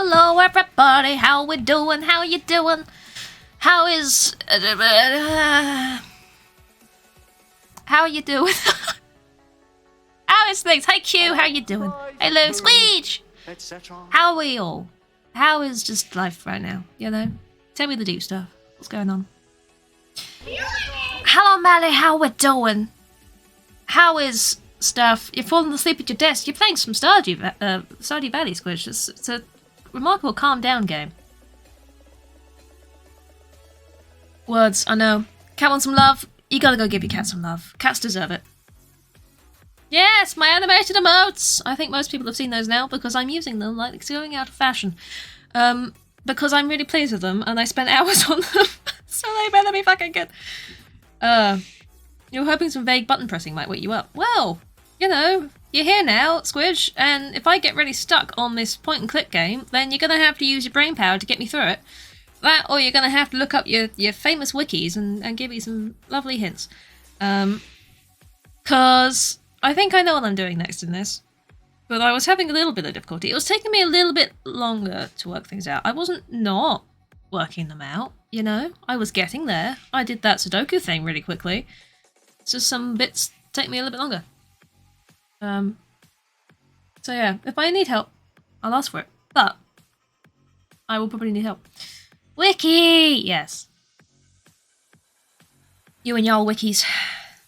Hello everybody, how we doing? How you doing? How is... how you doing? How is things? Hey Q, how you doing? Hello, Squeege! How are we all? How is just life right now, you know? Tell me the deep stuff. What's going on? Hello Mally, how we doing? How is stuff? You're falling asleep at your desk. You're playing some Stardew Valley, Squish. It's a remarkable calm down game. Words, I know. Cat wants some love. You gotta go give your cat some love. Cats deserve it. Yes, my animated emotes! I think most people have seen those now because I'm using them like it's going out of fashion. Because I'm really pleased with them and I spent hours on them. So they better be fucking good. You're hoping some vague button pressing might wake you up. Well, you know, you're here now, Squidge, and if I get really stuck on this point and click game, then you're gonna have to use your brain power to get me through it. That, or you're gonna have to look up your famous wikis and give me some lovely hints. Cause I think I know what I'm doing next in this. But I was having a little bit of difficulty. It was taking me a little bit longer to work things out. I wasn't not working them out, you know? I was getting there. I did that Sudoku thing really quickly. It's just some bits take me a little bit longer. So yeah, if I need help, I'll ask for it. But I will probably need help. Wiki! Yes. You and y'all wikis.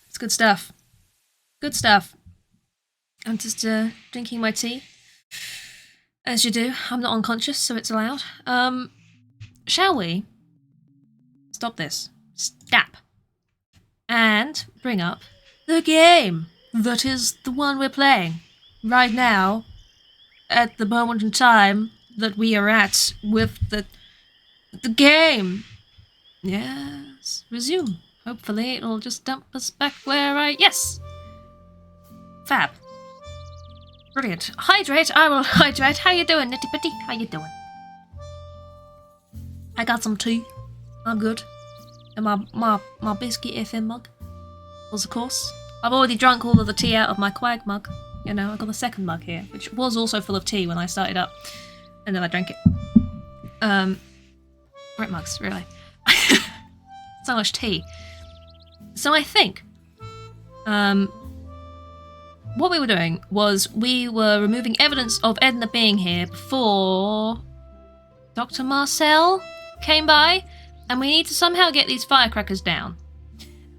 It's good stuff. Good stuff. I'm just drinking my tea. As you do. I'm not unconscious, so it's allowed. Shall we stop this? Stop. And bring up the game that is the one we're playing right now at the moment in time that we are at with the game. Yes, resume. Hopefully it'll just dump us back where I... Yes! Fab. Brilliant. Hydrate, I will hydrate. How you doing, Nitty Bitty? How you doing? I got some tea. I'm good. And my biscuit FM mug was, of course. I've already drunk all of the tea out of my quag mug. You know, I got a second mug here, which was also full of tea when I started up. And then I drank it. Great mugs, really. So much tea. So I think, what we were doing was we were removing evidence of Edna being here before Dr. Marcel came by, and we need to somehow get these firecrackers down.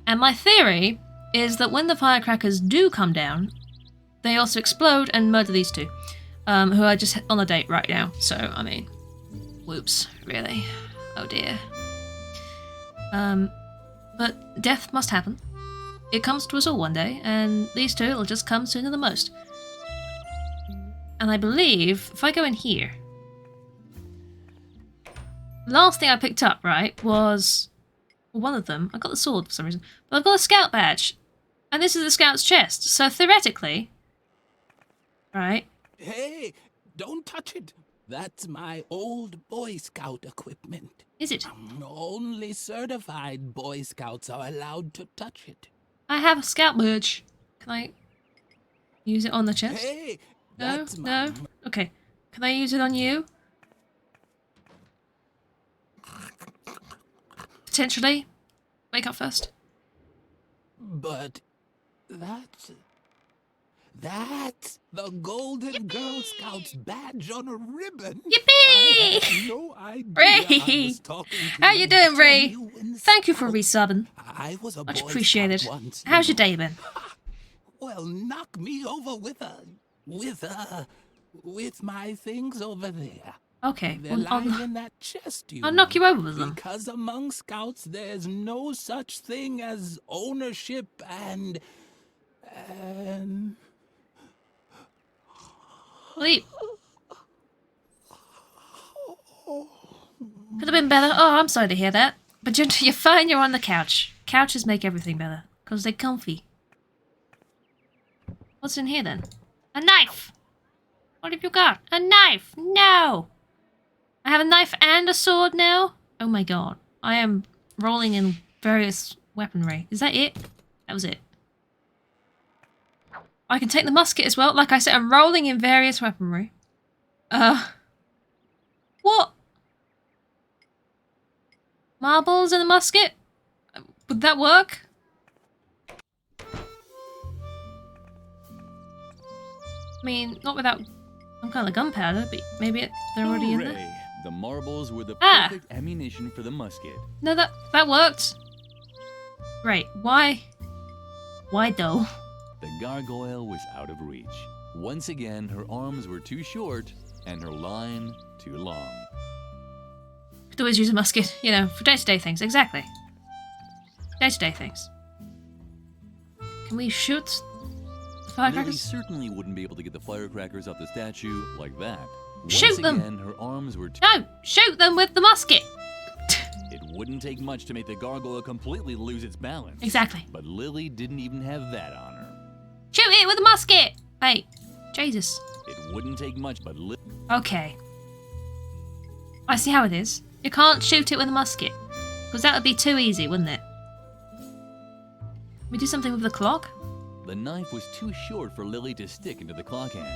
And my theory is that when the firecrackers do come down, they also explode and murder these two, who are just on a date right now. So, I mean, whoops, really. Oh dear. But death must happen. It comes to us all one day, and these two will just come sooner than most. And I believe, if I go in here... Last thing I picked up, right, was... Well, one of them. I got the sword for some reason. But I've got a scout badge. And this is the scout's chest. So theoretically... Right? Hey, don't touch it. That's my old Boy Scout equipment. Is it? Only certified Boy Scouts are allowed to touch it. I have a scout badge. Can I use it on the chest? Hey, No? that's No? Okay. Can I use it on you? Potentially. Wake up first. But that's the Golden Girl Scouts badge on a ribbon. Yippee! I had no idea Ray! I was talking to How you doing, Ray? genuine Thank you for scout. resubbing. I was a Much Boy appreciated. Scout once, How's your know. day been? Well, knock me over with my things over there. Okay. They're lying in that chest, I'll knock you over with them. Because among scouts, there's no such thing as ownership and Sleep. Could have been better. Oh, I'm sorry to hear that. But you're fine, you're on the couch. Couches make everything better. Because they're comfy. What's in here then? A knife! What have you got? A knife! No! I have a knife and a sword now? Oh my god. I am rolling in various weaponry. Is that it? That was it. I can take the musket as well. Like I said, I'm rolling in various weaponry. What? Marbles in a musket? Would that work? I mean, not without some kind of gunpowder, but maybe they're already in there. Hooray! The marbles were the Ah! perfect ammunition for the musket. No, that worked. Great. Why? Why though? The gargoyle was out of reach. Once again, her arms were too short and her line too long. Could always use a musket, you know, for day-to-day things. Exactly. Day-to-day things. Can we shoot Lily firecrackers? certainly wouldn't be able to get the firecrackers off the statue like that. Shoot Once them! again, her arms were too... No! Shoot them with the musket! It wouldn't take much to make the gargoyle completely lose its balance. Exactly. But Lily didn't even have that on her. Shoot it with a musket! Hey, Jesus. It wouldn't take much, but Okay. I see how it is. You can't shoot it with a musket. Because that would be too easy, wouldn't it? Can we do something with the clock? the knife was too short for Lily to stick into the clock hand.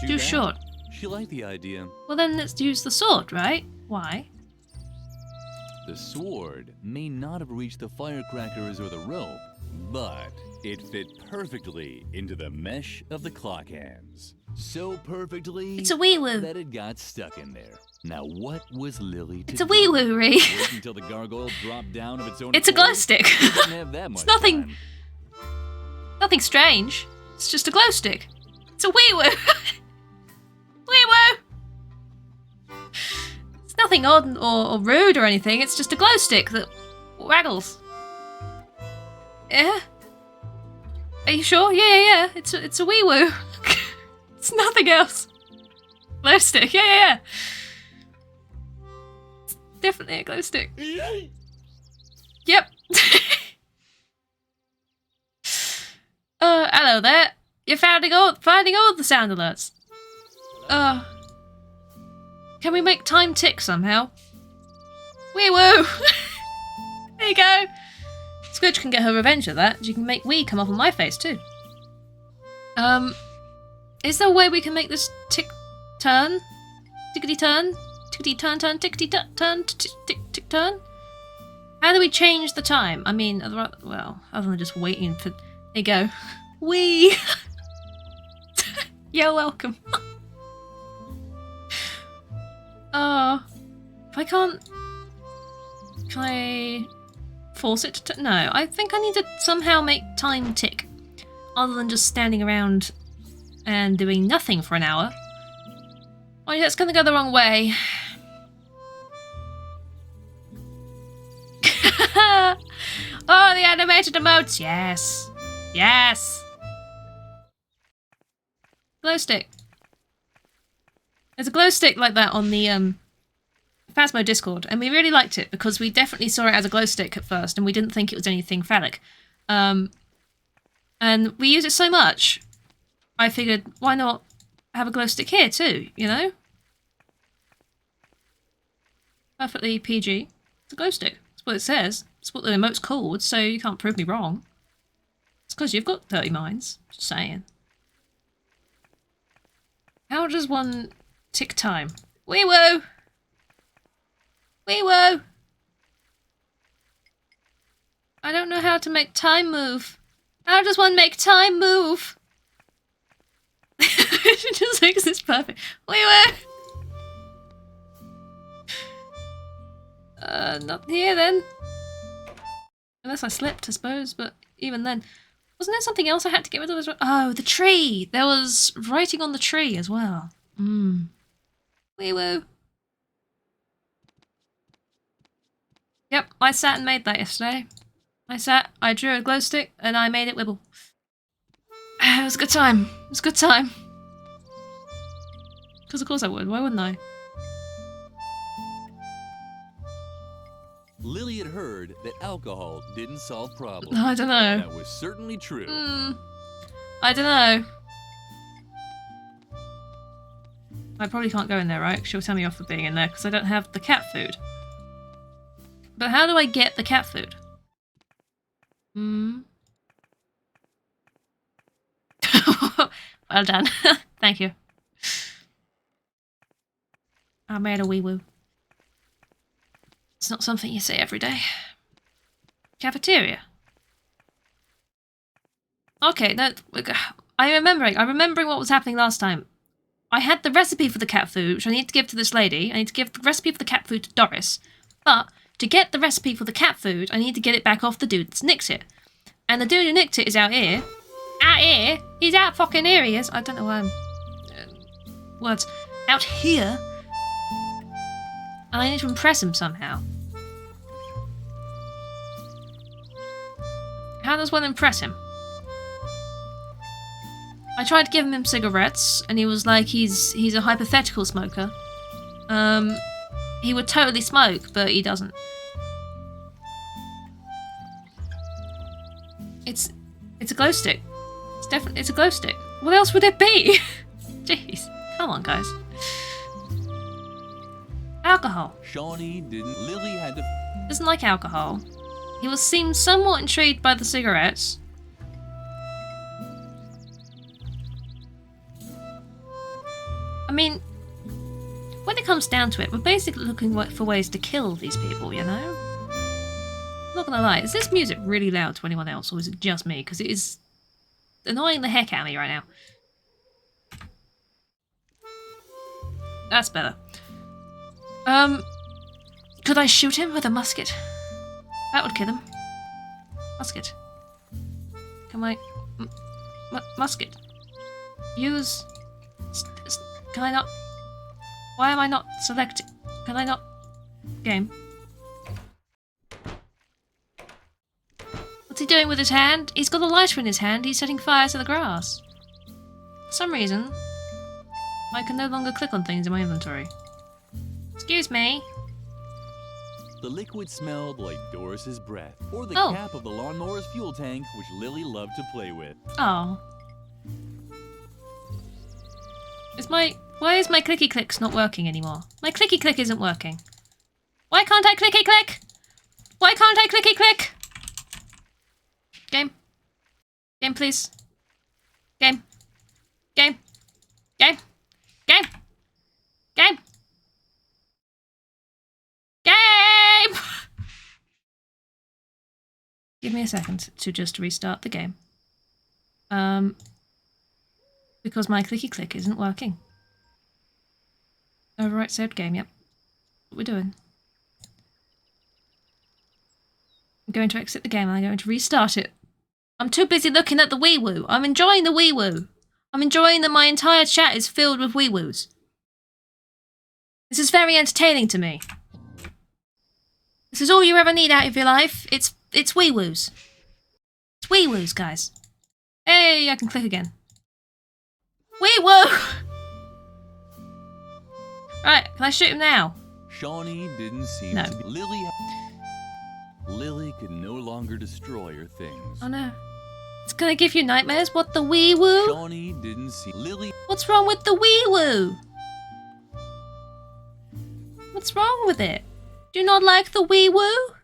Too bad. short. She liked the idea. Well then let's use the sword, right? Why? The sword may not have reached the firecrackers or the rope, but it fit perfectly into the mesh of the clock hands. So perfectly It's a wee-woo. that it got stuck in there. Now what was Lily to It's a do? wee-woo, Ree. Wait until the gargoyle dropped down of its own It's a accord? glow stick. She didn't have that much nothing- time. Nothing strange. It's just a glow stick. It's a wee-woo. Wee-woo. It's nothing odd or rude or anything. It's just a glow stick that waggles. Yeah? Are you sure? Yeah. It's a wee-woo. It's nothing else. Glow stick. Yeah. It's definitely a glow stick. Yep. Hello there. You're finding all the sound alerts. Can we make time tick somehow? Wee woo! There you go. Squidge can get her revenge at that. She can make wee come up on my face too. Is there a way we can make this tick turn? Tickety turn? Tickety turn, tickety turn, tick turn? How do we change the time? I mean, well, other than just waiting for... There you go. Wee! You're welcome. If I can't... Can I force it to... No, I think I need to somehow make time tick. Other than just standing around and doing nothing for an hour. Oh, yeah, it's gonna go the wrong way. Oh, the animated emotes! Yes! Yes! Glow stick. There's a glow stick like that on the Phasmo Discord, and we really liked it because we definitely saw it as a glow stick at first, and we didn't think it was anything phallic. And we use it so much, I figured, why not have a glow stick here too, you know? Perfectly PG. It's a glow stick. That's what it says. It's what the emote's called, so you can't prove me wrong. It's because you've got 30 minds. Just saying. How does one tick time? Wee woo! Wee woo! I don't know how to make time move. How does one make time move? It just makes this perfect. Wee woo! Not here then. Unless I slipped, I suppose, but even then. Wasn't there something else I had to get rid of as well? Oh, the tree! There was writing on the tree as well. Wee woo. Yep, I sat and made that yesterday. I drew a glow stick, and I made it wibble. It was a good time. It was a good time. Because of course I would. Why wouldn't I? Lily had heard that alcohol didn't solve problems. I don't know. That was certainly true. I don't know. I probably can't go in there, right? She'll tell me off for being in there because I don't have the cat food. But how do I get the cat food? Well done. Thank you. I made a wee woo. It's not something you say every day. Cafeteria. Okay, no, I'm remembering what was happening last time. I had the recipe for the cat food, which I need to give to this lady. I need to give the recipe for the cat food to Doris. But to get the recipe for the cat food, I need to get it back off the dude that's nicked it. And the dude who nicked it is out here. Out here? He's out fucking here, he is. I don't know why I'm... words. Out here? And I need to impress him somehow. How does one impress him? I tried giving him cigarettes, and he was like, he's a hypothetical smoker. He would totally smoke, but he doesn't. It's a glow stick. It's a glow stick. What else would it be? Jeez, come on, guys. Alcohol. Shawnee didn't. Lily had to. Doesn't like alcohol. He seemed somewhat intrigued by the cigarettes. I mean, when it comes down to it, we're basically looking for ways to kill these people, you know? Not gonna lie, is this music really loud to anyone else, or is it just me? Because it is annoying the heck out of me right now. That's better. Could I shoot him with a musket? That would kill him. Musket. Can I... musket. Use... Can I not... Why am I not selecting? Can I not... Game. What's he doing with his hand? He's got a lighter in his hand. He's setting fire to the grass. For some reason, I can no longer click on things in my inventory. Excuse me. The liquid smelled like Doris's breath, or the Oh. cap of the lawnmower's fuel tank, which Lily loved to play with. Oh. Why is my clicky clicks not working anymore? My clicky click isn't working. Why can't I clicky click? Why can't I clicky click? Game. Game, please. Game. Game. Game. Game. Game. Game! Give me a second to just restart the game. Because my clicky click isn't working. Overwrite saved game, yep. What we're doing. I'm going to exit the game and I'm going to restart it. I'm too busy looking at the wee woo. I'm enjoying the wee woo. I'm enjoying that my entire chat is filled with wee woos. This is very entertaining to me. This is all you ever need out of your life. It's wee woos. It's wee woos, guys. Hey, I can click again. Wee woo! Right, can I shoot him now? Shawnee didn't seem No. to be... Lily could no longer destroy her things. Oh no. It's gonna give you nightmares? What, the wee woo? Shawnee didn't see... Lily... What's wrong with the wee woo? What's wrong with it? Do you not like the wee woo?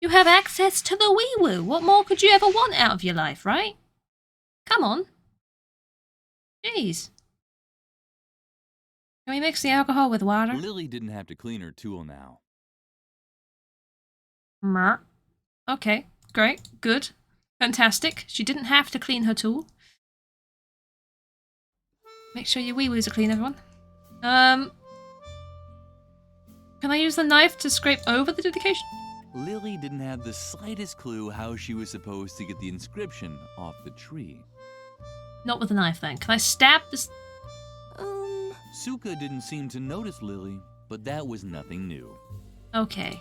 You have access to the wee woo. What more could you ever want out of your life, right? Come on. Jeez. Can we mix the alcohol with water? Lily didn't have to clean her tool now. Mer. Okay, great, good, fantastic. She didn't have to clean her tool. Make sure your wee-woos are clean, everyone. Can I use the knife to scrape over the dedication? Lily didn't have the slightest clue how she was supposed to get the inscription off the tree. Not with a knife, then. Can I stab this? Suka didn't seem to notice Lily, but that was nothing new. Okay.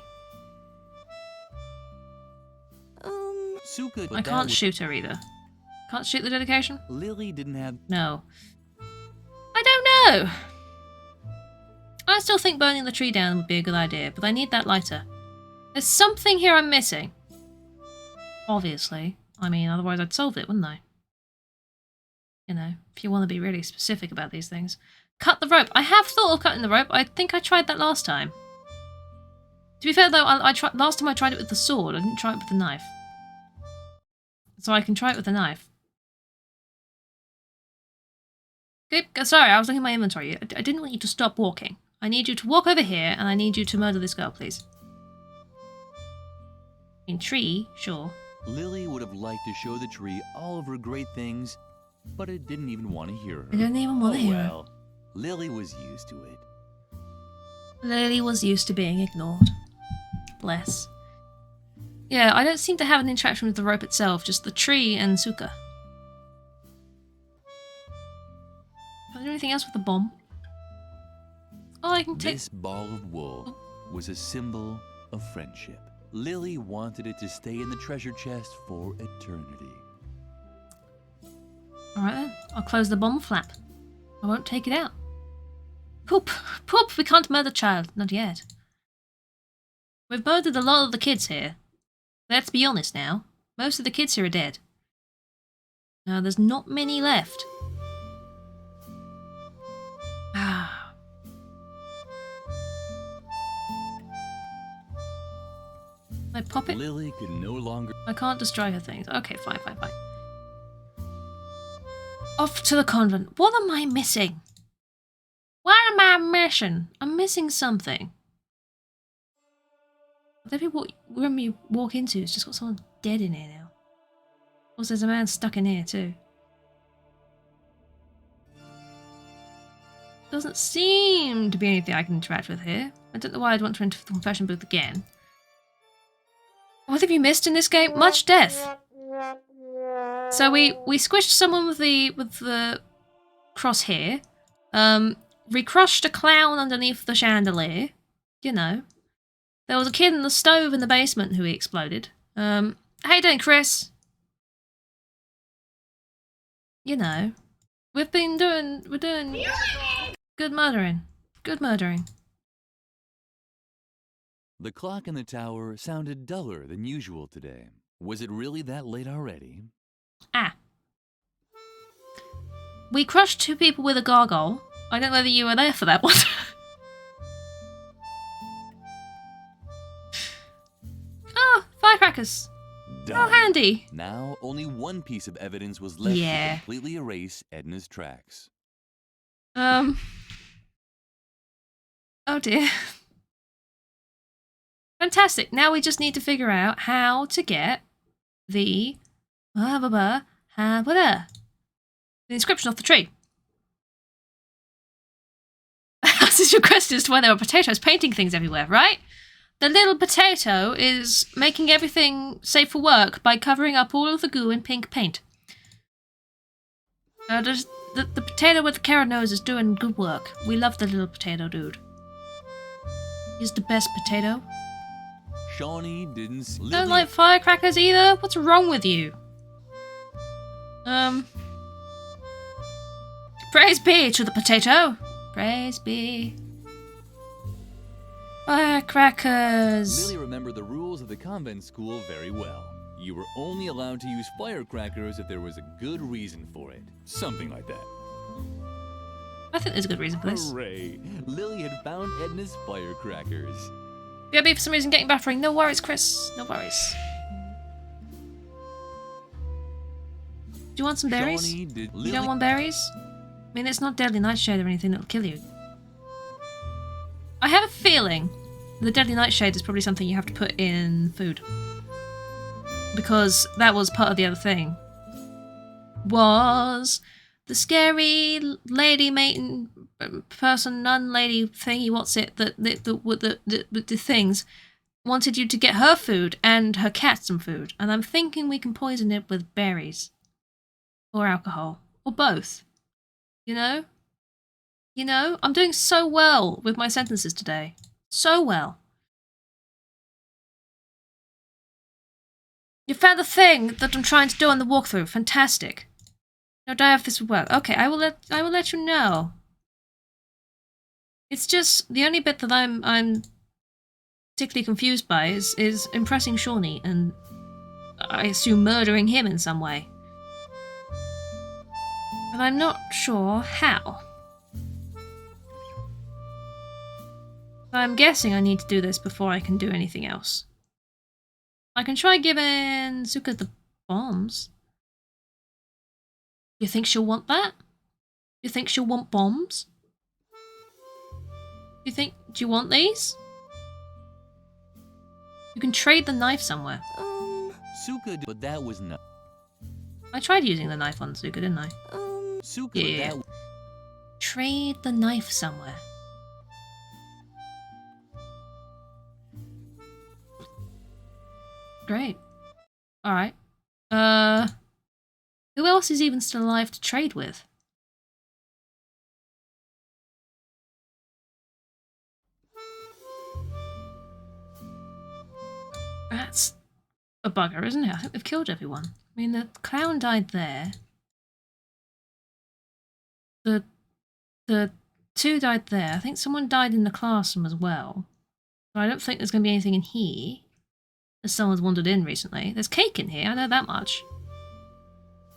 Suka... I can't shoot her either. Can't shoot the dedication? Lily didn't have... No. I don't know! I still think burning the tree down would be a good idea, but I need that lighter. There's something here I'm missing. Obviously. I mean, otherwise I'd solve it, wouldn't I? You know, if you want to be really specific about these things. Cut the rope. I have thought of cutting the rope. I think I tried that last time. To be fair though, last time I tried it with the sword. I didn't try it with the knife. So I can try it with the knife. Okay, sorry, I was looking at my inventory. I didn't want you to stop walking. I need you to walk over here, and I need you to murder this girl, please. mean, tree, sure. Lily would have liked to show the tree all of her great things, but it didn't even want to hear her. I didn't even want to hear her. Well, Lily was used to it. Lily was used to being ignored. Bless. Yeah, I don't seem to have an interaction with the rope itself, just the tree and Suka. Can I do anything else with the bomb? Oh, I can take... This ball of wool was a symbol of friendship. Lily wanted it to stay in the treasure chest for eternity. Alright then, I'll close the bomb flap. I won't take it out. Poop! Poop! We can't murder child. Not yet. We've murdered a lot of the kids here. Let's be honest now. Most of the kids here are dead. Now there's not many left. Ah. I pop it? Lily could no longer... I can't destroy her things. Okay, fine. Off to the convent. What am I missing? What am I missing? I'm missing something. Every room you walk into, it's just got someone dead in here now. Also, there's a man stuck in here too. Doesn't seem to be anything I can interact with here. I don't know why I'd want to enter the confession booth again. What have you missed in this game? Much death. So we squished someone with the crosshair. We crushed a clown underneath the chandelier. You know. There was a kid in the stove in the basement who exploded. How you doing, Chris? You know. We're doing good murdering. Good murdering. The clock in the tower sounded duller than usual today. Was it really that late already? Ah. We crushed 2 people with a gargoyle. I don't know whether you were there for that one. Oh, firecrackers. Done. How handy. Now, only one piece of evidence was left to completely erase Edna's tracks. Oh dear. Fantastic. Now we just need to figure out how to get the inscription off the tree. This is your question as to why there are potatoes painting things everywhere, right? The little potato is making everything safe for work by covering up all of the goo in pink paint. The potato with the carrot nose is doing good work. We love the little potato dude. He's the best potato. Shawnee didn't... Don't like firecrackers either? What's wrong with you? Praise be to the potato. Praise be. Firecrackers. Lily remembered the rules of the convent school very well. You were only allowed to use firecrackers if there was a good reason for it. Something like that. I think there's a good reason for this. Hooray! Lily had found Edna's firecrackers. BRB for some reason getting buffering. No worries, Chris. No worries. Do you want some berries? You don't want berries? I mean, it's not deadly nightshade or anything that'll kill you. I have a feeling the deadly nightshade is probably something you have to put in food. Because that was part of the other thing. Was the scary lady mating person, nun lady thingy, what's it, the things, wanted you to get her food and her cat some food. And I'm thinking we can poison it with berries. Or alcohol. Or both. You know? You know? I'm doing so well with my sentences today. So well. You found the thing that I'm trying to do on the walkthrough. Fantastic. Now do I have this would work? Okay, I will let you know. It's just the only bit that I'm particularly confused by is impressing Shawnee and I assume murdering him in some way. But I'm not sure how. I'm guessing I need to do this before I can do anything else. I can try giving Suka the bombs. You think she'll want that? You think she'll want bombs? Do you want these? You can trade the knife somewhere. Suka, but that was not. I tried using the knife on Zuka, didn't I? Suka, Yeah. but that. Trade the knife somewhere. Great. Alright. Who else is even still alive to trade with? That's a bugger, isn't it? I think they've killed everyone. I mean, the clown died there. The two died there. I think someone died in the classroom as well. So I don't think there's going to be anything in here. As someone's wandered in recently. There's cake in here, I know that much.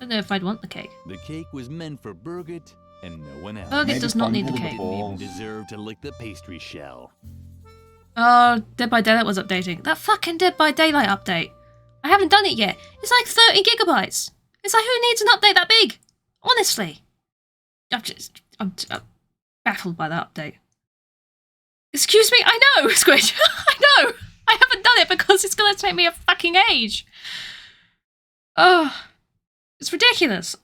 Don't know if I'd want the cake. The cake was meant for Birgit and no one else. Birgit does not need the cake. Even deserved to lick the pastry shell. Oh, Dead by Daylight was updating. That fucking Dead by Daylight update. I haven't done it yet. It's like 30 gigabytes. It's like, who needs an update that big? Honestly. I'm baffled by that update. Excuse me? I know, Squidge. I know. I haven't done it because it's going to take me a fucking age. Oh, it's ridiculous.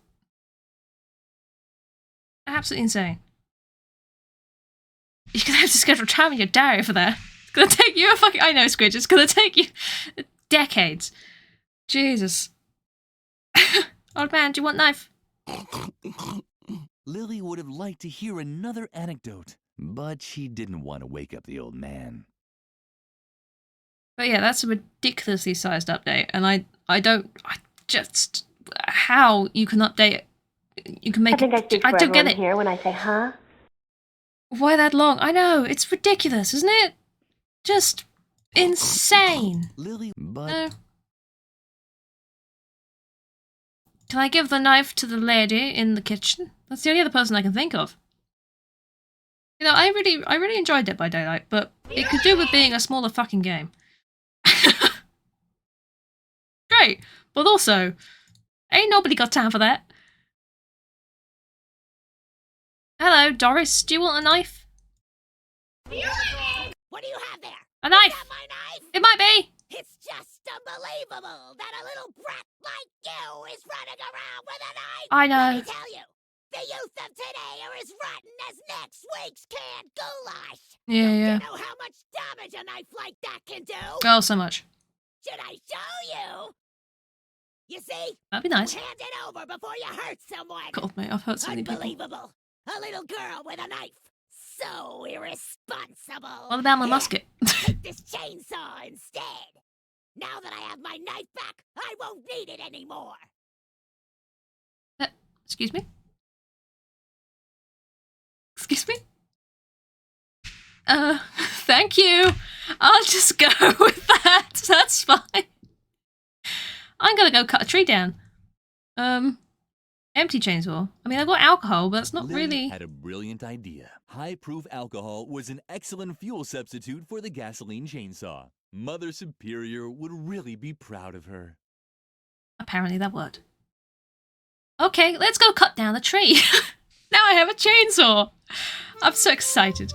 Absolutely insane. You're going to have to schedule time in your diary for that. It's going to take you a fucking... I know, Squidge. It's going to take you decades. Jesus. Old man, do you want a knife? Lily would have liked to hear another anecdote, but she didn't want to wake up the old man. But yeah, that's a ridiculously sized update, and I just how you can update it. You can make it. I don't get it. Here when I say, huh? Why that long? I know, it's ridiculous, isn't it? Just insane. Lily, but No. Can I give the knife to the lady in the kitchen? That's the only other person I can think of. You know, I really enjoyed Dead by Daylight, but it could do with being a smaller fucking game. Great, but also, ain't nobody got time for that. Hello, Doris, do you want a knife? What do you have there? A knife! Is that my knife? It might be! It's just unbelievable that a little brat like you is running around with a knife. I know. Let me tell you, the youth of today are as rotten as next week's canned goulash. Yeah, Don't yeah. you know how much damage a knife like that can do? Oh, so much. Should I show you? You see? That'd be nice. Hand it over before you hurt someone. God, mate, I've hurt so many people. Unbelievable. A little girl with a knife. So irresponsible. What about my Here, musket? take this chainsaw instead. Now that I have my knife back, I won't need it anymore. Excuse me? Excuse me? Thank you. I'll just go with that. That's fine. I'm gonna go cut a tree down. Empty chainsaw. I mean, I've got alcohol, but it's not Lily really... had a brilliant idea. High-proof alcohol was an excellent fuel substitute for the gasoline chainsaw. Mother Superior would really be proud of her. Apparently that worked. Okay, let's go cut down the tree. Now I have a chainsaw. I'm so excited.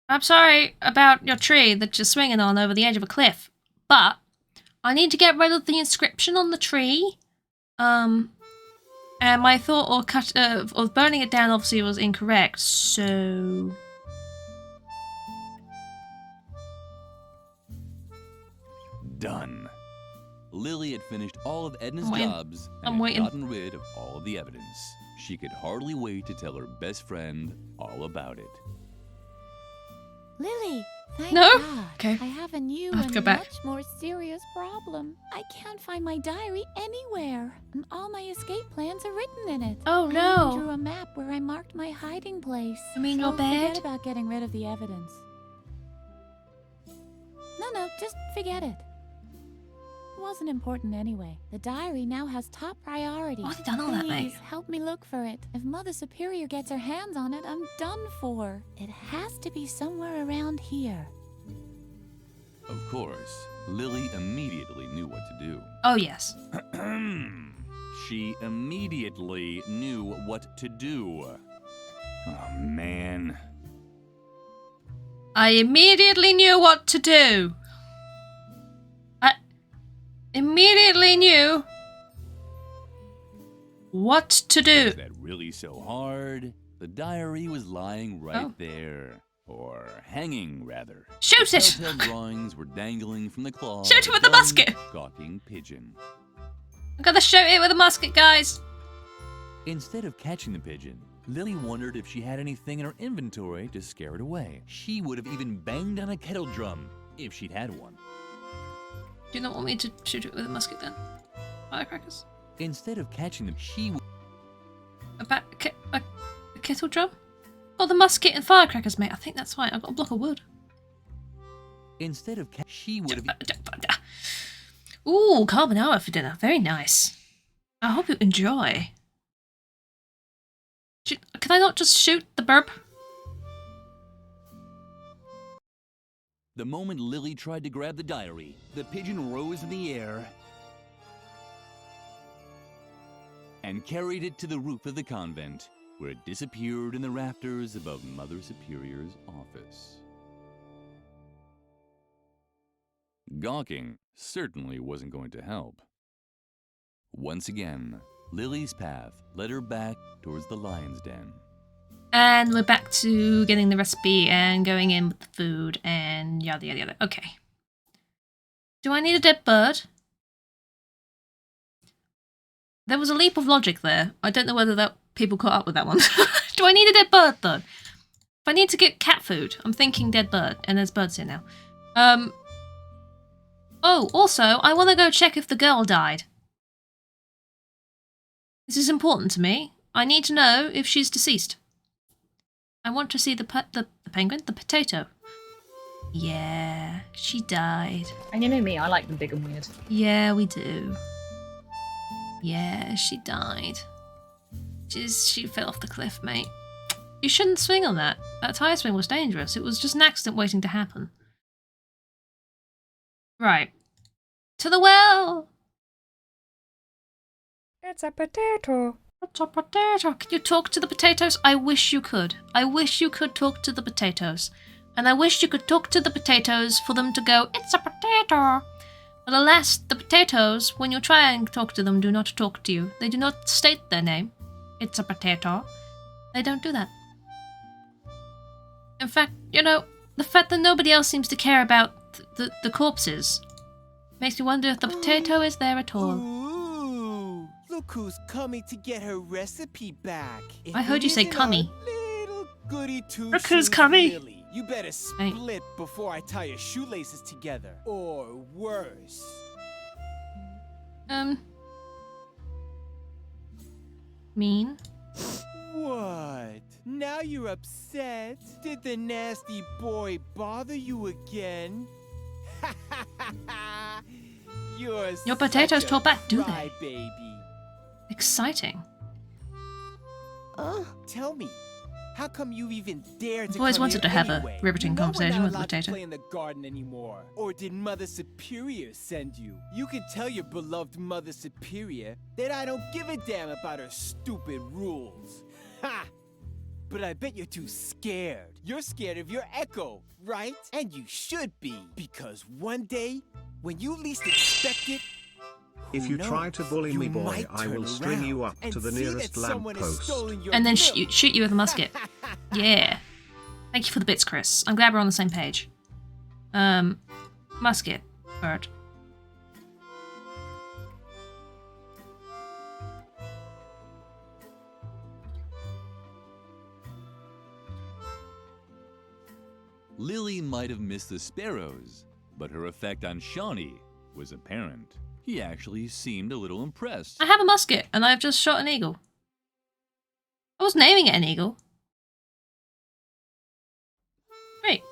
I'm sorry about your tree that you're swinging on over the edge of a cliff, but I need to get rid of the inscription on the tree. And my thought of burning it down obviously was incorrect, so... Done. Lily had finished all of Edna's I'm waiting. jobs I'm and had waiting. gotten rid of all of the evidence. She could hardly wait to tell her best friend all about it. Lily, thank No? God. Okay. I have a new I have to and go back. much more serious problem. I can't find my diary anywhere, and all my escape plans are written in it. Oh, I no. even drew a map where I marked my hiding place. You mean so your bed? Forget about getting rid of the evidence. No, just forget it. It wasn't important anyway. The diary now has top priority. Why have you done all that, mate? Please, help me look for it. If Mother Superior gets her hands on it, I'm done for. It has to be somewhere around here. Of course, Lily immediately knew what to do. Oh, yes. She immediately knew what to do. Oh, man. I immediately knew what to do. I immediately knew what to do. Is that really so hard? The diary was lying right there. Or hanging, rather. Shoot the it! telltale drawings were dangling from the claw. Shoot it with the musket! Gawking pigeon. I'm gonna shoot it with a musket, guys. Instead of catching the pigeon, Lily wondered if she had anything in her inventory to scare it away. She would have even banged on a kettle drum if she'd had one. Do you not want me to shoot it with a musket then? Firecrackers? Instead of catching them, she would... A kettle drum? Oh, the musket and firecrackers, mate. I think that's right. I've got a block of wood. Instead of she would have... Ooh, carbonara for dinner. Very nice. I hope you enjoy. Can I not just shoot the burp? The moment Lily tried to grab the diary, the pigeon rose in the air and carried it to the roof of the convent, where it disappeared in the rafters above Mother Superior's office. Gawking certainly wasn't going to help. Once again, Lily's path led her back towards the lion's den. And we're back to getting the recipe and going in with the food and yada yada yada. Okay. Do I need a dead bird? There was a leap of logic there. I don't know whether that people caught up with that one. Do I need a dead bird though? If I need to get cat food, I'm thinking dead bird, and there's birds here now. Oh, also, I want to go check if the girl died. This is important to me. I need to know if she's deceased. I want to see the penguin, the potato. Yeah, she died. And you know me, I like them big and weird. Yeah, we do. Yeah, she died. She fell off the cliff, mate. You shouldn't swing on that. That tire swing was dangerous. It was just an accident waiting to happen. Right. To the well! It's a potato. It's a potato. Can you talk to the potatoes? I wish you could. I wish you could talk to the potatoes. And I wish you could talk to the potatoes for them to go, it's a potato. But alas, the potatoes, when you try and talk to them, do not talk to you. They do not state their name. It's a potato. They don't do that. In fact, you know, the fact that nobody else seems to care about the corpses makes me wonder if the potato is there at all. Ooh, look who's coming to get her recipe back. I heard you say cummy. Little goody two Look who's shoes cummy. Lily. You better split before I tie your shoelaces together. Or worse. Mean? What? Now you're upset? Did the nasty boy bother you again? You're Your potatoes such a talk back, do cry they? baby. Exciting. Tell me, how come you even dared to I've always come wanted here to have anyway? a riveting You know conversation we're with not a allowed to potato. play in the garden anymore. Or did Mother Superior send you? You can tell your beloved Mother Superior that I don't give a damn about her stupid rules. Ha! But I bet you're too scared. You're scared of your echo, right? And you should be, because one day, when you least expect it, if you try to bully me, boy, might I will turn string you around up and to the see nearest that someone has lamppost. stolen your And then milk. shoot you with a musket. Yeah. Thank you for the bits, Chris. I'm glad we're on the same page. Musket. Bird. Lily might have missed the sparrows, but her effect on Shawnee was apparent. He actually seemed a little impressed. I have a musket, and I've just shot an eagle. I wasn't aiming at an eagle. Great.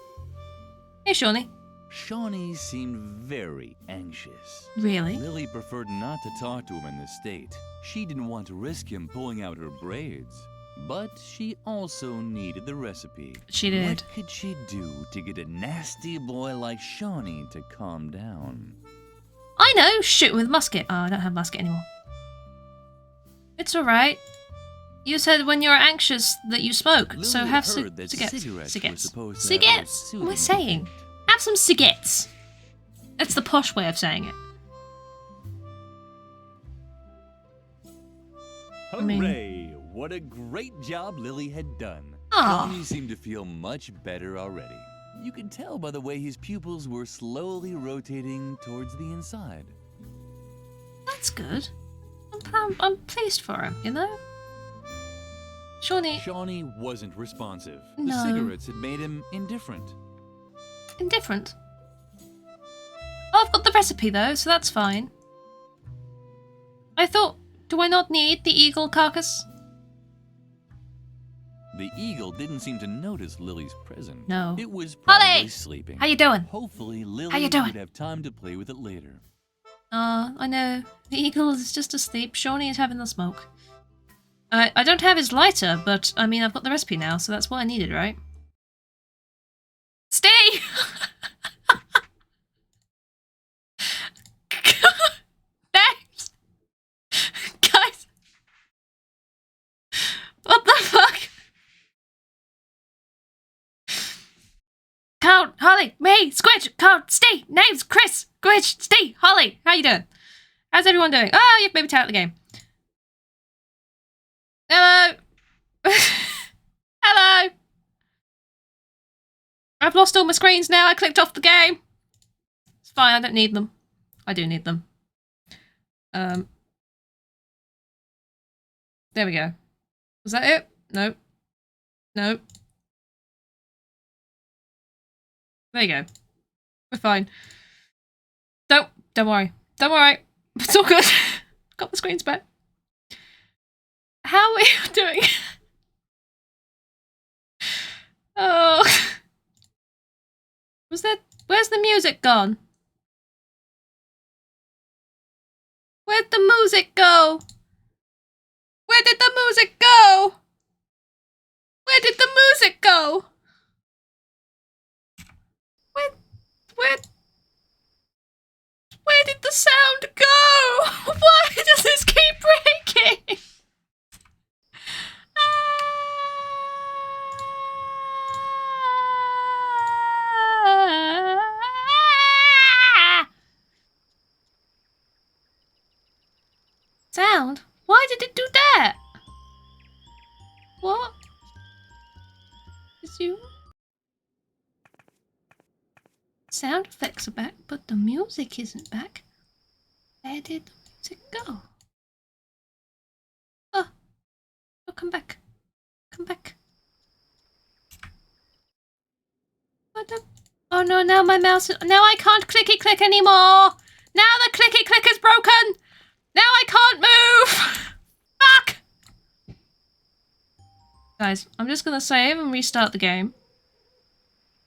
Hey, Shawnee. Shawnee seemed very anxious. Really? Lily preferred not to talk to him in this state. She didn't want to risk him pulling out her braids. But she also needed the recipe. She did. What could she do to get a nasty boy like Shawnee to calm down? I know! Shoot with a musket. Oh, I don't have a musket anymore. It's alright. You said when you're anxious that you smoke, Lily so had have heard that cigarettes. cigarettes were Cigarettes. supposed to Cigarettes. have a What am I soothing saying? effect. Have some cigarettes. That's the posh way of saying it. mean- Hooray! What a great job Lily had done. Aw. Johnny seemed to feel much better already. You could tell by the way his pupils were slowly rotating towards the inside. That's good. I'm pleased for him, you know? Shawnee, Shawnee wasn't responsive. The No. cigarettes had made him indifferent. indifferent. Oh, I've got the recipe though, so that's fine. I thought, do I not need the eagle carcass? The eagle didn't seem to notice Lily's presence. No. It was probably Holly! sleeping. How you doing? Hopefully Lily How you doing? would have time to play with it later. I know. The eagle is just asleep. Shawnee is having the smoke. I don't have his lighter, but I mean, I've got the recipe now, so that's what I needed, right? Stay! Thanks! Guys! What the fuck? Count, Holly, me, Squidge, Count, Steve, names, Chris, Squidge, Steve, Holly. How you doing? How's everyone doing? Oh, you've maybe out of the game. Hello. Hello. I've lost all my screens now. I clicked off the game. It's fine. I don't need them. I do need them. There we go. Was that it? Nope. Nope. There you go. We're fine. Don't worry. Don't worry. It's all good. Got the screens back. How are you doing? Oh. Where's the music gone? Where'd the music go? Where did the music go? Where did the music go? Where did the sound go? Why does this keep breaking? Sound? Why did it do that? What? Is you? Sound effects are back, but the music isn't back. Where did the music go? Oh, come back. Come back. What the? Oh no, now my mouse is... Now I can't clicky click anymore! Now the clicky click is broken! Now I can't move! Fuck! Guys, I'm just gonna save and restart the game.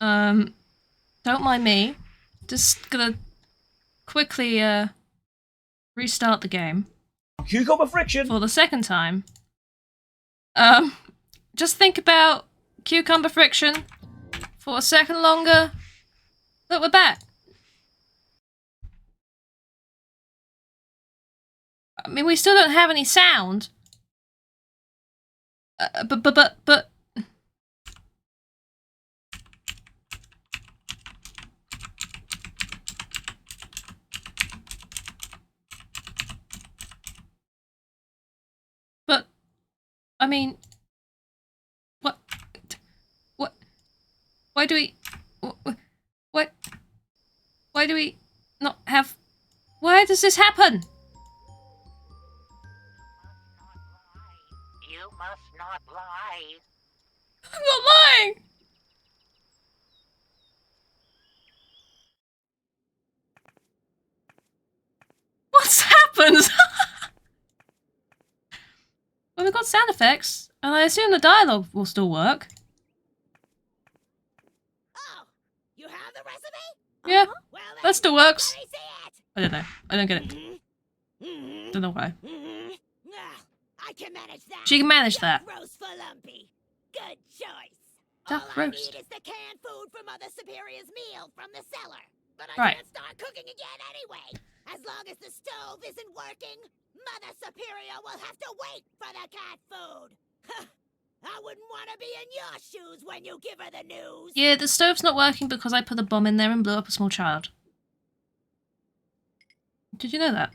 Don't mind me. Just gonna quickly, restart the game. Cucumber friction! For the second time. Just think about cucumber friction for a second longer. Look, we're back. I mean, we still don't have any sound. But... But, I mean, what, why do we, why do we not have, why does this happen? You must not lie. I'm not lying! What's happened? Well, we've got sound effects, and I assume the dialogue will still work. Oh, you have the recipe? Yeah, Well, that still works. let me see it. I don't know. I don't get it. Don't know why. I can manage that. She can manage that. Duck roast for Lumpy. Good choice. Duck All roast. I need is the canned food from Mother Superior's meal from the cellar. But I Right. can't start cooking again anyway. As long as the stove isn't working, Mother Superior will have to wait for the cat food. I wouldn't want to be in your shoes when you give her the news. Yeah, the stove's not working because I put a bomb in there and blew up a small child. Did you know that?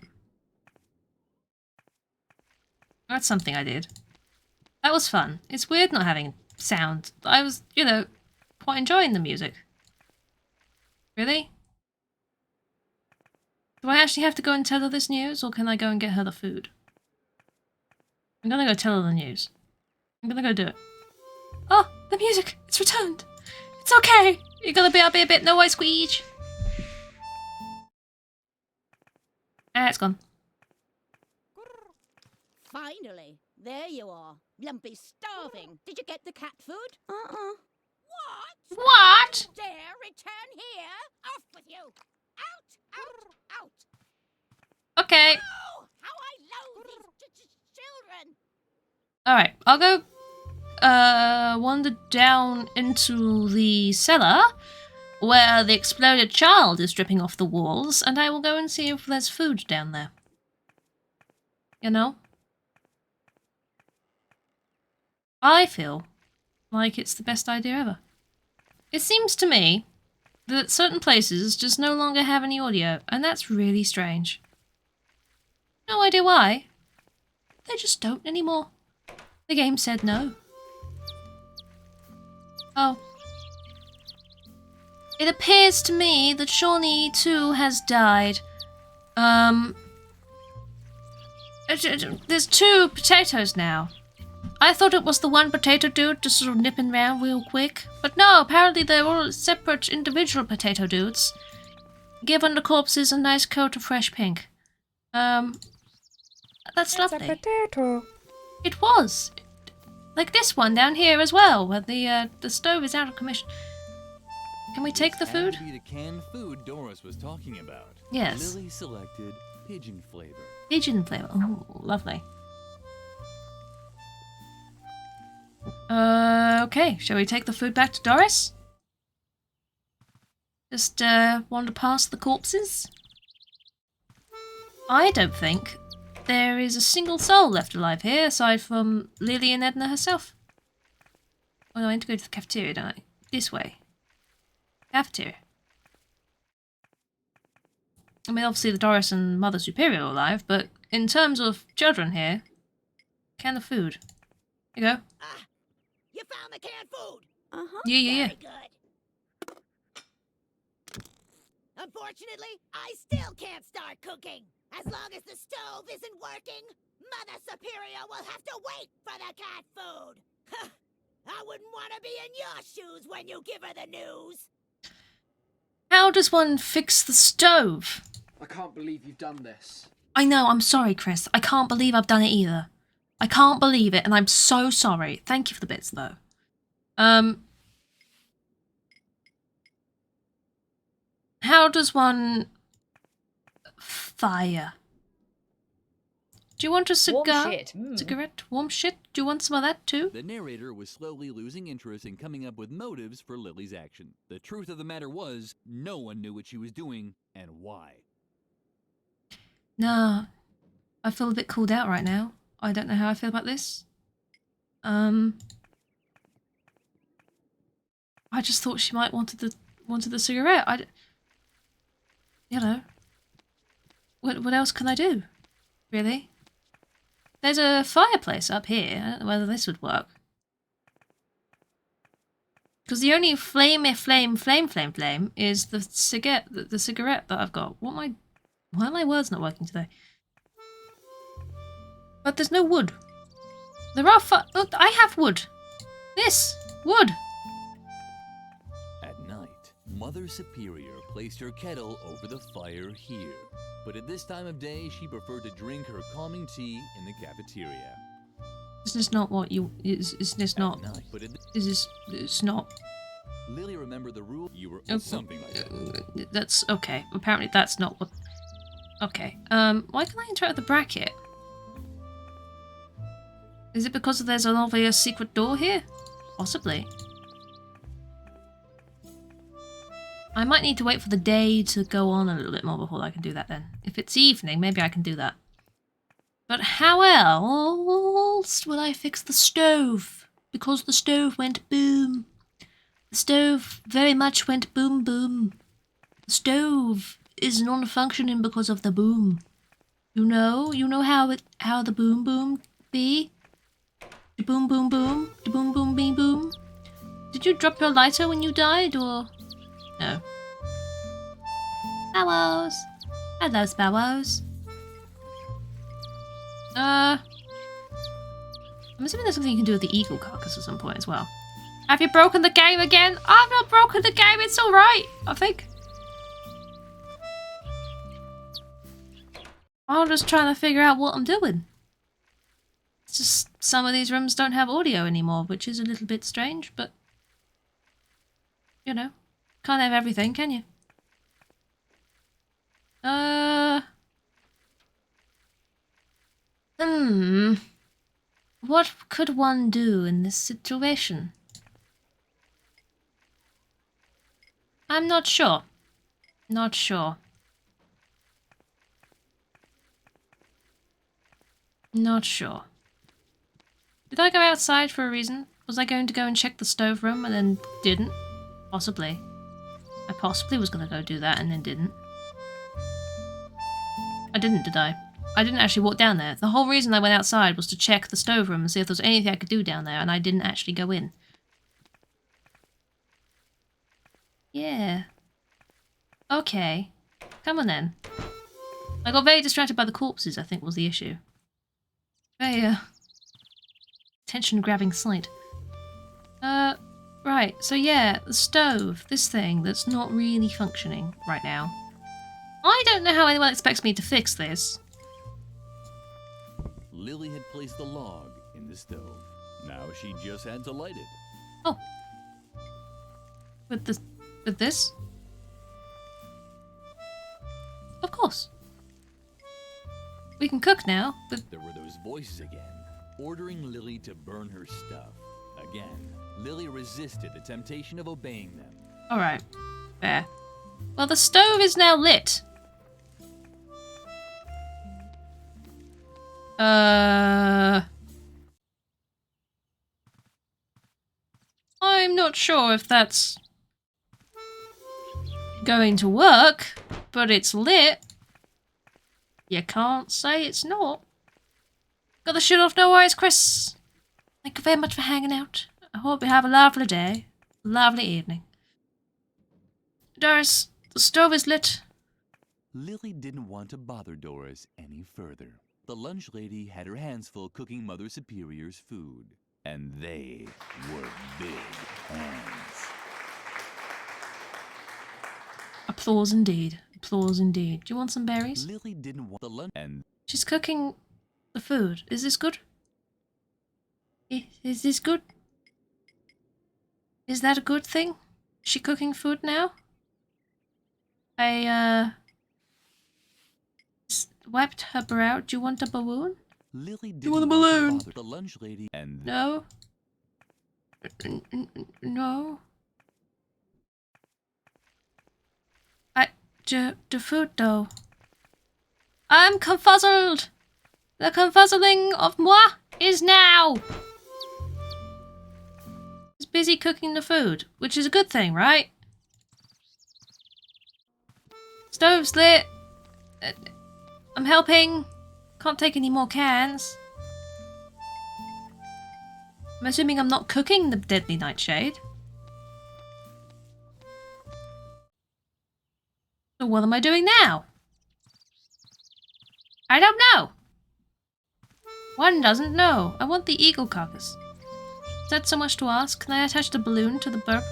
That's something I did. That was fun. It's weird not having sound. I was, you know, quite enjoying the music. Really? Do I actually have to go and tell her this news, or can I go and get her the food? I'm gonna go tell her the news. I'm gonna go do it. Oh, the music! It's returned! It's okay! You're gonna be a bit no I squeege! Ah, it's gone. Finally, there you are. Lumpy starving. Did you get the cat food? What? What? Dare return here? Off with you! Out! Out! Out! Okay. Oh, how I loathe these children! Alright, I'll go wander down into the cellar where the exploded child is dripping off the walls, and I will go and see if there's food down there. You know? I feel like it's the best idea ever. It seems to me that certain places just no longer have any audio, and that's really strange. No idea why. They just don't anymore. The game said no. Oh. It appears to me that Shawnee too has died. There's 2 potatoes now. I thought it was the one potato dude just sort of nipping around real quick. But no, apparently they're all separate individual potato dudes. Given the corpses a nice coat of fresh pink. That's lovely. It's a potato. It was. Like this one down here as well, where the stove is out of commission. Can we take the food? Had to be the canned food Doris was talking about. Yes. Lily selected pigeon flavor. Pigeon flavor. Oh, lovely. Okay. Shall we take the food back to Doris? Just wander past the corpses? I don't think there is a single soul left alive here, aside from Lily and Edna herself. Oh no, I need to go to the cafeteria, don't I? This way. Cafeteria. I mean, obviously the Doris and Mother Superior are alive, but in terms of children here, can of food. Here you go. You found the canned food. Yeah. Very good. Unfortunately, I still can't start cooking. As long as the stove isn't working, Mother Superior will have to wait for the cat food. I wouldn't want to be in your shoes when you give her the news. How does one fix the stove? I can't believe you've done this. I know, I'm sorry, Chris. I can't believe I've done it either. I can't believe it, and I'm so sorry. Thank you for the bits, though. How does one fire? Do you want a cigar? Warm shit. Cigarette? Warm shit? Do you want some of that too? The narrator was slowly losing interest in coming up with motives for Lily's action. The truth of the matter was, no one knew what she was doing and why. No. I feel a bit called out right now. I don't know how I feel about this. I just thought she might wanted the cigarette. You know. What else can I do? Really? There's a fireplace up here. I don't know whether this would work. Because the only flame is the cigarette that I've got. Why are my words not working today? But there's no wood. There are look, I have wood. This wood. At night, Mother Superior placed her kettle over the fire here. But at this time of day, she preferred to drink her calming tea in the cafeteria. Is this not what you... Is this not... At night, but Is this... It's not... Lily remembered the rule. You were something like that. That's... Okay. Apparently that's not what... Okay. Why can I interact with the bracket? Is it because there's an obvious secret door here? Possibly. I might need to wait for the day to go on a little bit more before I can do that then. If it's evening, maybe I can do that. But how else will I fix the stove? Because the stove went boom. The stove very much went boom boom. The stove is non-functioning because of the boom. You know how the boom boom be? The boom boom boom, the boom boom bing boom. Did you drop your lighter when you died, or no? Sparrows. Hello, sparrows. I'm assuming there's something you can do with the eagle carcass at some point as well. Have you broken the game again? I've not broken the game, it's alright, I think. I'm just trying to figure out what I'm doing. It's just some of these rooms don't have audio anymore, which is a little bit strange, but you know, can't have everything, can you? What could one do in this situation? I'm not sure. Not sure. Not sure. Did I go outside for a reason? Was I going to go and check the stove room and then didn't? Possibly. I possibly was going to go do that and then didn't. I didn't, did I? I didn't actually walk down there. The whole reason I went outside was to check the stove room and see if there was anything I could do down there, and I didn't actually go in. Yeah. Okay. Come on then. I got very distracted by the corpses, I think was the issue. Very, attention-grabbing sight. Right, so yeah, the stove, this thing that's not really functioning right now. I don't know how anyone expects me to fix this. Lily had placed the log in the stove. Now she just had to light it. Oh. With this? Of course. We can cook now, but... There were those voices again, ordering Lily to burn her stuff. Again, Lily resisted the temptation of obeying them. Alright. Fair. Well, the stove is now lit. I'm not sure if that's going to work, but it's lit. You can't say it's not. Got the shit off, no worries, Chris. Thank you very much for hanging out. I hope you have a lovely day, a lovely evening. Doris, the stove is lit. Lily didn't want to bother Doris any further. The lunch lady had her hands full cooking Mother Superior's food. And they were big hands. Applause indeed. Applause indeed. Do you want some berries? Lily didn't want the lunch and... She's cooking the food. Is this good? Is this good? Is that a good thing? Is she cooking food now? I, wiped her brow. Do you want a balloon? Lily didn't you want a balloon? The lunch lady and... No. No. The food though. I'm confuzzled. The confuzzling of moi is now. He's busy cooking the food, which is a good thing, right? Stove's lit. I'm helping. Can't take any more cans. I'm assuming I'm not cooking the deadly nightshade. So what am I doing now? I don't know. One doesn't know. I want the eagle carcass. Is that so much to ask? Can I attach the balloon to the burp?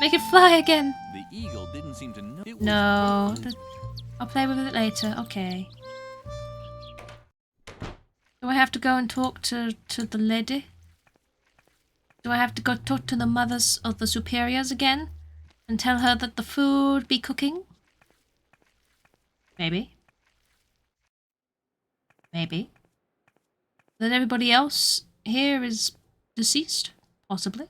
Make it fly again. The eagle didn't seem to know it was No. I'll play with it later. Okay. Do I have to go and talk to the lady? Do I have to go talk to the mothers of the superiors again? And tell her that the food be cooking? Maybe. Maybe. That everybody else here is deceased? Possibly.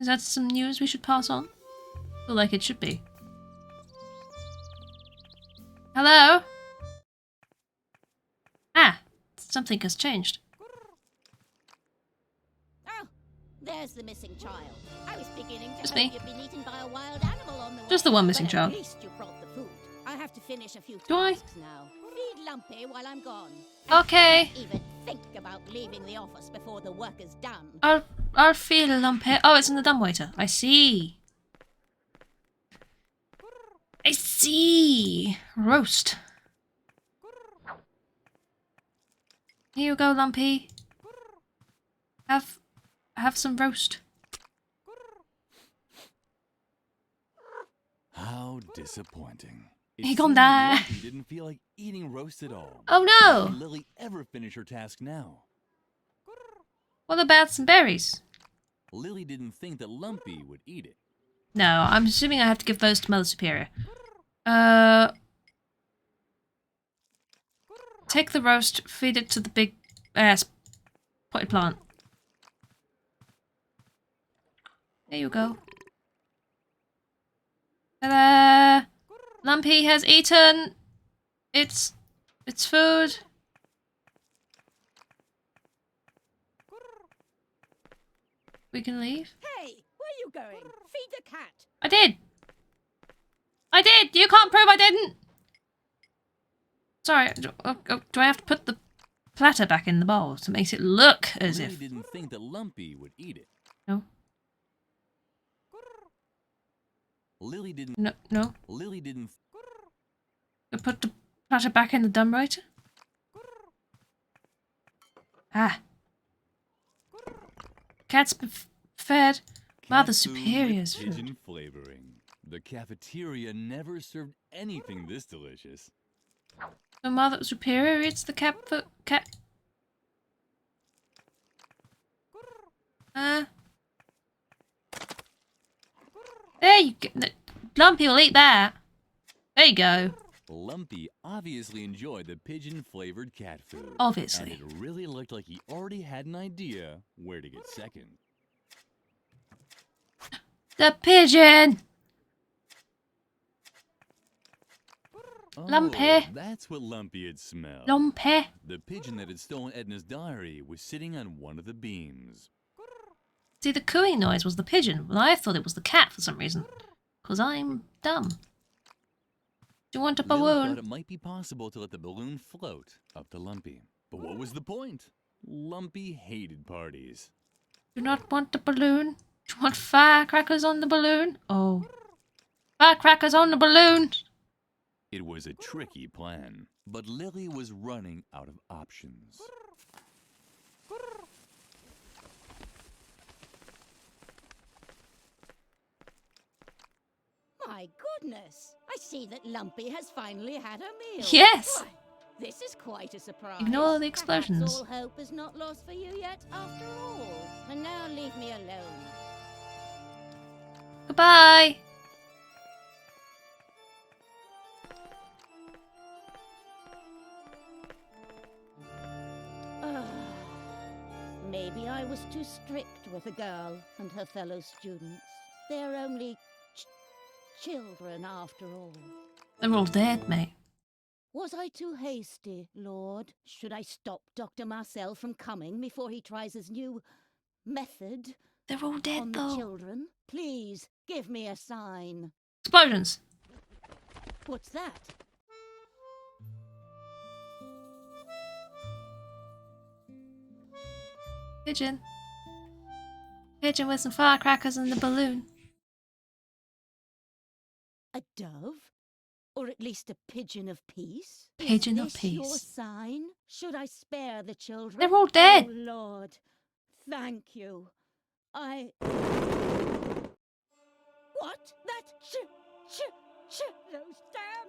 Is that some news we should pass on? I feel like it should be. Hello? Ah. something has changed. Oh, there's the missing child. I was beginning to Just hope me. you'd been eaten by a wild animal on the way. Just the one missing But child. At least you brought the food. I have to finish a few Do I? tasks now. Feed Lumpy while I'm gone. Okay. Don't even think about leaving the office before the work is done. I'll feel Lumpy. Oh, it's in the dumbwaiter. I see. I see. Roast. Here you go, Lumpy. Have some roast. How disappointing. He It gone seemed there. Lumpy didn't feel like eating roast at all. Oh How no! did Lily ever finish her task now? What about some berries? Lily didn't think that Lumpy would eat it. No, I'm assuming I have to give those to Mother Superior. Take the roast, feed it to the big ass potted plant. There you go. Ta-da! Lumpy has eaten its food. We can leave. Hey, where are you going? Feed the cat. I did! I did! You can't prove I didn't! Sorry, do I have to put the platter back in the bowl to make it look as Lily if... didn't think that Lumpy would eat it. No. Lily didn't. No. Lily didn't. Put the platter back in the dumbwaiter. Ah. Cat's been fed Mother Cat food with Superior's pigeon food. flavoring. The cafeteria never served anything this delicious. So Mother Superior eats the cat food. Cat. There you go. Lumpy will eat that. There you go. Lumpy obviously enjoyed the pigeon-flavored cat food. Obviously. And it really looked like he already had an idea where to get second. The pigeon! Lumpy. Oh, that's what Lumpy had smelled. Lumpy. The pigeon that had stolen Edna's diary was sitting on one of the beams. See, the cooing noise was the pigeon, but I thought it was the cat for some reason. 'Cause I'm dumb. Do you want a Lily balloon? thought it might be possible to let the balloon float up to Lumpy. But what was the point? Lumpy hated parties. Do you not want the balloon? Do you want firecrackers on the balloon? Oh. Firecrackers on the balloon! It was a tricky plan, but Lily was running out of options. My goodness! I see that Lumpy has finally had a meal. Yes! Why, this is quite a surprise. Ignore the Perhaps explosions. all hope is not lost for you yet, after all. And now leave me alone. Goodbye! Maybe I was too strict with the girl and her fellow students. They're only children after all. They're all dead, mate. Was I too hasty, Lord? Should I stop Dr. Marcel from coming before he tries his new method They're all on dead, the though. children? Please, give me a sign. Explosions! What's that? Pigeon. Pigeon with some firecrackers and the balloon. A dove? Or at least a pigeon of peace? Pigeon Is of this your peace. sign? Should I spare the children? They're all dead. Oh, Lord. Thank you. What? That those damn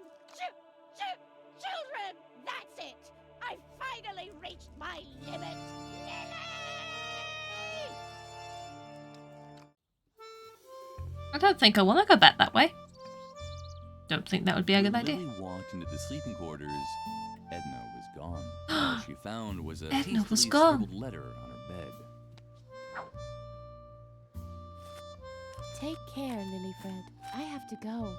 children! That's it! I finally reached my limit! Lily! I don't think I want to go back that way. Don't think that would be a good When idea. Lily walked into the sleeping quarters, Edna was gone. All she found was a Edna was hastily gone. scribbled letter on her bed. Take care, Lilyfred. I have to go.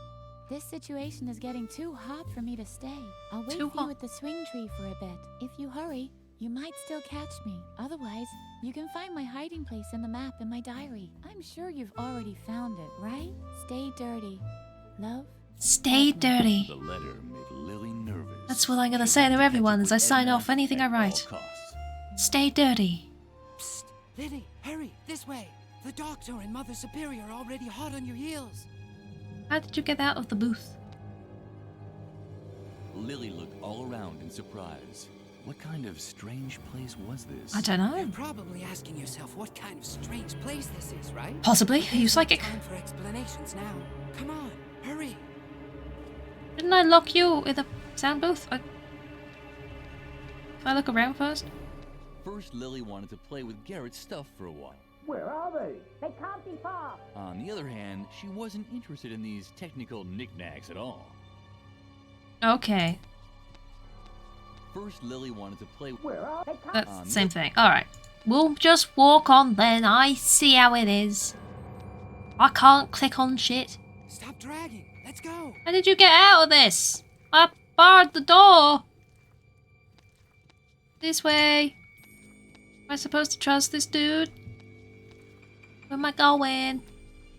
This situation is getting too hot for me to stay. I'll wait Too for hot. you at the swing tree for a bit. If you hurry, You might still catch me. Otherwise, you can find my hiding place in the map in my diary. I'm sure you've already found it, right? Stay dirty. Love. Stay dirty. The letter made Lily nervous. That's what I'm gonna say to everyone as I sign off anything I write. Stay dirty. Psst! Lily, hurry, this way. The doctor and Mother Superior are already hot on your heels. How did you get out of the booth? Lily looked all around in surprise. What kind of strange place was this? I don't know. You're probably asking yourself what kind of strange place this is, right? Possibly. Are you psychic? Time for explanations now. Come on, hurry. Didn't I lock you in the sound booth? Can I look around first? First, Lily wanted to play with Garrett's stuff for a while. Where are they? They can't be far. On the other hand, she wasn't interested in these technical knickknacks at all. Okay. First, Lily wanted to play. Where are they? That's the same thing. Alright. We'll just walk on then. I see how it is. I can't click on shit. Stop dragging. Let's go. How did you get out of this? I barred the door. This way. Am I supposed to trust this dude? Where am I going?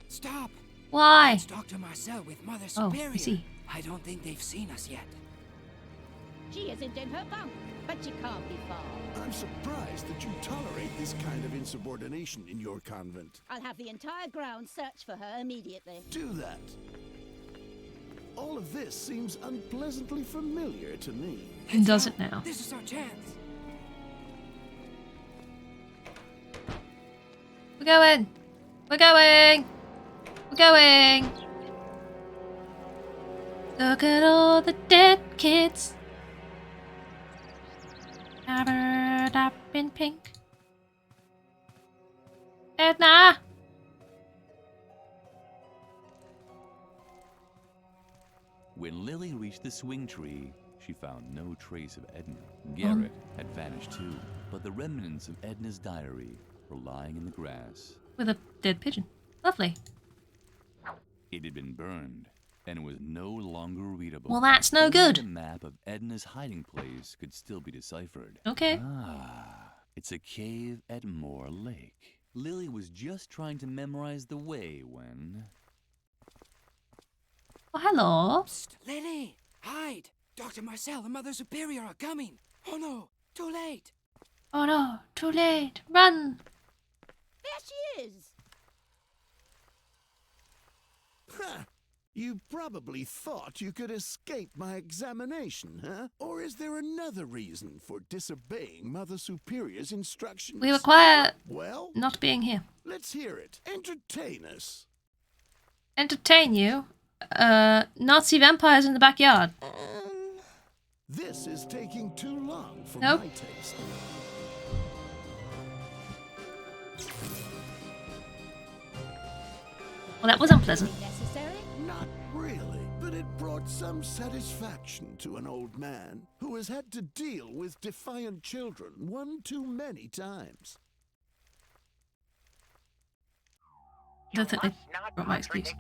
Stop. Why? It's Dr. Marcel with Mother Oh, Superior. I see. I don't think they've seen us yet. She isn't in her bunk, but she can't be far. I'm surprised that you tolerate this kind of insubordination in your convent. I'll have the entire ground search for her immediately. Do that. All of this seems unpleasantly familiar to me. Does it now? This is our chance. We're going. We're going. We're going. Look at all the dead kids. Covered up in pink. Edna! When Lily reached the swing tree, she found no trace of Edna. Garrett had vanished too, but the remnants of Edna's diary were lying in the grass. With a dead pigeon. Lovely. It had been burned, and was no longer readable. Well, that's no Only good. The map of Edna's hiding place could still be deciphered. Okay. Ah, it's a cave at Moor Lake. Lily was just trying to memorize the way when... Oh, hello. Psst, Lily, hide. Dr. Marcel and Mother Superior are coming. Oh no, too late. Oh no, too late. Run. There she is. Ha! You probably thought you could escape my examination, huh? Or is there another reason for disobeying Mother Superior's instructions? We require Well, not being here. let's hear it. Entertain us. Entertain you? Nazi vampires in the backyard. This is taking too long for Nope. my taste. Well, that was unpleasant. Necessary? Not really, but it brought some satisfaction to an old man who has had to deal with defiant children one too many times. I don't think they brought my excuse.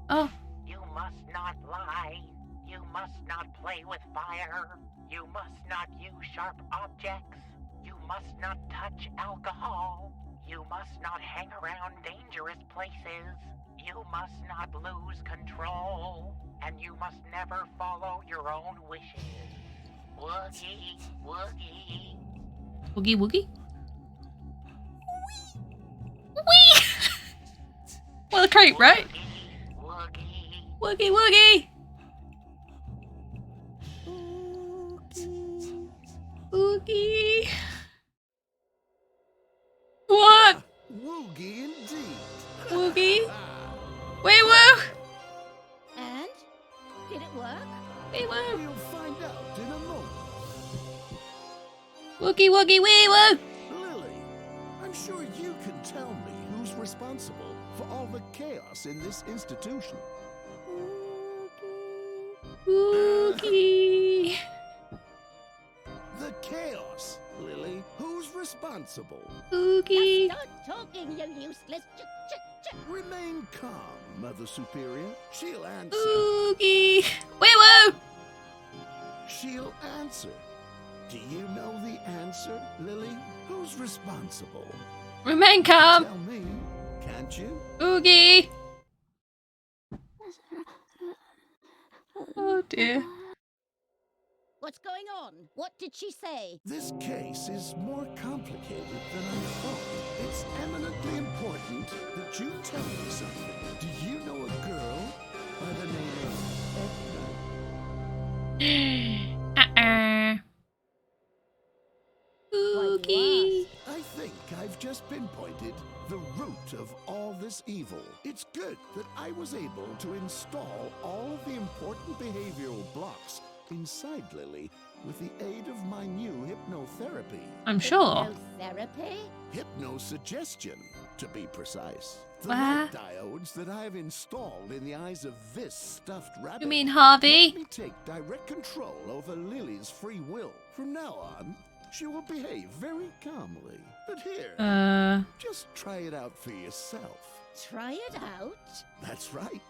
Oh, You must not lie. You must not play with fire. You must not use sharp objects. You must not touch alcohol. You must not hang around dangerous places. You must not lose control. And you must never follow your own wishes. Woogie, woogie. woogie woogie. Wee! Well, great, right? Woogie. Woogie woogie. Woogie. What? Woogie indeed. Woogie. Wee woo. And? Did it work? Wee woo. We'll find out in a moment. Woogie woogie wee woo. Lily, I'm sure you can tell me who's responsible for all the chaos in this institution. Woogie. The chaos, Lily. Who's responsible? Woogie. Start talking, you useless Remain calm, Mother Superior. She'll answer. Woogie. Wee woo. She'll answer. Do you know the answer, Lily? Who's responsible? Remain calm! Tell me, can't you? Oogie! Oh dear. What's going on? What did she say? This case is more complicated than I thought. It's eminently important that you tell me something. Do you know a girl by the name of Edna? Oogie. I think I've just pinpointed the root of all this evil. It's good that I was able to install all of the important behavioral blocks inside Lily with the aid of my new hypnotherapy. I'm sure. Hypnotherapy? Hypnosuggestion, to be precise. The What? light diodes that I have installed in the eyes of this stuffed rabbit. You mean Harvey? Let me take direct control over Lily's free will. From now on, she will behave very calmly. But here, just try it out for yourself. Try it out? That's right.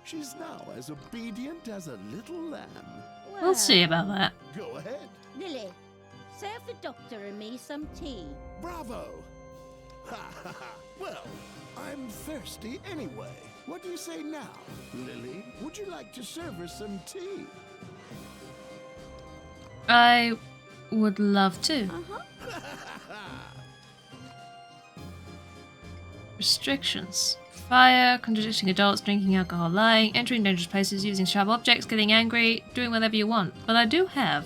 She's now as obedient as a little lamb. We'll see about that. Go ahead. Lily, serve the doctor and me some tea. Bravo! Ha ha ha! Well, I'm thirsty anyway. What do you say now, Lily? Would you like to serve her some tea? I would love to. Restrictions. Fire, contradicting adults, drinking alcohol, lying, entering dangerous places, using sharp objects, getting angry, doing whatever you want. But I do have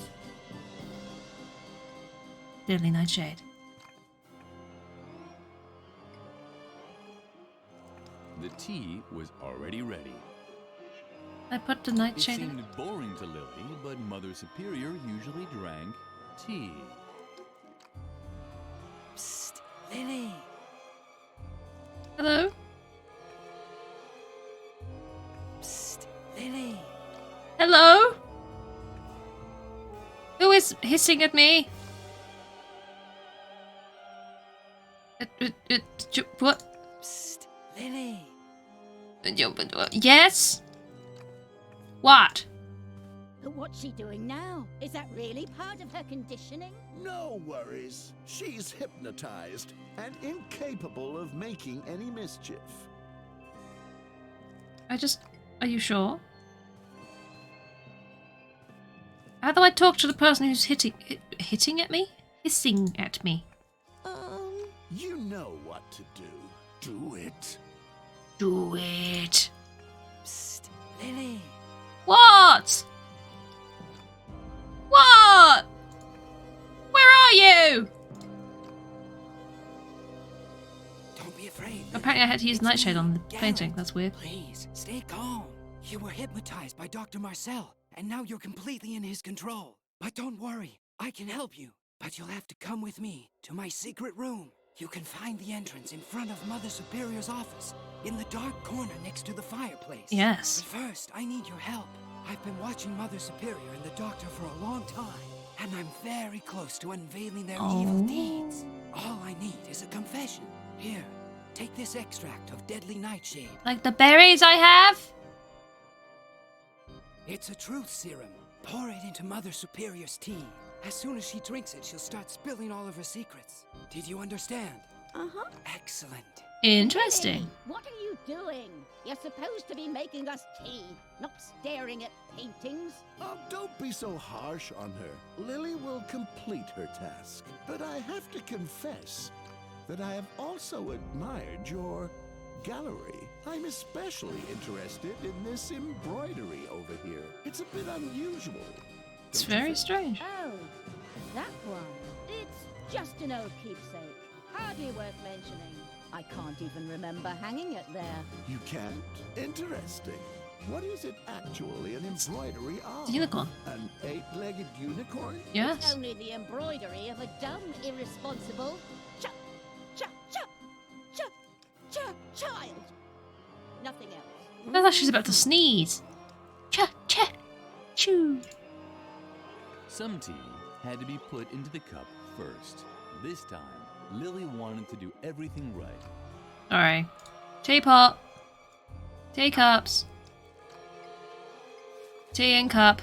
Deadly Nightshade. The tea was already ready. I put the It nightshade in. seemed boring to Lily, but Mother Superior usually drank tea. Psst, Lily. Hello? Psst, Lily. Hello? Who is hissing at me? What? Psst, Lily. Yes? What? But what's she doing now? Is that really part of her conditioning? No worries. She's hypnotized and incapable of making any mischief. Are you sure? How do I talk to the person who's hitting at me? Hissing at me. You know what to do. Do it. Do it. Psst, Lily. What? What? Where are you? Don't be afraid. Apparently I had to use It's nightshade me, on the Garrett. painting. That's weird. Please, stay calm. You were hypnotized by Dr. Marcel, and now you're completely in his control. But don't worry, I can help you. But you'll have to come with me to my secret room. You can find the entrance in front of Mother Superior's office, in the dark corner next to the fireplace. Yes. But first, I need your help. I've been watching Mother Superior and the Doctor for a long time, and I'm very close to unveiling their evil deeds. All I need is a confession. Here, take this extract of Deadly Nightshade. Like the berries I have? It's a truth serum. Pour it into Mother Superior's tea. As soon as she drinks it, she'll start spilling all of her secrets. Did you understand? Uh-huh. Excellent. Interesting. Lily, what are you doing? You're supposed to be making us tea, not staring at paintings. Oh, don't be so harsh on her. Lily will complete her task. But I have to confess that I have also admired your gallery. I'm especially interested in this embroidery over here. It's a bit unusual. It's very strange. Oh, that one. It's just an old keepsake. Hardly worth mentioning. I can't even remember hanging it there. You can't? Interesting. What is it actually an embroidery of? The unicorn. An 8-legged unicorn? Yes. It's only the embroidery of a dumb, irresponsible child. Nothing else. I thought she was about to sneeze. Choo. Some tea had to be put into the cup first. This time, Lily wanted to do everything right. Alright. Teapot. Teacups. Tea in cup.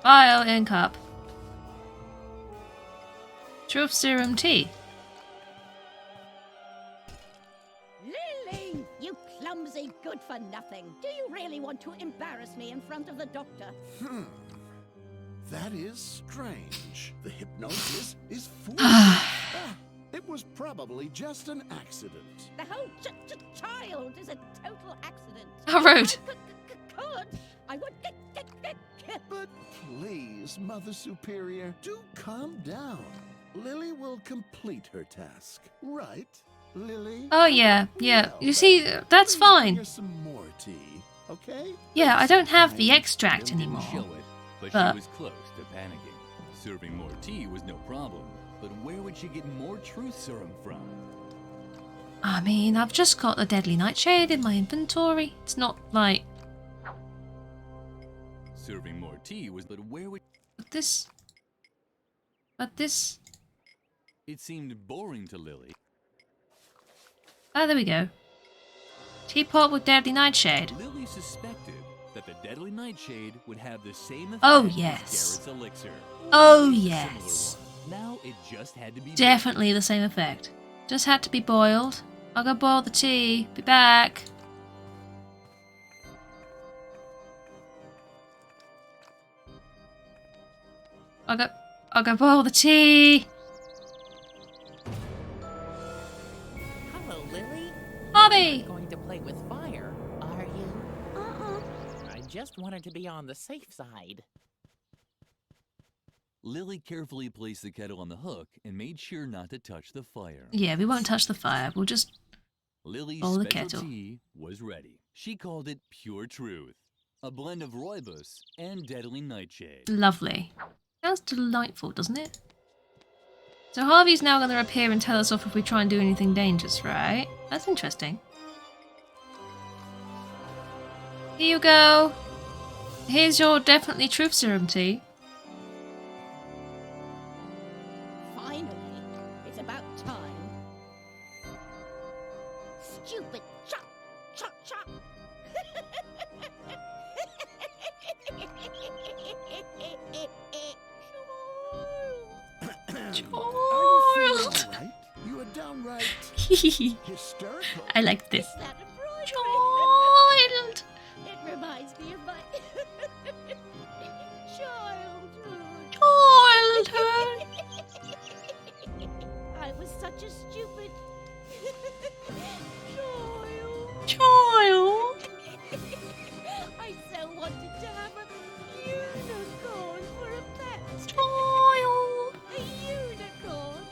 Vial in cup. Truth serum tea. Lily! You clumsy good-for-nothing. Do you really want to embarrass me in front of the doctor? That is strange. The hypnosis is foolish. It was probably just an accident. The whole child is a total accident. How rude. I would But please, Mother Superior, do calm down. Lily will complete her task, right, Lily? Oh yeah, yeah. Well, You see, that's please fine. Here's some more tea, okay? Yeah, I don't have the extract Bill didn't anymore. show it, but but- she was close to panicking. Serving more tea was no problem, but where would she get more truth serum from? I mean, I've just got the Deadly Nightshade in my inventory. It's not like Serving more tea was, but where would... but this. It seemed boring to Lily. Oh, there we go. Teapot with Deadly Nightshade. Lily suspected that the Deadly Nightshade would have the same effect Oh, as yes. Garrett's elixir. Oh A similar yes, one. Now it just had to be definitely the same effect. Just had to be boiled. I'll go boil the tea. Be back. I'll go boil the tea. Hello, Lily. Harvey! Going to play with fire, are you? I just wanted to be on the safe side. Lily carefully placed the kettle on the hook and made sure not to touch the fire. Yeah, we won't touch the fire. We'll just Lily's boil the special kettle. tea was ready. She called it Pure Truth, a blend of rooibos and Deadly Nightshade. Lovely. Sounds delightful, doesn't it? So Harvey's now going to appear and tell us off if we try and do anything dangerous, right? That's interesting. Here you go. Here's your definitely truth serum tea. Finally, it's about time. Stupid chop, chop, chop. Are you feeling all right? You are downright hysterical. I like this. Is that embroidery? Child! It reminds me of my childhood. Childhood! I was such a stupid child. Child! I so wanted to have a unicorn for a pet. Child! A unicorn.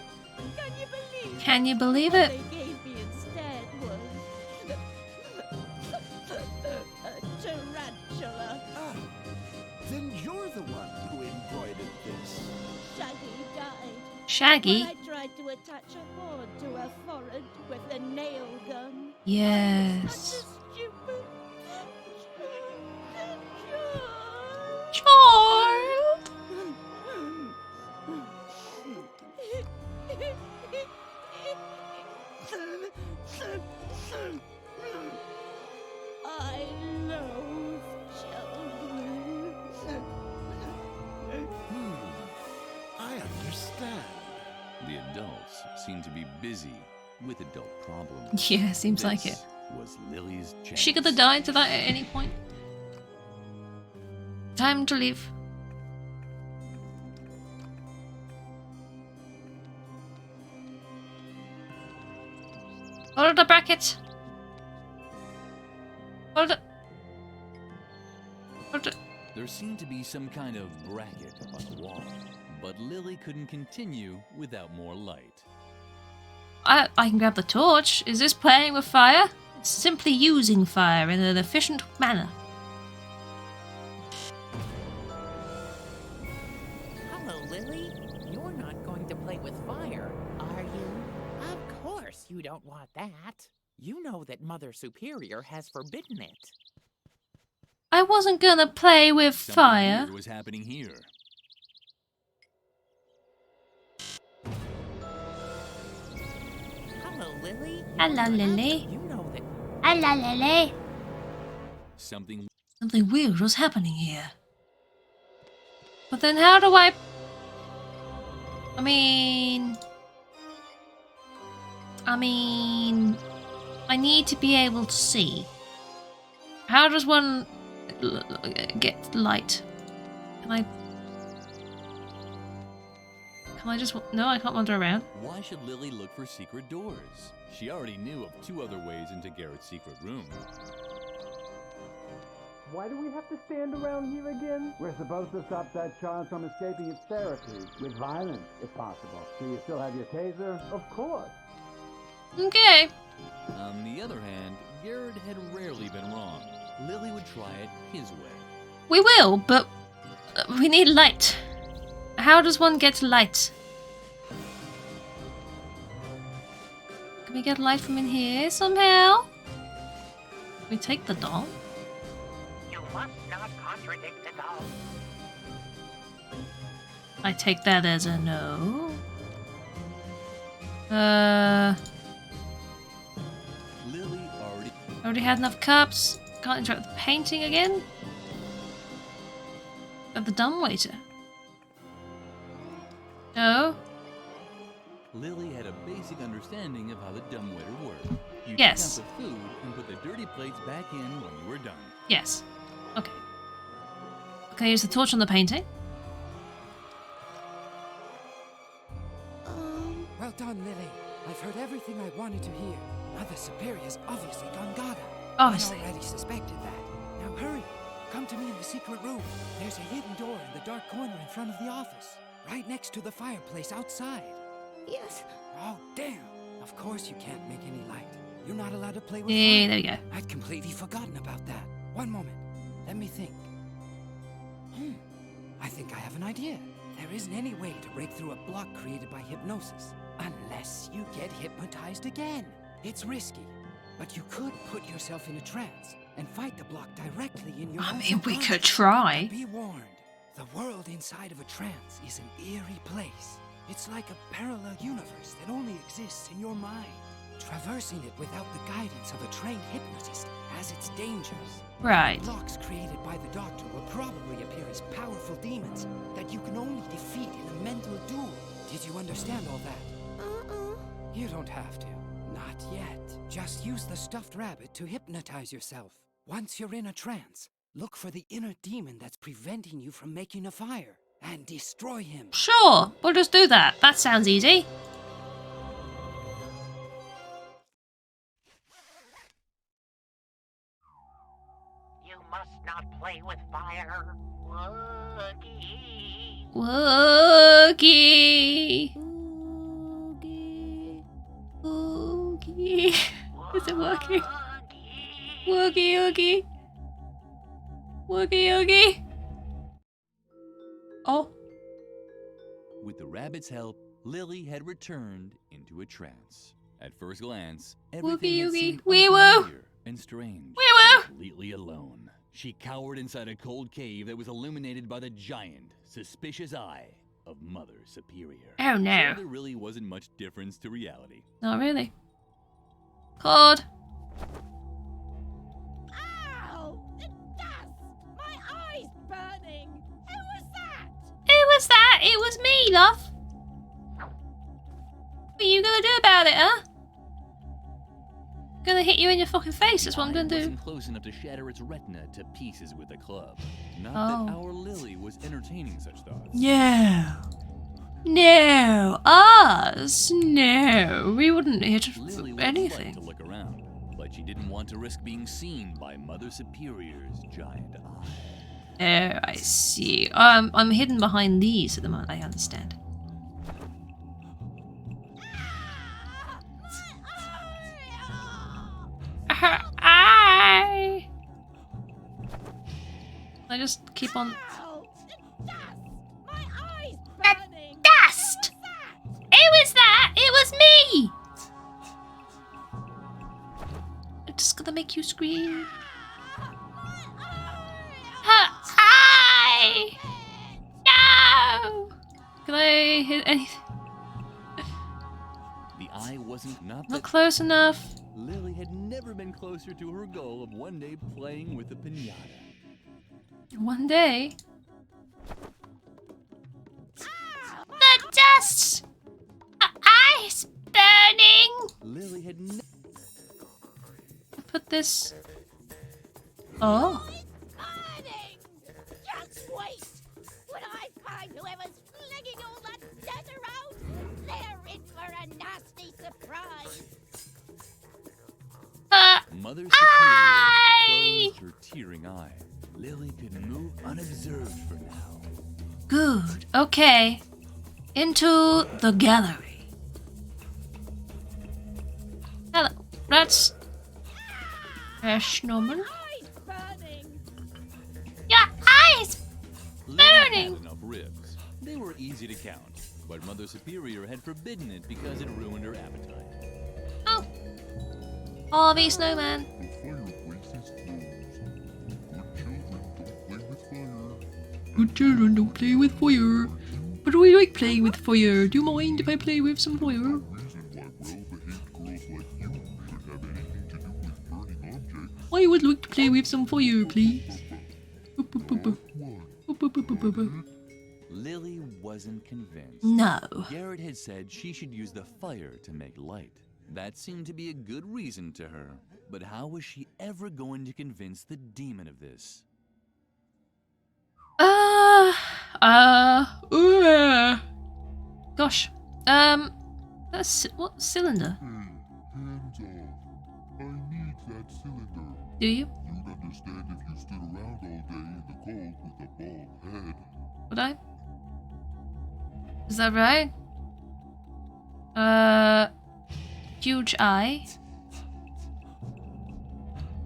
Can you believe What it? they gave me instead was a tarantula. Ah, then you're the one who embroidered this. Shaggy died. Shaggy? When I tried to attach a horn to her forehead with a nail gun. Yes. Such a stupid Child! I love children. I understand. The adults seemed to be busy with adult problems. Yeah, seems like it. This was Lily's chance. She could have died to that at any point. Time to leave. Hold the bracket. Hold it. Hold it. There seemed to be some kind of bracket up on the wall, but Lily couldn't continue without more light. I can grab the torch. Is this playing with fire? It's simply using fire in an efficient manner. Hello, Lily. You're not going to play with fire, are you? Of course you don't want that. You know that Mother Superior has forbidden it. I wasn't gonna play with Something fire. weird was happening here. Hello, Lily. Hello, Lily. You know that Hello, Lily. Something Something weird was happening here. But then how do I... I mean, I need to be able to see. How does one get light? Can I just... No, I can't wander around. Why should Lily look for secret doors? She already knew of 2 other ways into Garrett's secret room. Why do we have to stand around here again? We're supposed to stop that child from escaping its therapy, with violence, if possible. Do you still have your taser? Of course. Okay. On the other hand, Garrett had rarely been wrong. Lily would try it his way. We will, but we need light. How does one get light? Can we get light from in here somehow? Can we take the doll? You must not contradict the doll. I take that as a no. Lily Already had enough cups. Can't interact with the painting again. Of the dumbwaiter. No. Lily had a basic understanding of how the dumbwaiter worked. You Yes. count the food and put the dirty plates back in when you were done. Yes. Okay. Can I use the torch on the painting? Well done, Lily. I've heard everything I wanted to hear. Mother Superior's obviously gone gaga. Obviously. I already suspected that. Now hurry. Come to me in the secret room. There's a hidden door in the dark corner in front of the office. Right next to the fireplace outside. Yes. Oh, damn. Of course you can't make any light. You're not allowed to play with Yeah, fire. there we go. I'd completely forgotten about that. One moment. Let me think. I think I have an idea. There isn't any way to break through a block created by hypnosis. Unless you get hypnotized again. It's risky. But you could put yourself in a trance and fight the block directly in your own We subconscious. could try. Be warned. The world inside of a trance is an eerie place. It's like a parallel universe that only exists in your mind. Traversing it without the guidance of a trained hypnotist has its dangers. Right. Blocks created by the doctor will probably appear as powerful demons that you can only defeat in a mental duel. Did you understand all that? You don't have to. Not yet. Just use the stuffed rabbit to hypnotize yourself. Once you're in a trance, look for the inner demon that's preventing you from making a fire and destroy him. Sure, we'll just do that. That sounds easy. You must not play with fire. Woogie. Woogie. Woogie. Is it working? Woogie Oogie. Woogie Oogie. Oh. With the rabbit's help, Lily had returned into a trance. At first glance, everything had seemed Wee-woo. unfamiliar and strange. Wee-woo. Completely alone. She cowered inside a cold cave that was illuminated by the giant, suspicious eye of Mother Superior. Oh no. So there really wasn't much difference to reality. Not really. Cord. Ow! The dust! My eye's burning! Who was that? Who was that? It was me, love. What are you gonna do about it, huh? Gonna hit you in your fucking face, that's what I'm gonna do. Wasn't close enough to shatter its retina to pieces with a club. Not that our Lily was entertaining such thoughts. No. No. Us? No. We wouldn't hit Lily would anything. like to look around, but she didn't want to risk being seen by Mother Superior's giant eye. Oh, I see. I'm hidden behind these at the moment, I understand. I just keep on. Ow! The dust! My eye's The burning! dust! Who was that? It was me! I'm just gonna make you scream. Her eye! No! Can I hit anything? The eye wasn't Not close enough. Lily had never been closer to her goal of one day playing with a piñata. One day. Ow! The Yes! Ice burning! Lily had Put this... Oh. Burning! Just wait! When I find whoever's flinging all that dirt around, they're in for a nasty surprise. Mother Superior closed her tearing eye. Lily could move unobserved for now. Good. Okay. Into the gallery. Hello. That's... snowman. Your eyes Lily had burning! enough ribs. They were easy to count, but Mother Superior had forbidden it because it ruined her appetite. Oh. Harvey Snowman. Good children don't play with fire. But I like playing with fire. Do you mind if I play with some fire? I would like to play with some fire, please. Lily wasn't convinced. No. Garrett had said she should use the fire to make light. That seemed to be a good reason to her. But how was she ever going to convince the demon of this? Gosh. That's what cylinder? Hands off. I need that cylinder. Do you? You'd understand if you stood around all day in the cold with a bald head. Would I? Is that right? Huge eye.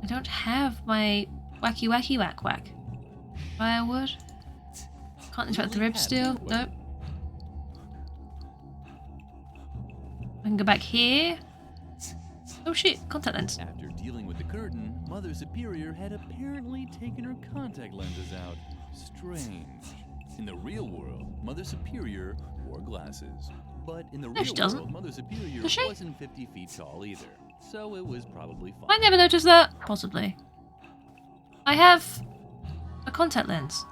I don't have my wacky wacky whack whack. Firewood. Can't interact with the rib steel. Nope. I can go back here. Oh shit, contact lens. After dealing with the curtain, Mother Superior had apparently taken her contact lenses out. Strange. In the real world, Mother Superior wore glasses. But in the real world, Mother Superior wasn't 50 feet tall either. So it was probably fine. I never noticed that. Possibly. I have a contact lens.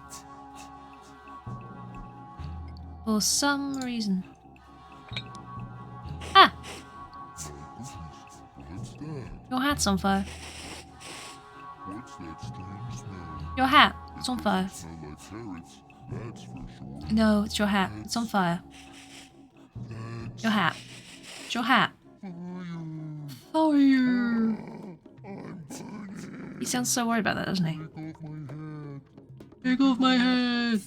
For some reason. Ah! What's that? Your hat's on fire. What's that strange smell? Your hat. It's on fire. Smell like carrots, that's for sure. No, it's your hat. It's on fire. That's Your hat. It's your hat. fire. Fire! I'm burning. He sounds so worried about that, doesn't he? Take off my head. Take off my hat!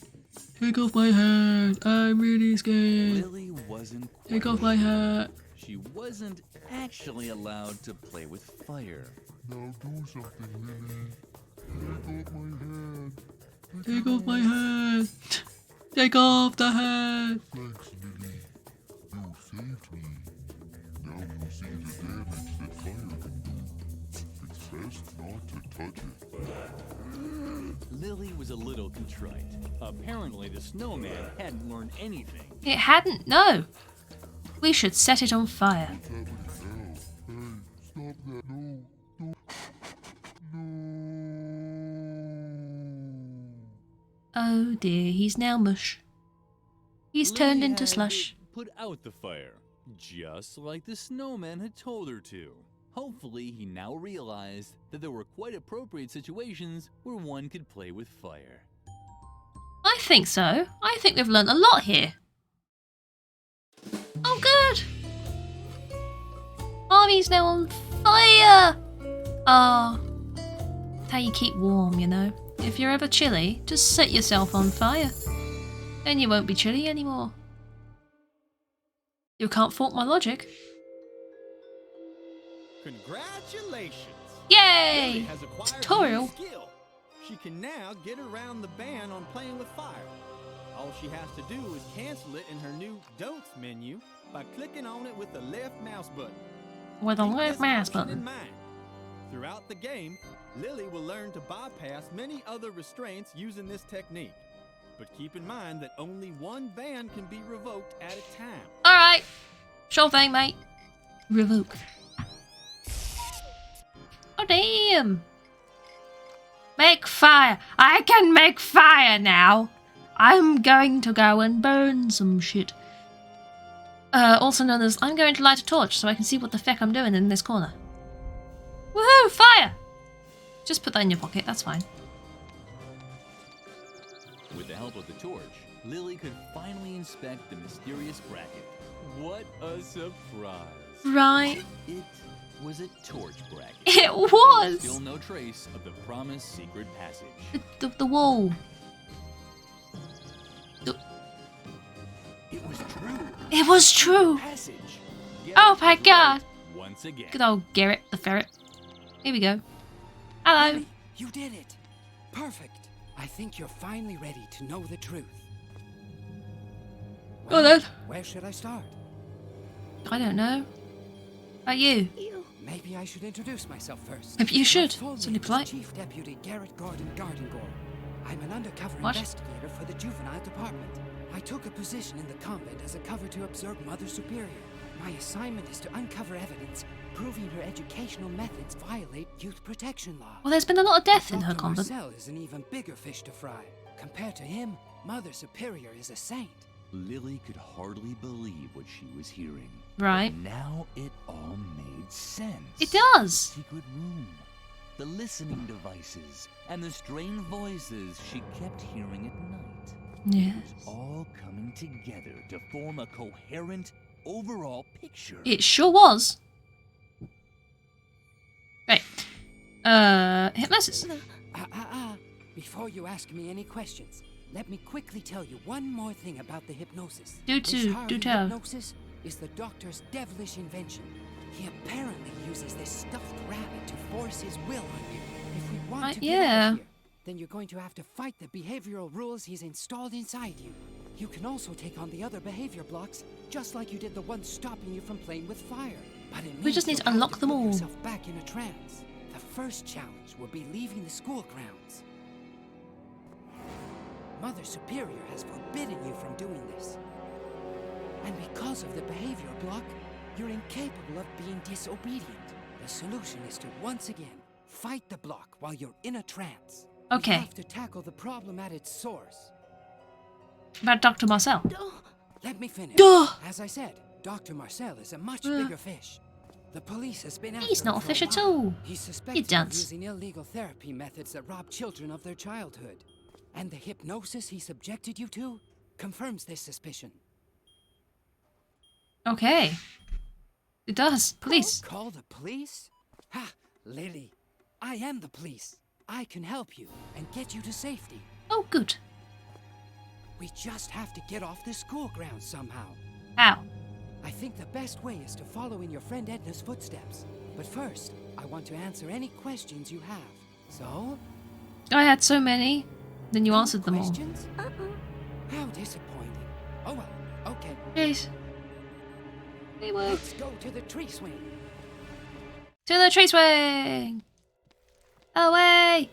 Take off my hat! I'm really scared. Lily wasn't quite Take off my hat! She wasn't actually allowed to play with fire. Now do something, Lily. Take off my head. Take off my hat! Take off the hat! Thanks, Lily. You saved me. Now you see the damage that fire can do. It's best not to touch it. Lily was a little contrite. Apparently the snowman hadn't learned anything. It hadn't, no! We should set it on fire. What's happening now? Hey, stop that. No. Oh dear, he's now mush. He's Lily turned into had slush. Put out the fire, just like the snowman had told her to. Hopefully, he now realized that there were quite appropriate situations where one could play with fire. I think so. I think we've learnt a lot here. Oh good! Harvey's now on fire! Ah, how you keep warm, you know. If you're ever chilly, just set yourself on fire. Then you won't be chilly anymore. You can't fault my logic. Congratulations! Yay! Lily has acquired a new Tutorial. skill. She can now get around the ban on playing with fire. All she has to do is cancel it in her new Don'ts menu by clicking on it with the left mouse button. With a Keep left this mouse option in button. mind. Throughout the game, Lily will learn to bypass many other restraints using this technique. But keep in mind that only one ban can be revoked at a time. Alright. Sure thing, mate. Revoke. Oh, damn. Make fire. I can make fire now. I'm going to go and burn some shit. Also known as I'm going to light a torch so I can see what the feck I'm doing in this corner. Woohoo! Fire! Just put that in your pocket, that's fine. With the help of the torch, Lily could finally inspect the mysterious bracket. What a surprise! Right. It was a torch bracket. It was! Still no trace of the promised secret passage. The wall. It was true. It was true! Passage. Oh my god! Once again. Good old Garrett the ferret. Here we go. Hello. Lily, you did it. Perfect. I think you're finally ready to know the truth. Go then. Where should I start? I don't know. About you? Maybe I should introduce myself first. Maybe you should. My full Silly name is polite. Chief Deputy Garrett Gordon Gardengore. I'm an undercover What? investigator for the juvenile department. I took a position in the convent as a cover to observe Mother Superior. My assignment is to uncover evidence proving her educational methods violate youth protection law. Well, there's been a lot of death in her Dr. convent. Marcel is an even bigger fish to fry. Compared to him, Mother Superior is a saint. Lily could hardly believe what she was hearing. Right. But now it all made sense. It does. Secret room, the listening devices, and the strange voices she kept hearing at night. Yes. It was all coming together to form a coherent overall picture. It sure was. Right. Hypnosis. Before you ask me any questions, let me quickly tell you one more thing about the hypnosis. Do This Harvey tell. hypnosis is the doctor's devilish invention. He apparently uses this stuffed rabbit to force his will on you. If we want to get out of here, then you're going to have to fight the behavioral rules he's installed inside you. You can also take on the other behavior blocks, just like you did the one stopping you from playing with fire. But it We just need means to you'll have unlock them put all. yourself back in a trance. The first challenge will be leaving the school grounds. Mother Superior has forbidden you from doing this. And because of the behavior block, you're incapable of being disobedient. The solution is to once again fight the block while you're in a trance. Okay. You have to tackle the problem at its source. About Dr. Marcel. Let me finish. Duh. As I said, Dr. Marcel is a much bigger fish. The police has been after He's him not a for fish at while. all. He's You suspected of dunce. using illegal therapy methods that rob children of their childhood. And the hypnosis he subjected you to confirms this suspicion. Okay. It does. Police. Call the police? Ha! Lily, I am the police. I can help you and get you to safety. Oh, good. We just have to get off the school grounds somehow. How? I think the best way is to follow in your friend Edna's footsteps. But first, I want to answer any questions you have. So? I had so many. Then you answered them all. Questions? How disappointing. Oh well, okay. Jeez. Let's go to the tree swing. To the tree swing! Away!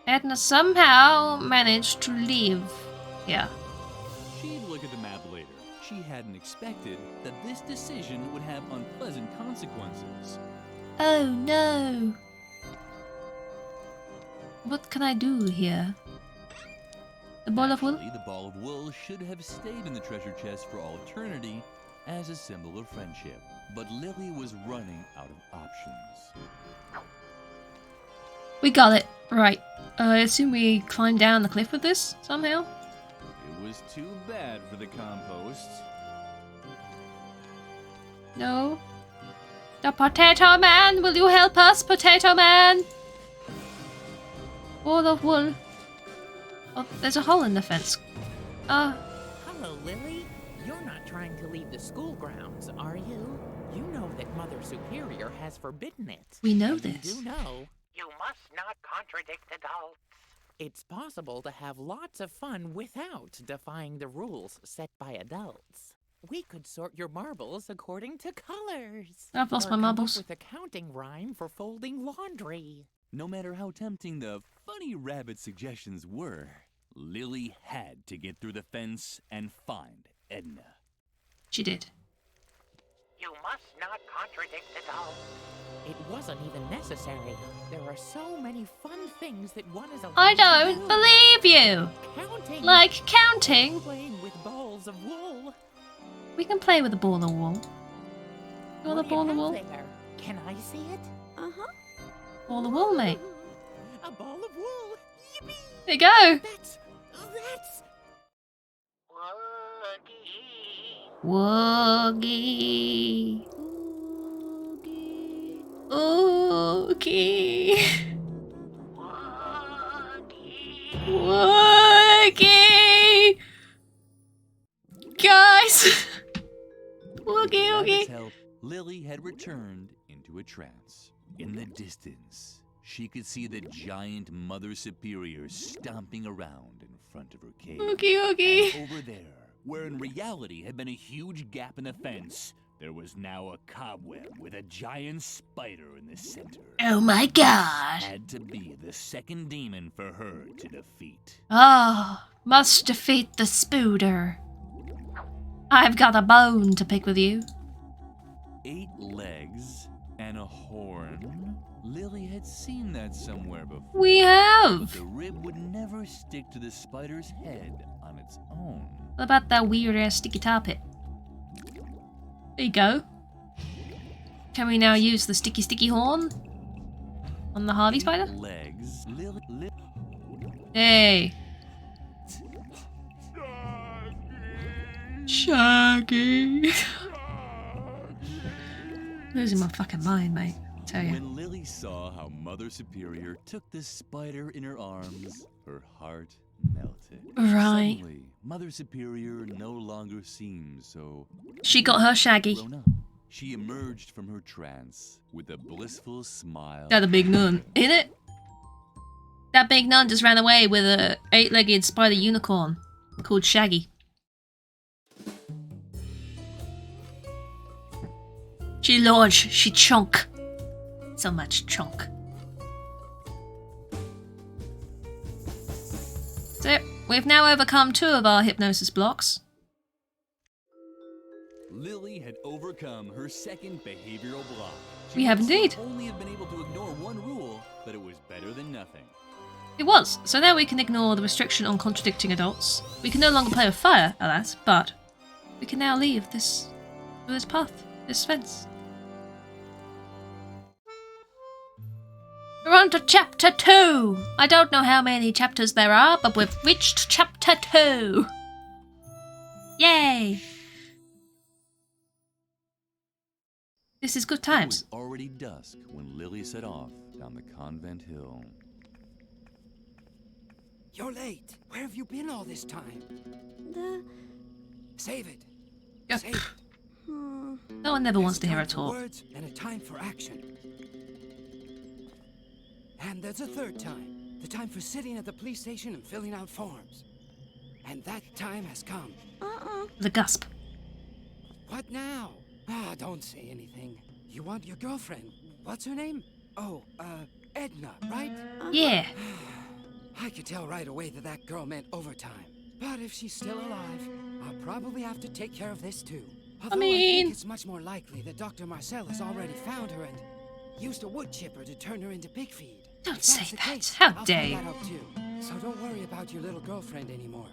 Edna somehow managed to leave here. She'd look at the map later. She hadn't expected that this decision would have unpleasant consequences. Oh no! What can I do here? The ball of wool? Actually, the ball of wool should have stayed in the treasure chest for all eternity as a symbol of friendship. But Lily was running out of options. We got it. Right. I assume we climbed down the cliff with this, somehow? It was too bad for the compost. No. The Potato Man! Will you help us, Potato Man? Ball of wool. Oh, there's a hole in the fence. Hello, Lily. You're not trying to leave the school grounds, are you? You know that Mother Superior has forbidden it. We know And this. You do know. You must not contradict adults. It's possible to have lots of fun without defying the rules set by adults. We could sort your marbles according to colors. I've lost or my come up marbles. with a counting rhyme for folding laundry. No matter how tempting the funny rabbit suggestions were, Lily had to get through the fence and find Edna. She did. You must not contradict adults. It wasn't even necessary. There are so many fun things that one is allowed I to don't do. believe you. Counting. Like counting. Playing with balls of wool. We can play with a ball of wool. You want What a do ball you of wool? have there? Can I see it? Ball of wool, mate. A ball of wool. Yippee! There you go. That's Woogie. Oogie. Woogie. Guys. Woogie, With oogie. his help, Lily had returned into a trance. In the distance, she could see the giant Mother Superior stomping around in front of her cave. Oogie, oogie. And over there, where in reality had been a huge gap in the fence, there was now a cobweb with a giant spider in the center. Oh my god. Had to be the second demon for her to defeat. Ah, must defeat the spooder. I've got a bone to pick with you. 8 legs and a horn. Lily had seen that somewhere before. We have. But the rib would never stick to the spider's head on its own. What about that weird ass sticky tar pit? There you go. Can we now use the sticky horn on the Harvey spider? Legs. Hey. Shaggy. Losing my fucking mind, mate. I tell you. When Lily saw how Mother Superior took the spider in her arms, her heart melted. Right. Suddenly, Mother Superior no longer seemed so... She got her Shaggy. grown up. She emerged from her trance with a blissful smile. That a big nun. In it? That big nun just ran away with a 8-legged spider unicorn called Shaggy. She large, she chunk. So much chunk. So, we've now overcome 2 of our hypnosis blocks. Lily had overcome her second behavioral block. We have indeed. Only have been able to ignore one rule, but it was better than nothing. It was. So now we can ignore the restriction on contradicting adults. We can no longer play with fire, alas, but we can now leave this path, this fence. We're on to chapter 2. I don't know how many chapters there are, but we've reached chapter 2. Yay! This is good times. It was already dusk when Lily set off down the convent hill. You're late. Where have you been all this time? Save it. Yep. Save it. No one never wants to hear There's a a time for talk. words and a time for action. And there's a third time. The time for sitting at the police station and filling out forms. And that time has come. The gusp. What now? Ah, don't say anything. You want your girlfriend. What's her name? Oh, Edna, right? Yeah. I could tell right away that that girl meant overtime. But if she's still alive, I'll probably have to take care of this too. Although I mean- think it's much more likely that Dr. Marcel has already found her and used a wood chipper to turn her into pig feed. Don't If that's say the that. case, How I'll dare find you. that out too. So don't worry about your little girlfriend anymore.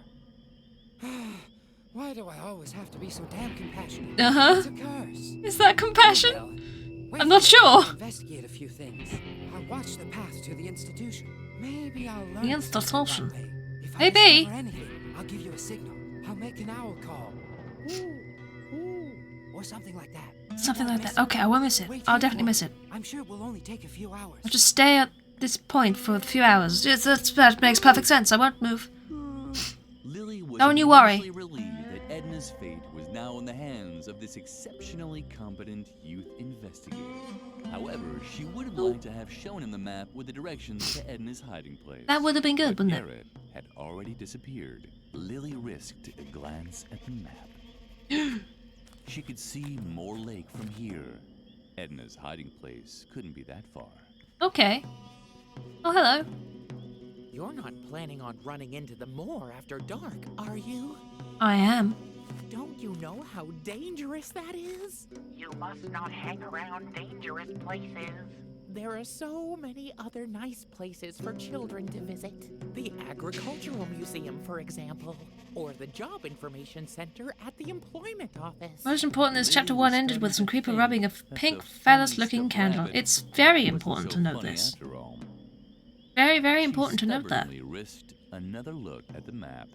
Why do I always have to be so damn compassionate? Uh-huh. It's a curse. Is that compassion? Well, wait I'm not till I sure. investigate a few things. I'll watch the path to the institution. Maybe I'll learn The something that institution. way. If I Maybe. discover anything, I'll give you a signal. I'll make an owl call. Or something like that. Something Don't like miss that. Okay, I won't miss it. Wait I'll here definitely for miss me. it. I'm sure it will only take a few hours. I'll just stay at this point for a few hours. That makes perfect sense. I won't move. Lily was Don't you worry. immensely relieved that Edna's fate was now in the hands of this exceptionally competent youth investigator. However, she would have liked to have shown him the map with the directions to Edna's hiding place. That would have been good, But wouldn't it? Garrett had already disappeared. Lily risked a glance at the map. She could see Moor Lake from here. Edna's hiding place couldn't be that far. Okay. Oh, hello. You're not planning on running into the moor after dark, are you? I am. Don't you know how dangerous that is? You must not hang around dangerous places. There are so many other nice places for children to visit. The Agricultural Museum, for example. Or the Job Information Center at the Employment Office. Most important is chapter 1 ended with some creepy rubbing of pink phallus-looking candle. It's very important to note this. Very, very important to note that. Risked another look at the map.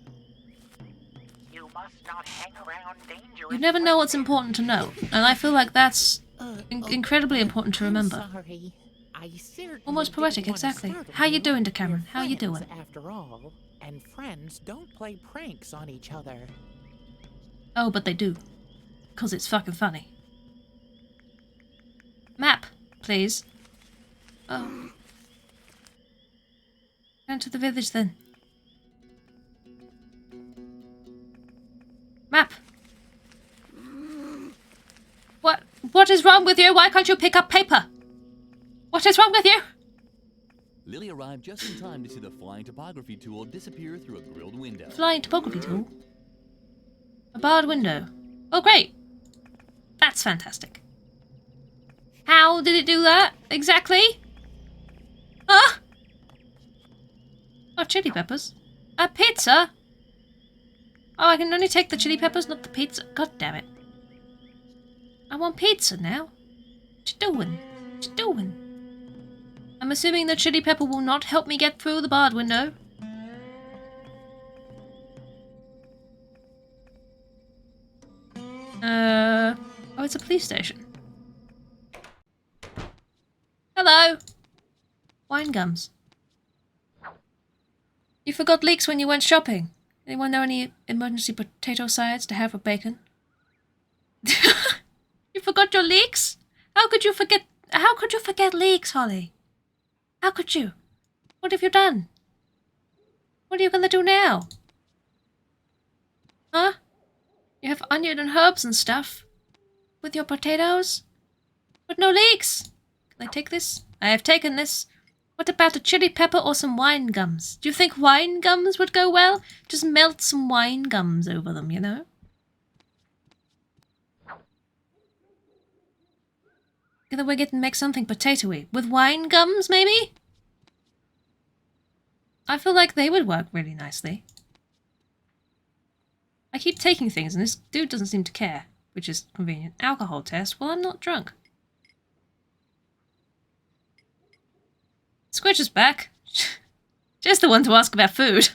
You must not hang around dangerous You never know what's important to know, and I feel like that's incredibly important to remember. Sorry. I Almost poetic, exactly. How you doing, Decameron? How you doing? After all, and friends don't play pranks on each other. Oh, but they do. 'Cause it's fucking funny. Map, please. Oh. Down to the village then. Map. What is wrong with you? Why can't you pick up paper? What is wrong with you? Lily arrived just in time to see the flying topography tool disappear through a grilled window. Flying topography tool? A barred window. Oh, great. That's fantastic. How did it do that? Exactly? Huh? Oh, chili peppers. A pizza? Oh, I can only take the chili peppers, not the pizza. God damn it. I want pizza now. What you doing? What you doing? I'm assuming the chili pepper will not help me get through the barred window. Oh, it's a police station. Hello. Wine gums. You forgot leeks when you went shopping. Anyone know any emergency potato sides to have with bacon? You forgot your leeks? How could you forget leeks, Holly? How could you? What have you done? What are you gonna do now? Huh? You have onion and herbs and stuff. With your potatoes? But no leeks! Can I take this? I have taken this. What about a chili pepper or some wine gums? Do you think wine gums would go well? Just melt some wine gums over them, you know? Either way, get and make something potatoey. With wine gums, maybe? I feel like they would work really nicely. I keep taking things and this dude doesn't seem to care, which is convenient. Alcohol test? Well, I'm not drunk. Squidge is back. Just the one to ask about food.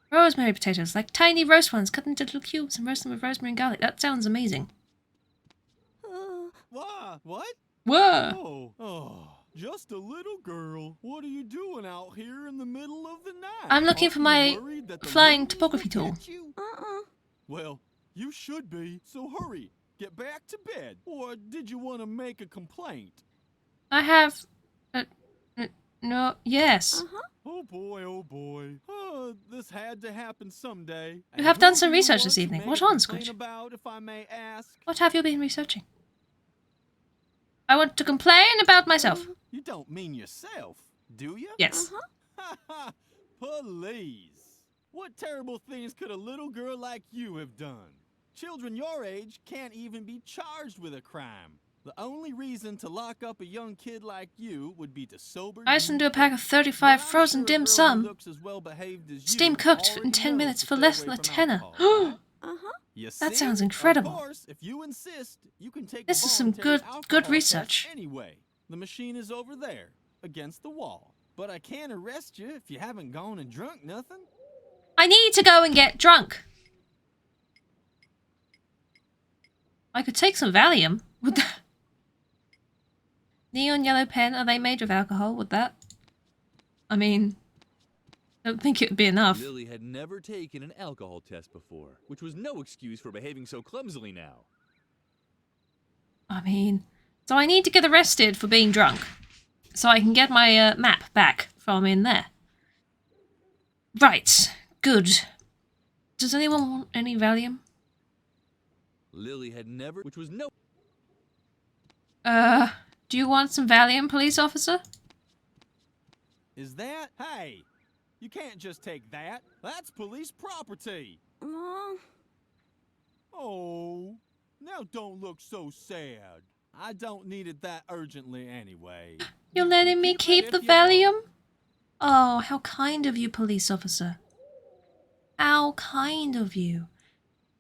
Rosemary potatoes, like tiny roast ones, cut into little cubes and roast them with rosemary and garlic. That sounds amazing. What? Whoa! Oh, just a little girl. What are you doing out here in the middle of the night? I'm looking for my flying topography tool. Well, you should be, so hurry. Get back to bed. Or did you want to make a complaint? I have... no, yes. Oh boy. This had to happen someday. You have done some research this evening. What on, Squidge? About, if I may ask? What have you been researching? I want to complain about myself. You don't mean yourself, do you? Yes. Please. What terrible things could a little girl like you have done? Children your age can't even be charged with a crime. The only reason to lock up a young kid like you would be to sober you. I listened to a pack of 35 frozen dim sum. Steam cooked in 10 minutes for less than a tenner. That sounds incredible. Of course, if you insist, you can take this is some good research. Anyway, the machine is over there, against the wall. But I can't arrest you if you haven't gone and drunk nothing. I need to go and get drunk. I could take some Valium. Would that... Neon yellow pen, are they made of alcohol? Would that... I mean... I don't think it would be enough. Lily had never taken an alcohol test before, which was no excuse for behaving so clumsily now. I mean... So I need to get arrested for being drunk. So I can get my map back from in there. Right. Good. Does anyone want any Valium? Lily had never... which was no... Do you want some Valium, police officer? Is that... Hey! You can't just take that. That's police property. Oh, now don't look so sad. I don't need it that urgently anyway. You're letting me keep the Valium? Oh, how kind of you, police officer. How kind of you.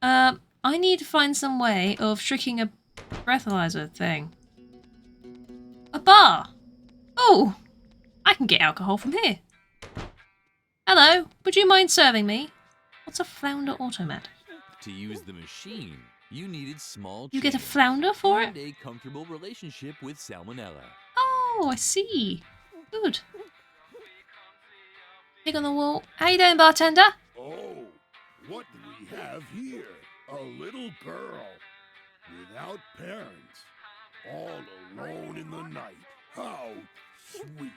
I need to find some way of tricking a breathalyzer thing. A bar! Oh! I can get alcohol from here. Hello, would you mind serving me? What's a flounder automat? To use the machine, you needed small You get a change flounder for it? and a comfortable relationship with salmonella. Oh, I see. Good. Pig on the wall. How you doing, bartender? Oh, what do we have here? A little girl without parents, all alone in the night. How sweet.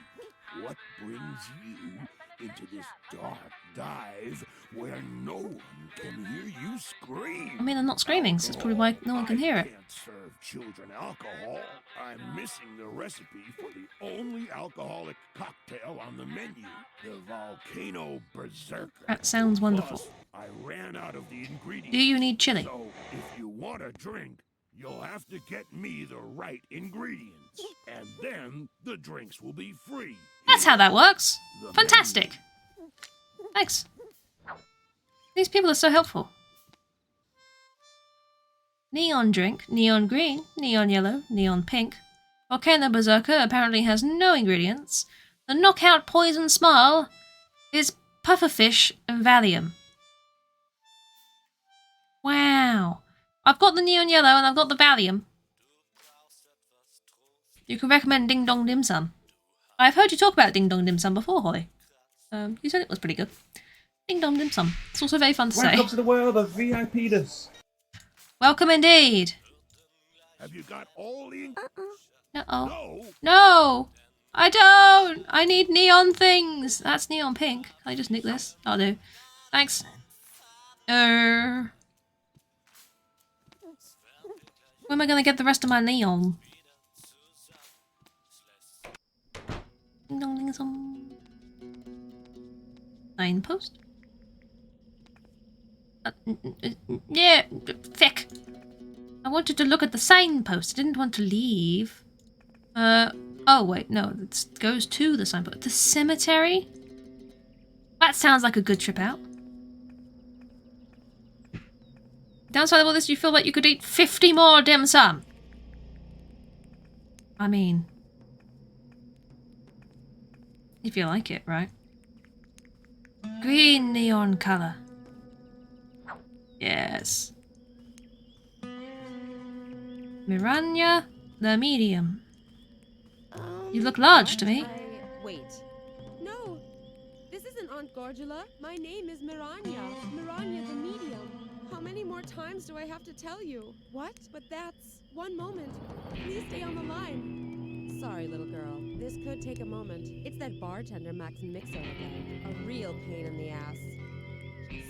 What brings you into this dark dive where no one can hear you scream? I mean, I'm not screaming, so it's probably why no one can hear it. I can't serve children alcohol. I'm missing the recipe for the only alcoholic cocktail on the menu, the Volcano Berserker. That sounds wonderful. Plus, I ran out of the ingredients. Do you need chili? So, if you want a drink, you'll have to get me the right ingredients. And then the drinks will be free. That's how that works. The Fantastic. Thanks. These people are so helpful. Neon drink, neon green, neon yellow, neon pink. Volcano Berserker apparently has no ingredients. The knockout poison smile is pufferfish and Valium. Wow. I've got the neon yellow and I've got the Valium. You can recommend Ding Dong Dim Sum. I've heard you talk about Ding Dong Dim Sum before, Holly. You said it was pretty good. Ding Dong Dim Sum. It's also very fun to say. Welcome to the world of VIP'dus. Welcome indeed. Have you got all the No. No! I don't! I need neon things! That's neon pink. Can I just nick this? I'll do. Thanks. Where am I gonna get the rest of my neon? Ding dong ding dong. Signpost? Yeah, thick. I wanted to look at the signpost. I didn't want to leave. Oh wait, no, it goes to the signpost. The cemetery? That sounds like a good trip out. Downside of all this, you feel like you could eat 50 more dim sum. I mean, if you like it, right? Green neon color. Yes. Miranya, the medium. You look large to me. Wait. No, this isn't Aunt Gorgula. My name is Miranya. Miranya the medium. How many more times do I have to tell you? What? But that's... One moment. Please stay on the line. Sorry, little girl. This could take a moment. It's that bartender Max Mixo again. A real pain in the ass.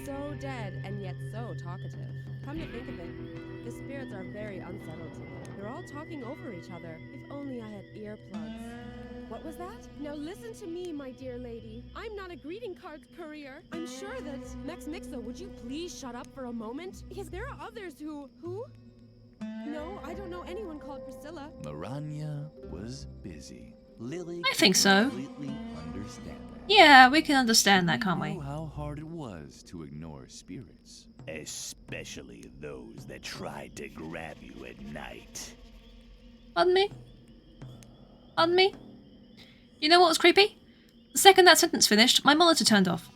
So dead and yet so talkative. Come to think of it, the spirits are very unsettled today. They're all talking over each other. If only I had earplugs. What was that? Now listen to me, my dear lady. I'm not a greeting card courier. I'm sure that... Max Mixo, would you please shut up for a moment? Because there are others who... Who? No, I don't know anyone called Priscilla. Miranya was busy. Lily I think so. completely understand that. Yeah, we can understand that, can't we? Knew how hard it was to ignore spirits. Especially those that tried to grab you at night. Pardon me? Pardon me? You know what was creepy? The second that sentence finished, my monitor turned off.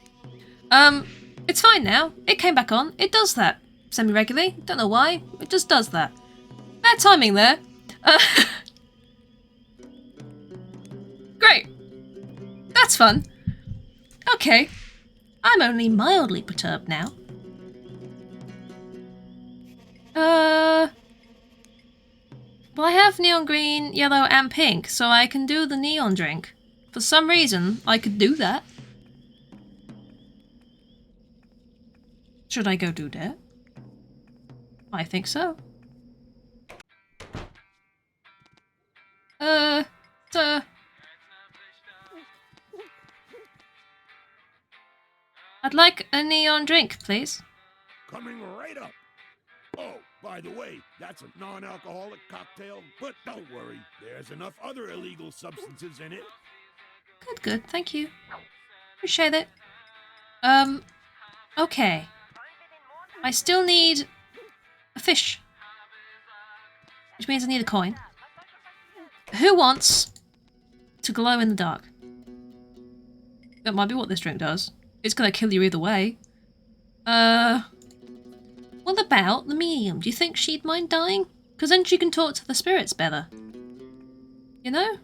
It's fine now. It came back on. It does that. Semi-regularly. Don't know why. It just does that. Bad timing there. Great. That's fun. Okay. I'm only mildly perturbed now. Well, I have neon green, yellow, and pink, so I can do the neon drink. For some reason, I could do that. Should I go do that? I think so. like a neon drink, please. Coming right up. Oh, by the way, that's a non-alcoholic cocktail, but don't worry, there's enough other illegal substances in it. Good, good, thank you. Appreciate it. Okay. I still need a fish. Which means I need a coin. Who wants to glow in the dark? That might be what this drink does. It's gonna kill you either way. What about the medium? Do you think she'd mind dying? Because then she can talk to the spirits better. You know?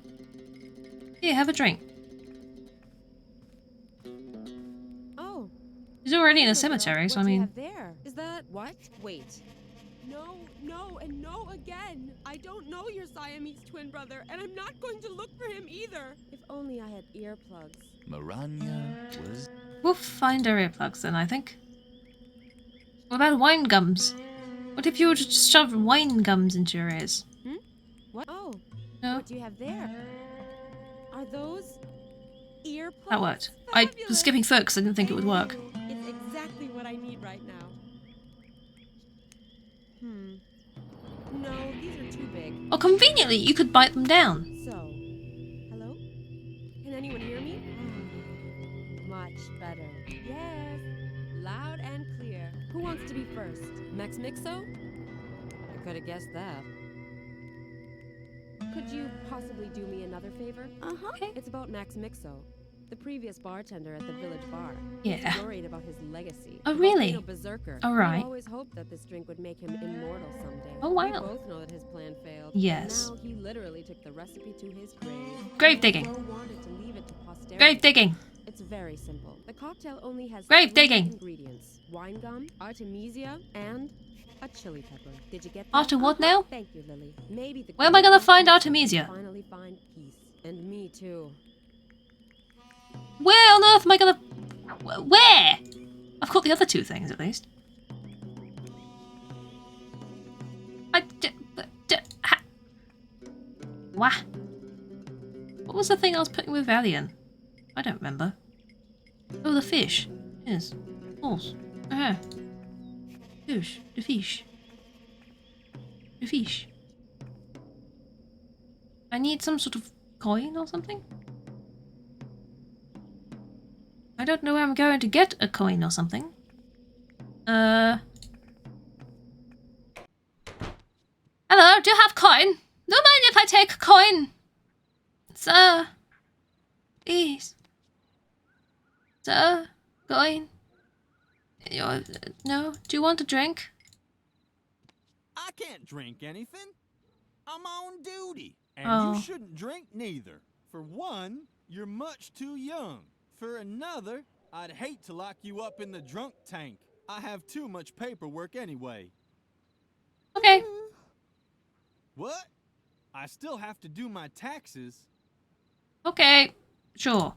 Here, have a drink. Oh. She's already in a cemetery, so I mean... There? Is that... what? Wait. No, no, and no again. I don't know your Siamese twin brother, and I'm not going to look for him either. If only I had earplugs. Miranya was... We'll find her earplugs then, I think. What about wine gums? What if you were to just shove wine gums into your ears? Hmm? What? Oh. No? What do you have there? Are those earplugs? That worked. I was skipping through because I didn't think it would work. It's exactly what I need right now. No, these are too big. Oh, conveniently, you could bite them down. So, hello? Can anyone hear me? Much better. Yes, loud and clear. Who wants to be first? Max Mixo? I could have guessed that. Could you possibly do me another favor? Okay. It's about Max Mixo, the previous bartender at the village bar. Yeah. He's worried about his legacy. Oh, The really? volcano berserker. All right. He always hoped that this drink would make him immortal someday. Oh, wow. We both know that his plan failed. Yes. Now he literally took the recipe to his grave. Grave digging. So wanted to leave it to posterity. Grave digging. It's very simple. The cocktail only has Grave 3 digging. ingredients: wine gum, artemisia, and a chili pepper. Did you get that? After what now? Thank you, Lily. Maybe the Where am I gonna find Artemisia? Finally find peace. And me too. Where on earth am I gonna... Where? I've got the other 2 things, at least. What? What was the thing I was putting with Valiant? I don't remember. Oh, the fish. Yes. Horse. Fish. The fish. The fish. I need some sort of coin or something? I don't know where I'm going to get a coin or something. Hello, do you have coin? No mind if I take a coin. Sir. Please. Sir. Coin. No? Do you want a drink? I can't drink anything. I'm on duty. And Oh. you shouldn't drink neither. For one, you're much too young. For another, I'd hate to lock you up in the drunk tank. I have too much paperwork anyway. Okay. What? I still have to do my taxes. Okay. Sure.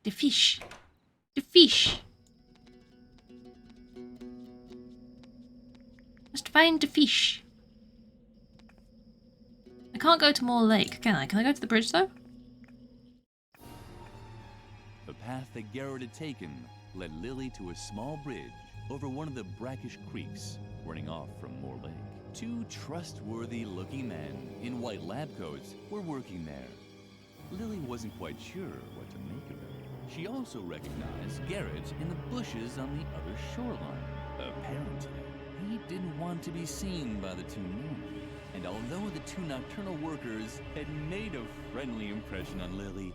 The fish. The fish. Must find the fish. I can't go to Moor Lake, can I? Can I go to the bridge, though? The path that Garrett had taken led Lily to a small bridge over one of the brackish creeks running off from Moor Lake. 2 trustworthy-looking men in white lab coats were working there. Lily wasn't quite sure what to make of them. She also recognized Garrett in the bushes on the other shoreline. Apparently, he didn't want to be seen by the 2 men. And although the 2 nocturnal workers had made a friendly impression on Lily,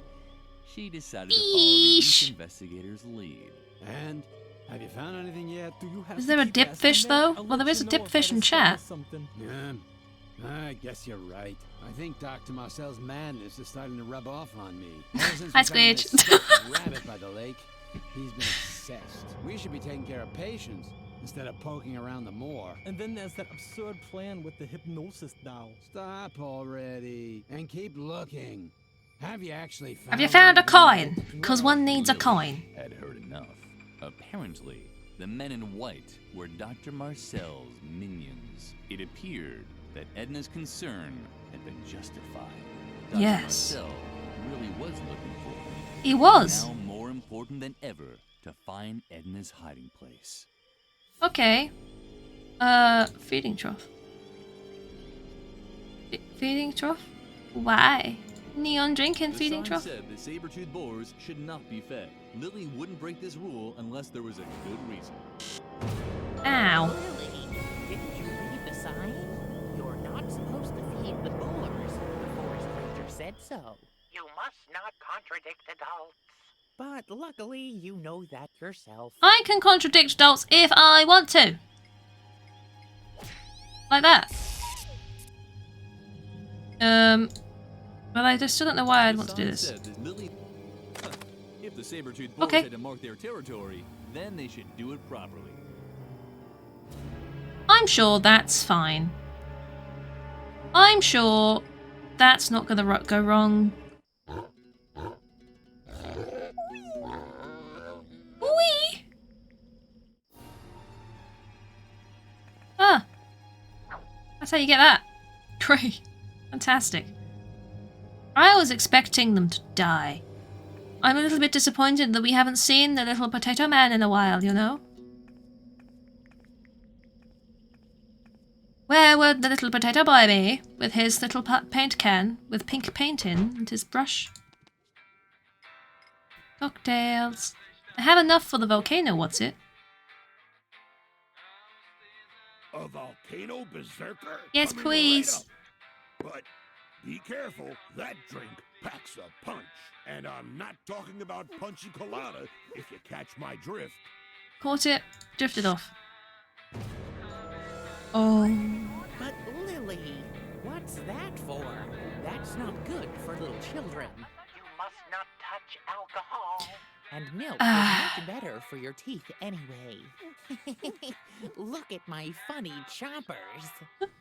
she decided to follow the youth investigator's lead. And have you found anything yet? Do you have Is there a dip fish, though? Well, there is a dip fish in chat. I guess you're right. I think Dr. Marcel's madness is starting to rub off on me. Hi, Squidge. Rabbit by the lake. He's been obsessed. We should be taking care of patients instead of poking around the moor. And then there's that absurd plan with the hypnosis doll. Stop already and keep looking. Have you actually found Have you found a coin? Because one needs a coin. Had heard enough. Apparently, the men in white were Dr. Marcel's minions. It appeared that Edna's concern had been justified. Dr. Yes. Marcel really was looking for them. He was. Now more important than ever to find Edna's hiding place. Okay. Feeding trough. Feeding trough? Why? Neon drink and feeding trough? The sign said the saber-toothed boars should not be fed. Lily wouldn't break this rule unless there was a good reason. Ow. Lily, didn't you read the sign? You're not supposed to feed the boars. The forest ranger said so. You must not contradict adults. But luckily, you know that yourself. I can contradict adults if I want to. Like that. But I just still don't know why I'd want to do this. If the saber-toothed boars had to mark their territory, then they should do it properly. I'm sure that's fine. I'm sure that's not gonna go wrong. Whee! Ah! That's how you get that. Great. Fantastic. I was expecting them to die. I'm a little bit disappointed that we haven't seen the little potato man in a while, you know? Where would the little potato boy be? With his little paint can with pink paint in and his brush. Cocktails. I have enough for the volcano, what's it? A volcano berserker? Yes, Coming please. right up. But be careful, that drink packs a punch. And I'm not talking about punchy colada, if you catch my drift. Caught it, drifted off. Oh. But Lily, what's that for? That's not good for little children. You must not touch alcohol. And milk is much better for your teeth anyway. Look at my funny choppers.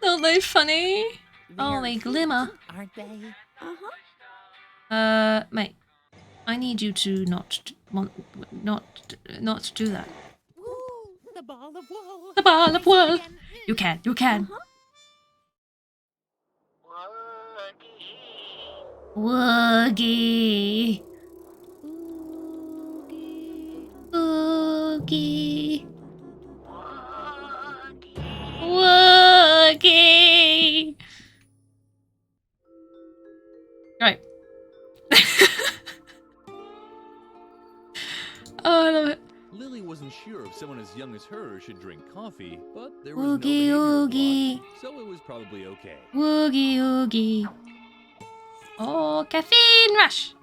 Aren't they funny? Oh, they glimmer. Aren't they? Mate. I need you to not do that. Ooh, the ball of wool. The ball of wool. You can. Woogie. Woogie. Woogie. Right. Oh, I love it. Lily wasn't sure if someone as young as her should drink coffee, but there was no Oogie oogie. so it was probably okay. Woogie oogie. Oh, caffeine rush.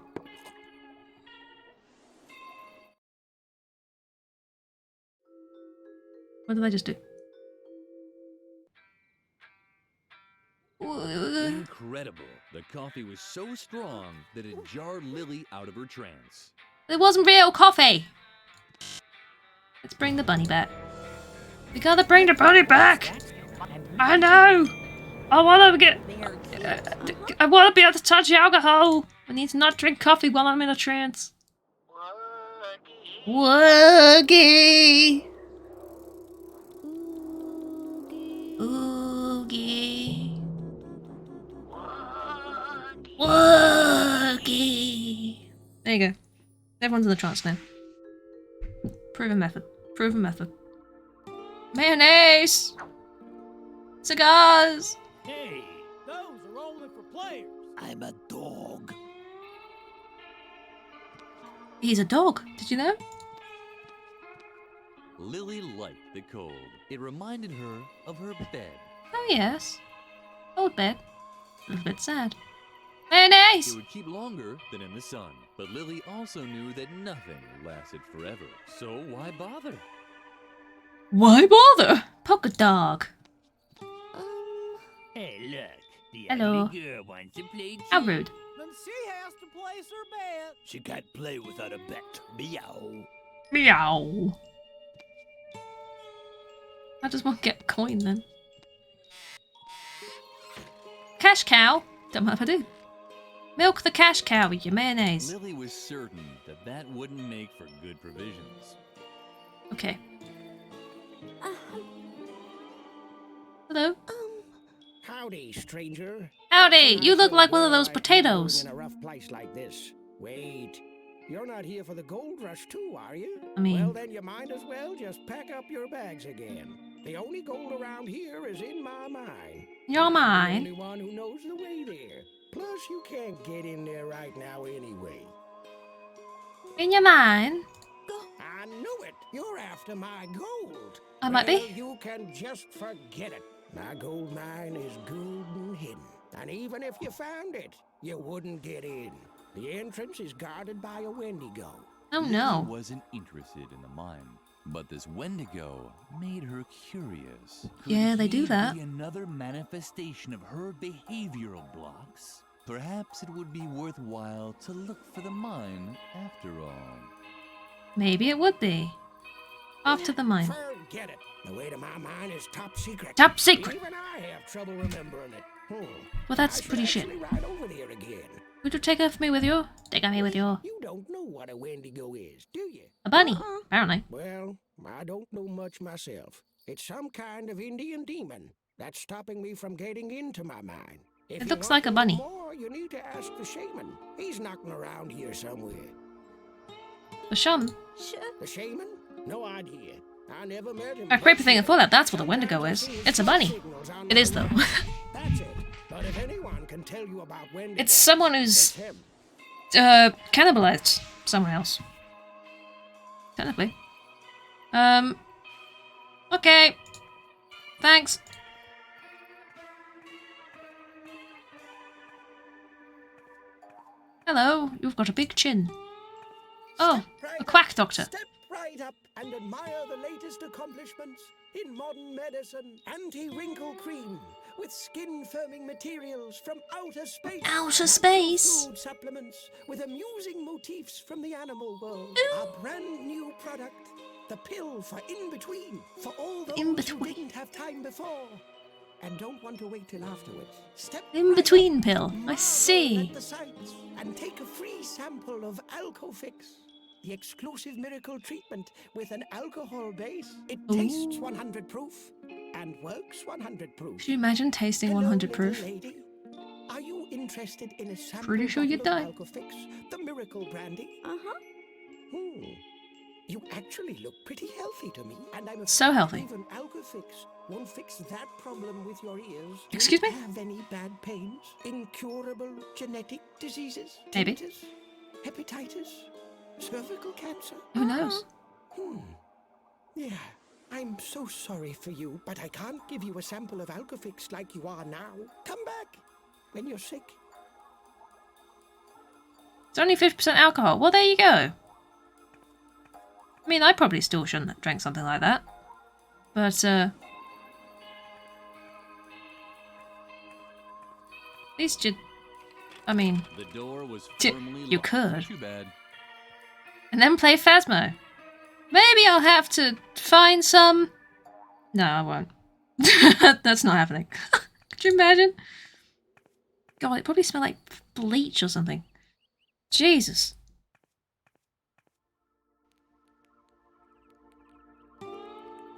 What did I just do? Incredible. The coffee was so strong that it jarred Lily out of her trance. It wasn't real coffee. Let's bring the bunny back. We gotta bring the bunny back. I know. I wanna get. I wanna be able to touch alcohol. I need to not drink coffee while I'm in a trance. Woogie. Oogie. Woogie. There you go. Everyone's in the trance now. Proven method. Proven method. Mayonnaise! Cigars! Hey, those are only for players. I'm a dog. He's a dog. Did you know? Lily liked the cold. It reminded her of her bed. Oh yes. Old bed. A little bit sad. Mayonnaise! It would keep longer than in the sun. But Lily also knew that nothing lasted forever. So why bother? Why bother? Polka dog. Hey, look. The Hello. ugly girl wants to play too. How rude. Then she has to place her bet. She can't play without a bet. Meow. Meow. I just want to get a coin then. Cash cow. Don't mind if I do. Milk the cash cow with your mayonnaise. Lily was certain that that wouldn't make for good provisions. Okay. Hello. Howdy, stranger. Howdy. You look like one of those potatoes. In a rough place like this. Wait. You're not here for the gold rush too, are you? I mean... Well, then you might as well just pack up your bags again. The only gold around here is in my mine. Your mine? I'm the only one who knows the way there. Plus, you can't get in there right now anyway. In your mine? I knew it. You're after my gold. I might be. You can just forget it. My gold mine is good and hidden. And even if you found it, you wouldn't get in. The entrance is guarded by a Wendigo. Oh Lily no. wasn't interested in the mine, but this Wendigo made her curious. Yeah, they do he that. be another manifestation of her behavioral blocks? Perhaps it would be worthwhile to look for the mine after all. Maybe it would be. After the mine. Forget it. The way to my mine is top secret. Top secret. Even I have trouble remembering it. Well, that's pretty shit. Right over there again. Would you take off me with your? Take me with your. You don't know what a Wendigo is, do you? A bunny, apparently. Well, I don't know much myself. It's some kind of Indian demon that's stopping me from getting into my mine. If It you looks want like a to know bunny. More, you need to ask the shaman. He's knocking around here somewhere. The shaman? The shaman? No idea. I never met him. A creepy thing before that, that's what a Wendigo is. It's a bunny. It is, though. That's it. But if anyone can tell you about Wendigo, It's someone who's it's him. cannibalized someone else. Technically. Okay. Thanks. Hello, you've got a big chin. Oh, a quack doctor. Step right up and admire the latest accomplishments in modern medicine. Anti-wrinkle cream with skin-firming materials from outer space. Outer space? Food supplements with amusing motifs from the animal world. A brand new product. The pill for in-between. For all those who didn't have time before and don't want to wait till afterwards. Step In-between pill. I see. at the sites and take a free sample of Alcofix, the exclusive miracle treatment with an alcohol base. It tastes 100 proof and works 100 proof. Could you imagine tasting 100 proof? Lady, are you interested in a sample Pretty sure you'd die. bottle of Alcofix, the miracle brandy? You actually look pretty healthy to me, and I'm So healthy. Even Alcofix won't fix that problem with your ears. Excuse Do me? you have any bad pains? Incurable genetic diseases? Maybe. Tinnitus? Hepatitis? Cervical cancer? Who knows? Yeah, I'm so sorry for you, but I can't give you a sample of Alcofix like you are now. Come back when you're sick. It's only 50% alcohol. Well, there you go. I mean, I probably still shouldn't have drank something like that. But, at least you... I mean... The door was you firmly locked. could. Too bad. And then play Phasmo. Maybe I'll have to find some... No, I won't. That's not happening. Could you imagine? God, it probably smelled like bleach or something. Jesus.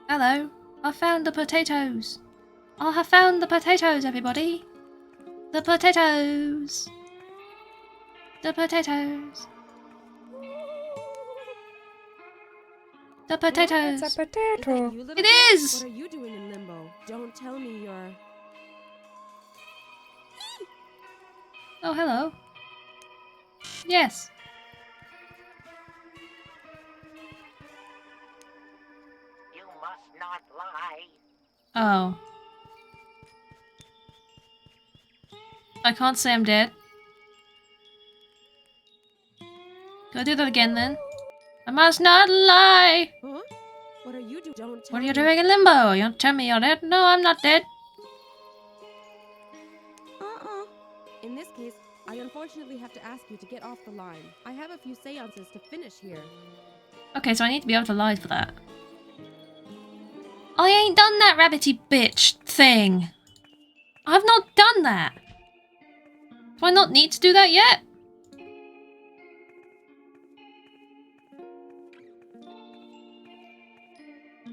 Hello, I found the potatoes. I have found the potatoes, everybody. The potatoes. The potatoes. The potatoes. It's a potato. It is! What are you doing in limbo? Don't tell me you're... Oh, hello. Yes. You must not lie. Oh. I can't say I'm dead. Can I do that again then? I must not lie! Huh? What are you doing? Don't tell What are you me. doing in limbo? You don't tell me you're dead? No, I'm not dead. In this case, I unfortunately have to ask you to get off the line. I have a few seances to finish here. Okay, so I need to be able to lie for that. I ain't done that rabbity bitch thing. I've not done that. Do I not need to do that yet?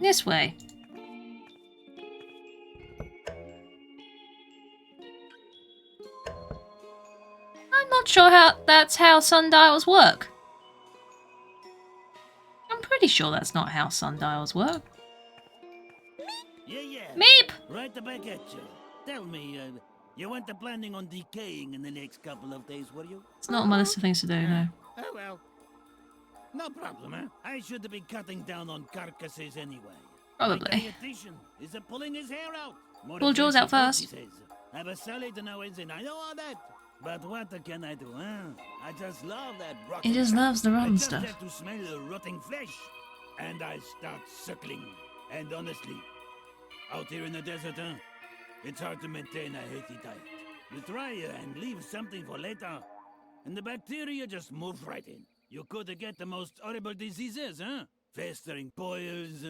This way. I'm not sure how that's how sundials work. pretty sure that's not how sundials work. Yeah. Meep! Right back at you. Tell me, you weren't planning on decaying in the next couple of days, were you? It's not on my list of things to do, no. Oh well. No problem, huh? I should be cutting down on carcasses anyway. Probably. My dietitian is pulling his hair out. More Pull Jaws out first. he says. Have a solid nose and I know all that. But what can I do, huh? I just love that rotten He just stuff. loves the rotten I just stuff. have to smell the rotting flesh. And I start suckling. And honestly, out here in the desert, huh? It's hard to maintain a healthy diet. You try and leave something for later, and the bacteria just move right in. You could get the most horrible diseases, huh? Festering boils,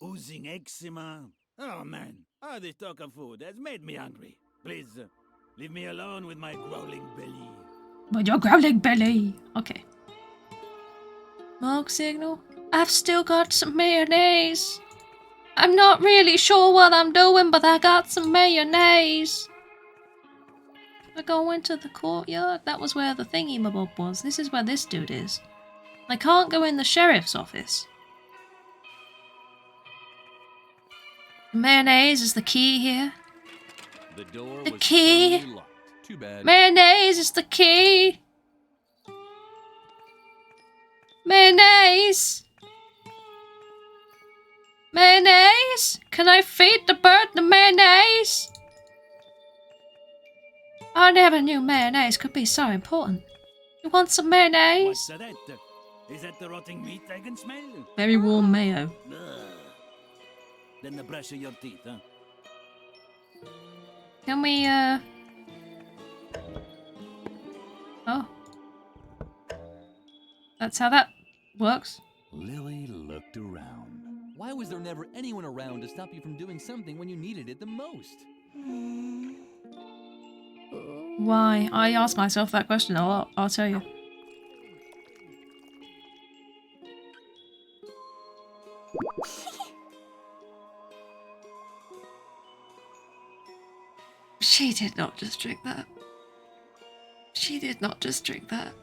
oozing eczema. Oh man, all this talk of food has made me hungry. Please, leave me alone with my growling belly. With your growling belly. Okay. Smoke signal. I've still got some mayonnaise. I'm not really sure what I'm doing, but I got some mayonnaise. I go into the courtyard. That was where the thingy-mabob was. This is where this dude is. I can't go in the sheriff's office. Mayonnaise is the key here. The door The was key. firmly locked. Too bad. Mayonnaise is the key. Mayonnaise. Mayonnaise? Can I feed the bird the mayonnaise? I never knew mayonnaise could be so important. You want some mayonnaise? What's that? Is that the rotting meat I can smell? Very warm mayo. Ugh. Then the brush of your teeth, huh? Can we, Oh. That's how that works. Lily looked around. Why was there never anyone around to stop you from doing something when you needed it the most? Why? I ask myself that question a lot, I'll tell you. She did not just drink that. She did not just drink that.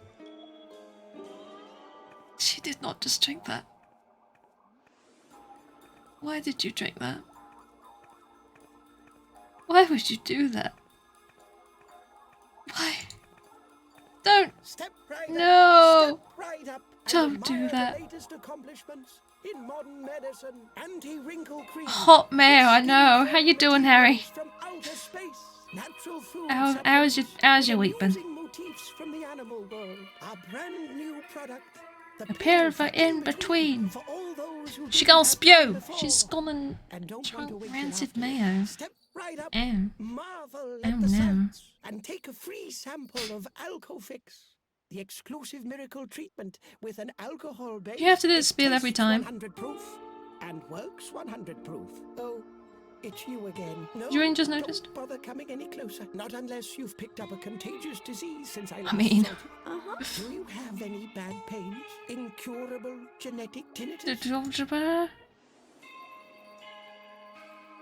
She did not just drink that. Why did you drink that? Why would you do that? Why? Don't. Step right No. Step right up Don't do that. The latest accomplishments in modern medicine. Anti-wrinkle cream. Hot mayo, I know. How you doing, Harry? From outer space. Natural food. How's your week been? Motifs from the animal world. A brand new product. A pair for in between. She gonna spew. She's gonna drunk rancid mayo. Right up, Ow. marvel Oh at the no. sights, and take a free sample of Alcofix, the exclusive miracle treatment with an alcohol base. You have to do the spiel every time. 100 proof and works 100 proof. Oh, it's you again. No, You just noticed? Don't bother coming any closer. Not unless you've picked up a contagious disease since I last mean. saw you. Do you have any bad pains? Incurable genetic tinnitus?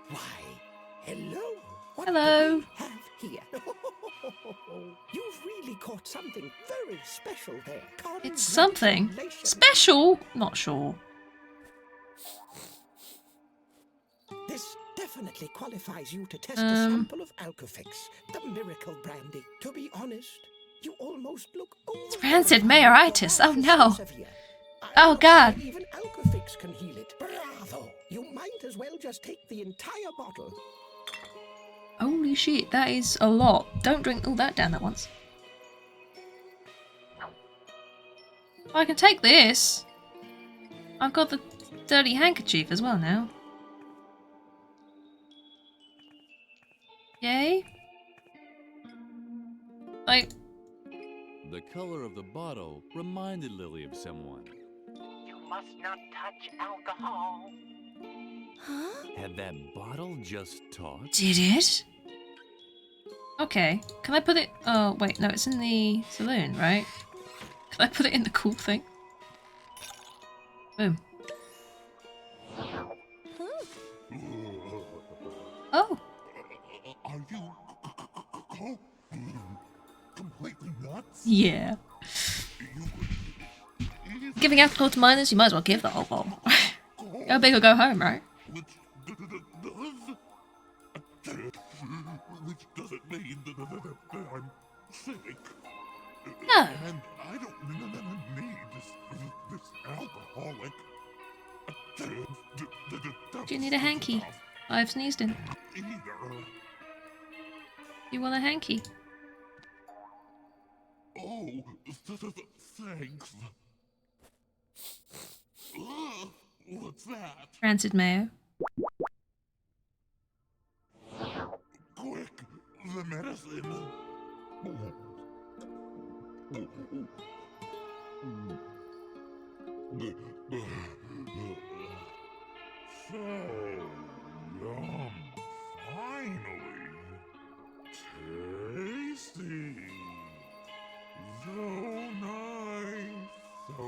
Why? Hello. What Hello. do we have here? You've really caught something very special there. It's something Congratulations. special. Not sure. This definitely qualifies you to test a sample of Alcofix, the miracle brandy. To be honest, you almost look Rancid mayoritis. Oh no. Oh god. even Alcofix can heal it. Bravo! You might as well just take the entire bottle. Holy shit, that is a lot. Don't drink all that down at once. I can take this. I've got the dirty handkerchief as well now. Yay. Like, The color of the bottle reminded Lily of someone. You must not touch alcohol. Had that bottle just talked? did it? Okay, can I put it? Oh, wait, no, it's in the saloon, right? Can I put it in the cool thing? Boom. Oh. Are you completely nuts? Yeah. Giving alcohol to minors, you might as well give the whole bottle. Go big or go home, right? Which doesn't mean that I'm sick. No. And I don't need this alcoholic. Do you need a hanky? I've sneezed in. Either. You want a hanky? Oh, thanks. What's that? Rancid mayo. Quick, the medicine. So yum. Finally. Tasty. So nice. So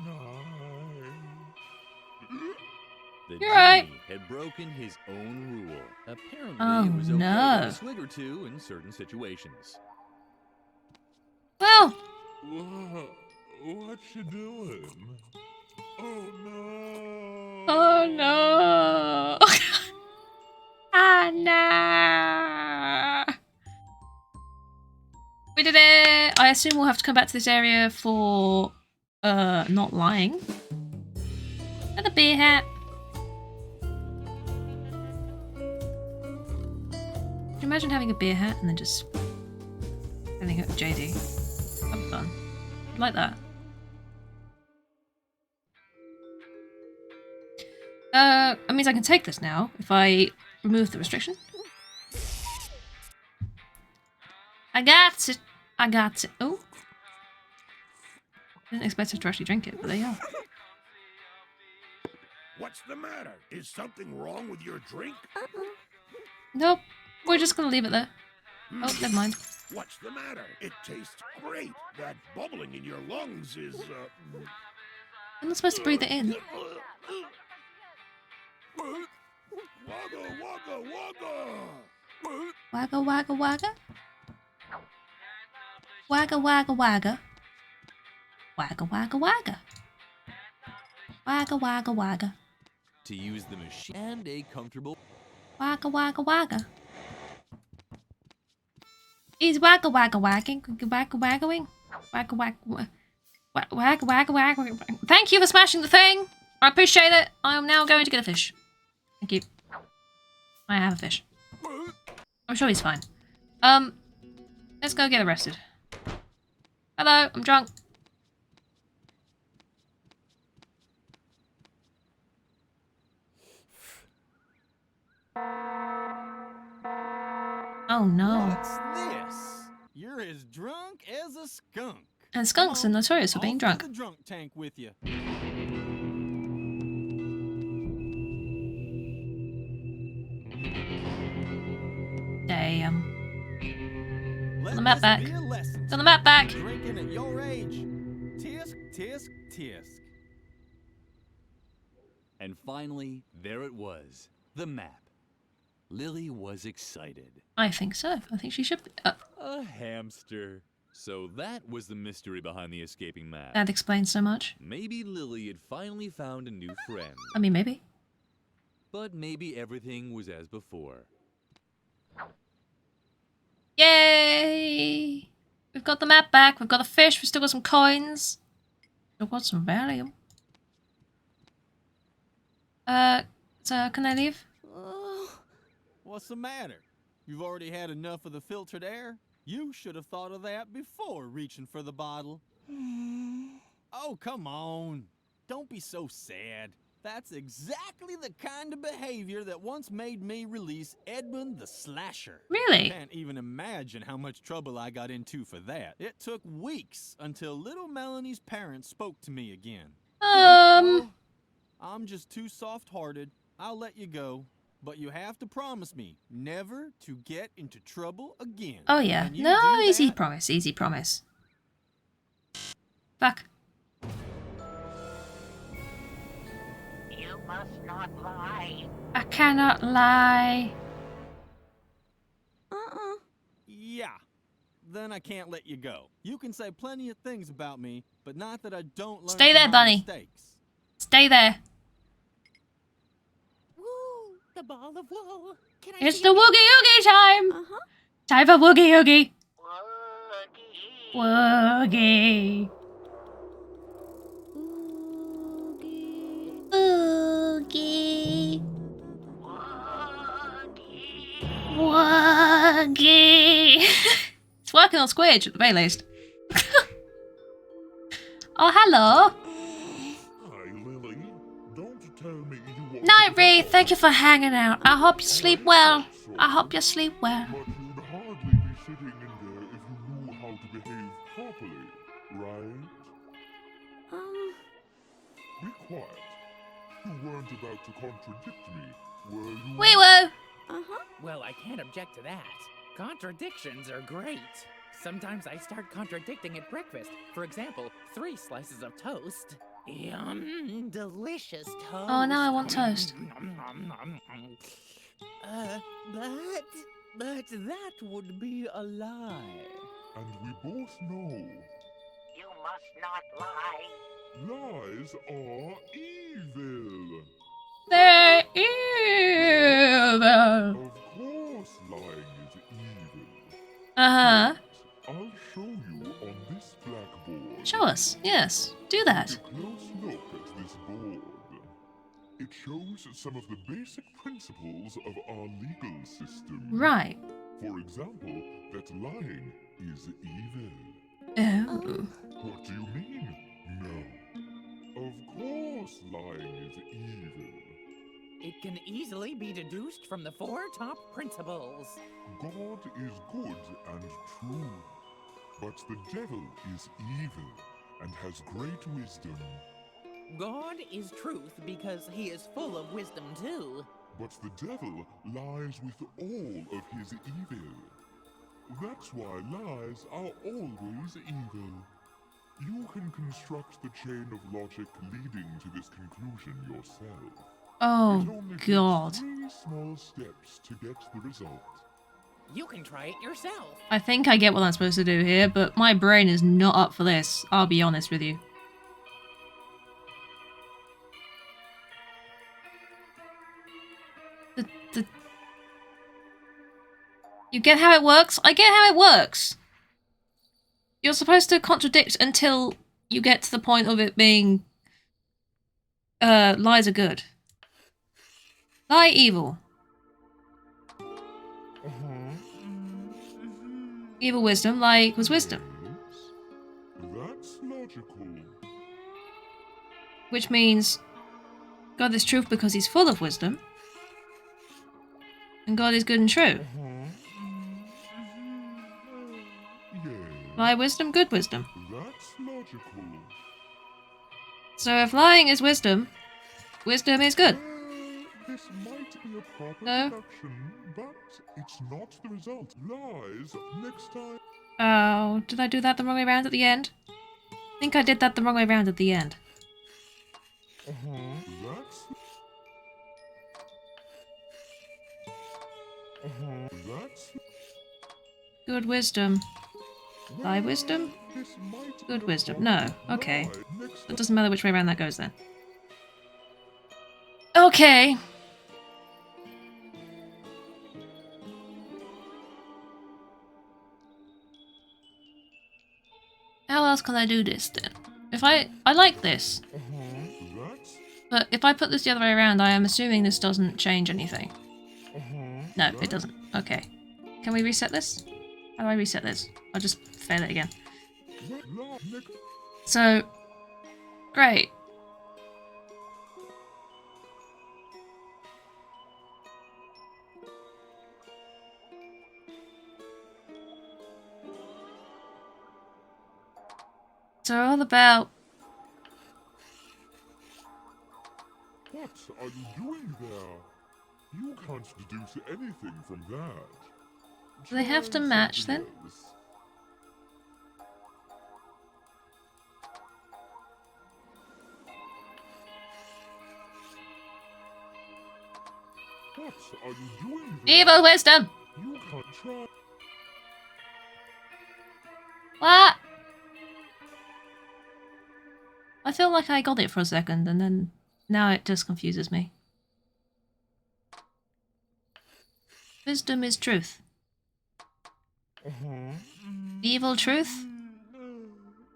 nice. The You're right. genie had broken his own rule. Apparently, Oh, it was okay no. to a swig or two in certain situations. Well. What you doing? Oh no. Oh no. Ah no. We did it. I assume we'll have to come back to this area for not lying. And the beer hat. Could you imagine having a beer hat and then just filling it with JD? That'd be fun. I'd like that. That means I can take this now if I remove the restriction. I got it. I got it. Oh. Didn't expect her to actually drink it, but there you are. What's the matter? Is something wrong with your drink? Nope. We're just gonna leave it there. Oh, never mind. What's the matter? It tastes great. That bubbling in your lungs is, I'm not supposed to breathe it in. Wagga, wagga, wagga! Wagga, wagga, wagga. Wagga, wagga, wagga. Wagga, wagga, wagga. Wagga, wagga, wagga. To use the machine and a comfortable... Wagga, wagga, wagga. He's wagga, wagga, wagging. Wagga, wagging. Wagga, wagga, wagga, wagga, wagga. Thank you for smashing the thing. I appreciate it. I am now going to get a fish. Thank you. I have a fish. I'm sure he's fine. Let's go get arrested. Hello, I'm drunk. Oh no. What's this? You're as drunk as a skunk. And skunks are notorious for being drunk. The drunk tank with you. Damn. On the map back. It's on the map back. Drinking at your age. Tisk, tisk, tisk. And finally, there it was. The map. Lily was excited. I think so. I think she should be. A hamster. So that was the mystery behind the escaping map. That explains so much. Maybe Lily had finally found a new friend. I mean, maybe. But maybe everything was as before. Yay! We've got the map back. We've got the fish. We've still got some coins. Still got some value. So can I leave? What's the matter? You've already had enough of the filtered air? You should have thought of that before reaching for the bottle. Oh, come on. Don't be so sad. That's exactly the kind of behavior that once made me release Edmund the Slasher. Really? Can't even imagine how much trouble I got into for that. It took weeks until little Melanie's parents spoke to me again. I'm just too soft-hearted. I'll let you go. But you have to promise me never to get into trouble again. Oh yeah. No, easy promise. Easy promise. Fuck. You must not lie. I cannot lie. Yeah. then I can't let you go. You can say plenty of things about me, but not that I don't learn Stay from there, my Bunny. mistakes. Stay there. Woo! The ball of wool. Can I It's see the it? woogie oogie time. Time for woogie oogie. Woogie. Woogie. Woogie. It's working on Squidge at the very least. Oh, hello. Hi, Lily. Don't tell me you want Night, Ree. Thank you for hanging out. I hope you sleep well. I hope you sleep well. But you'd hardly be sitting in there if you knew how to behave properly, right? Be quiet. You weren't about to contradict me, were you? Wee woo. Well, I can't object to that. Contradictions are great. Sometimes I start contradicting at breakfast. For example, 3 slices of toast. Yum, delicious toast. Oh, now I want toast. But that would be a lie. And we both know You must not lie. lies are evil. They're evil. Of course lying is evil. Uh-huh. I'll show you on this blackboard. Show us. Yes. Do that. Take a close look at this board. It shows some of the basic principles of our legal system. Right. For example, that lying is evil. Oh. What do you mean? No. Of course lying is evil. It can easily be deduced from the 4 top principles. God is good and true, but the devil is evil and has great wisdom. God is truth because he is full of wisdom too. But the devil lies with all of his evil. That's why lies are always evil. You can construct the chain of logic leading to this conclusion yourself. Oh, It only takes God. 3 small steps to get the result. You can try it yourself. I think I get what I'm supposed to do here, but my brain is not up for this. I'll be honest with you. You get how it works? I get how it works. You're supposed to contradict until you get to the point of it being... lies are good. Lie evil. Evil wisdom, lie equals wisdom. That's logical. Which means God is truth because he's full of wisdom. And God is good and true. Lie wisdom, good wisdom. That's logical. So if lying is wisdom, wisdom is good. This might be a proper No? deduction, but it's not the result. Lies next time. Oh, did I do that the wrong way around at the end? I think I did that the wrong way around at the end. That's Good wisdom. Lie wisdom? Good wisdom. No. Okay. It doesn't matter which way around that goes then. Okay. How else can I do this then? If I like this. But if I put this the other way around, I am assuming this doesn't change anything. No, it doesn't. Okay. Can we reset this? How do I reset this? I'll just fail it again. So, great. So all about... What are you doing there? You can't deduce anything from that. Do they have to match then? What are you doing there? Evil wisdom! You can't try. What? I feel like I got it for a second, and then now it just confuses me. Wisdom is truth. Evil truth?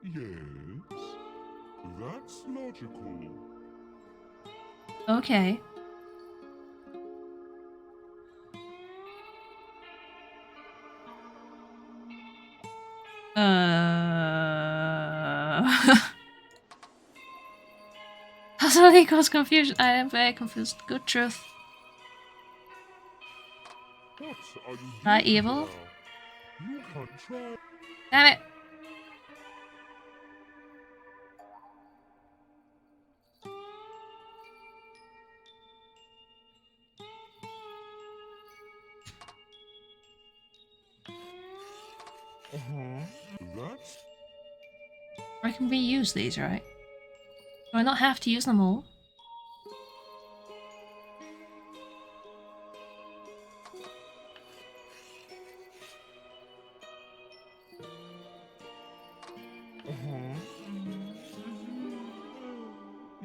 Yes, that's logical. Okay. Puzzle equals confusion. I am very confused. Good truth. What are you Right, doing evil. now? You can't try. Damn it. That's I can reuse these, right? Do I not have to use them all?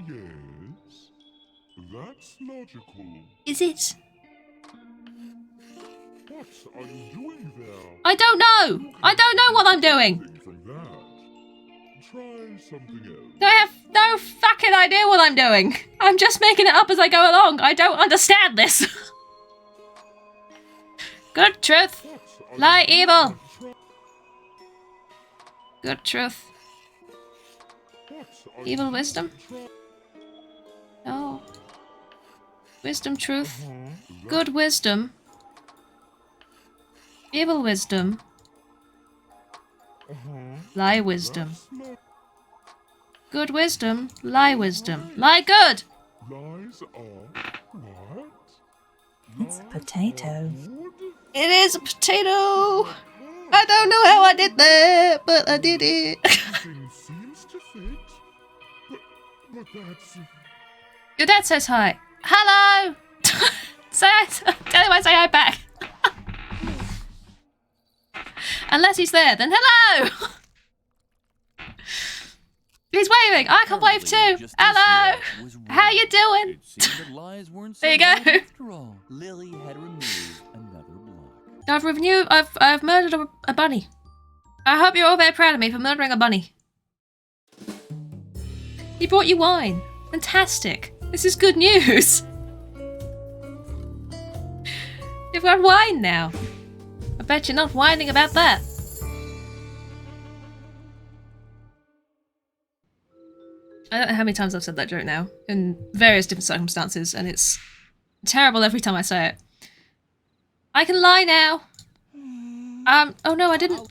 yes, that's logical. Is it? What are you doing there? I don't know! I don't know what I'm doing! Things like that. Try something else. I have no fucking idea what I'm doing! I'm just making it up as I go along. I don't understand this! Good truth. Lie evil. Good truth. Evil wisdom? No. Wisdom truth. Good wisdom. Evil wisdom. Lie wisdom. Good wisdom. Lie wisdom. Lie good! Lies are what? It's a potato. It is a potato! I don't know how I did that, but I did it. Everything seems to fit, but that's... Your dad says hi. Hello! Say hi. Tell him I say hi back. Unless he's there, then hello! He's waving. I can wave too. Hello! How you doing? There you go. After all, Lily had removed another block. I've murdered a bunny. I hope you're all very proud of me for murdering a bunny. He brought you wine. Fantastic. This is good news. You've got wine now. I bet you're not whining about that. I don't know how many times I've said that joke now, in various different circumstances, and it's terrible every time I say it. I can lie now. Oh no, I didn't.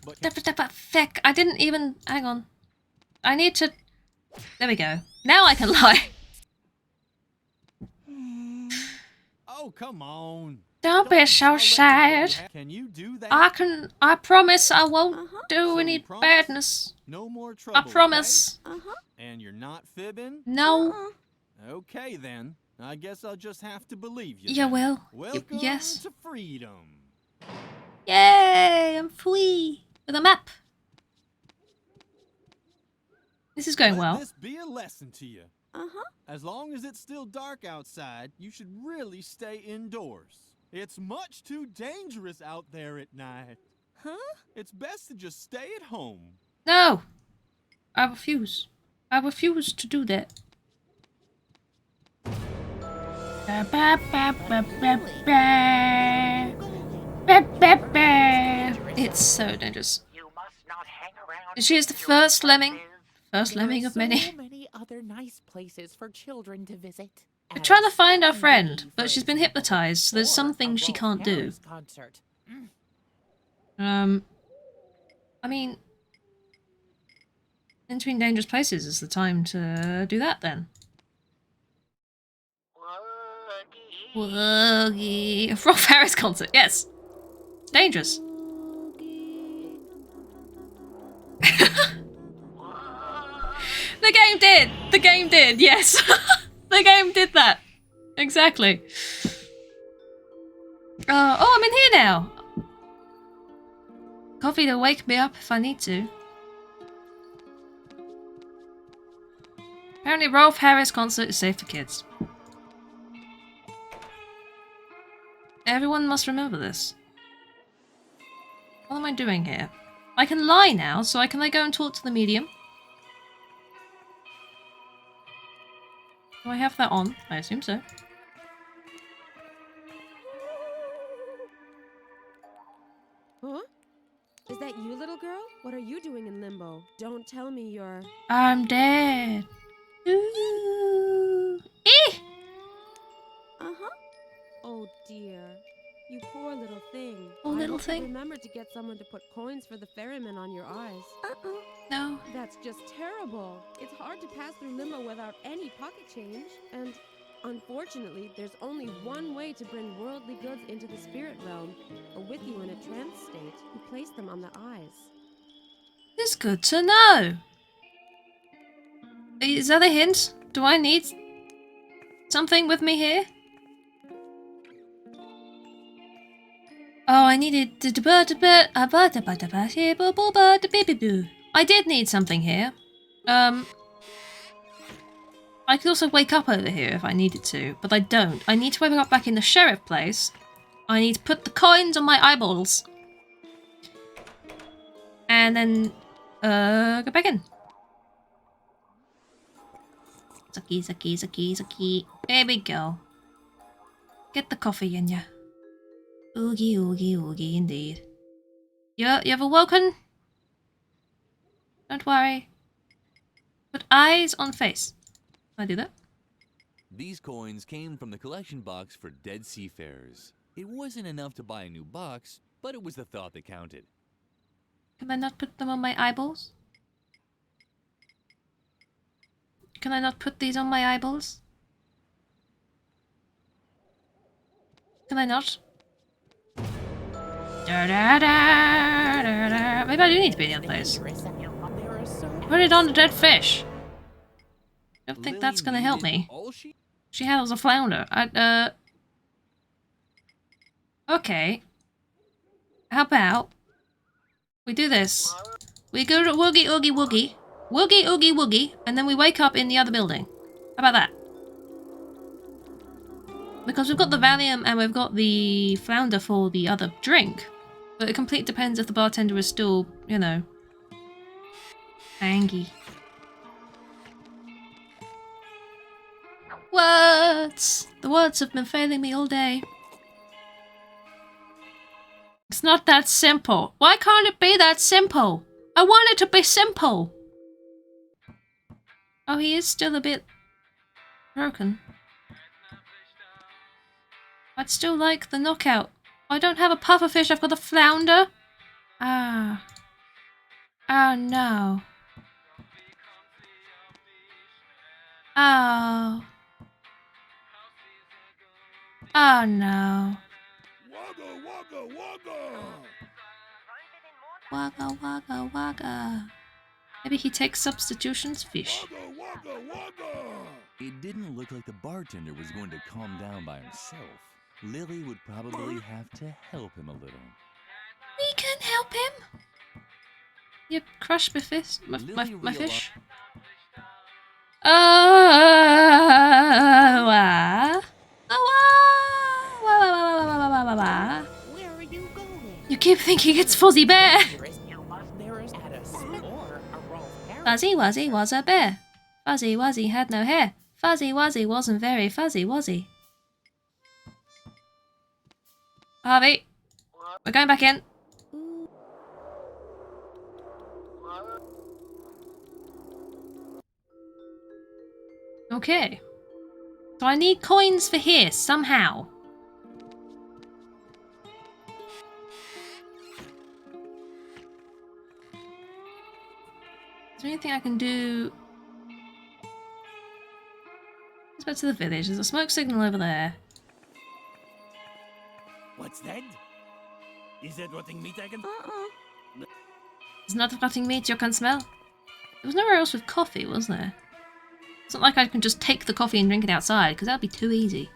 Feck, I didn't even. Hang on. I need to. There we go. Now I can lie. Oh, come on. Don't be so sad. Can you do that? I promise I won't do any badness. No more trouble. I promise. Okay? And you're not fibbing? No. Okay then. I guess I'll just have to believe you. Yeah, then. well. Welcome Yes. to freedom. Yay! I'm free with a map. This is going Let well. this be a lesson to you. As long as it's still dark outside, you should really stay indoors. It's much too dangerous out there at night. Huh? It's best to just stay at home. No! I refuse. I refuse to do that. It's so dangerous. She is the first lemming. First lemming of many. So many other nice places for children to visit. We're trying to find our friend, but she's been hypnotized, so there's some things she can't do. Concert. I mean, entering dangerous places is the time to do that then. Woogie. A Rock Paris concert, yes. Dangerous. The game did! The game did, yes. The game did that. Exactly. Oh, I'm in here now. Coffee to wake me up if I need to. Apparently Rolf Harris concert is safe for kids. Everyone must remember this. What am I doing here? I can lie now, so can I go and talk to the medium? Do I have that on? I assume so. Huh? Is that you, little girl? What are you doing in limbo? Don't tell me you're... I'm dead. Ooh. Uh-huh. Oh dear. You poor little thing. Oh, little I thing. remember to get someone to put coins for the ferryman on your eyes. No. That's just terrible. It's hard to pass through limbo without any pocket change. And unfortunately, there's only one way to bring worldly goods into the spirit realm. With you in a trance state, you place them on the eyes. It's good to know. Is that a hint? Do I need something with me here? Oh, I needed I did need something here. I could also wake up over here if I needed to, but I don't. I need to wake up back in the sheriff place. I need to put the coins on my eyeballs. And then go back in. Zucky, zucky, zucky, zucky. There we go. Get the coffee in ya. Oogie, oogie, oogie, indeed. You've awoken? Don't worry. Put eyes on face. Can I do that? These coins came from the collection box for dead seafarers. It wasn't enough to buy a new box, but it was the thought that counted. Can I not put them on my eyeballs? Can I not put these on my eyeballs? Can I not? Da, da, da, da, da. Maybe I do need to be in the other place. Put it on the dead fish. I don't think that's gonna help me. She handles a flounder. Okay. How about we do this? We go to woogie oogie woogie. Woogie oogie woogie. And then we wake up in the other building. How about that? Because we've got the Valium and we've got the flounder for the other drink. But it completely depends if the bartender is still, you know, angry. Words! The words have been failing me all day. It's not that simple. Why can't it be that simple? I want it to be simple. Oh, he is still a bit broken. I'd still like the knockout. I don't have a pufferfish, I've got a flounder. Ah. Oh no. Oh. Oh no. Wagga, wagga, wagga. Maybe he takes substitutions fish. It didn't look like the bartender was going to calm down by himself. Lily would probably have to help him a little. We can help him. You crushed my fish. My fish. Where are you going? You keep thinking it's Fuzzy Bear. Fuzzy Wuzzy was a bear. Fuzzy Wuzzy had no hair. Fuzzy Wuzzy wasn't very fuzzy, was he? Harvey, we're going back in. Okay. So I need coins for here, somehow. Is there anything I can do? Let's go to the village. There's a smoke signal over there. What's that? Is that rotting meat I can... There's not rotting meat you can smell. There was nowhere else with coffee, was there? It's not like I can just take the coffee and drink it outside, because that'd be too easy.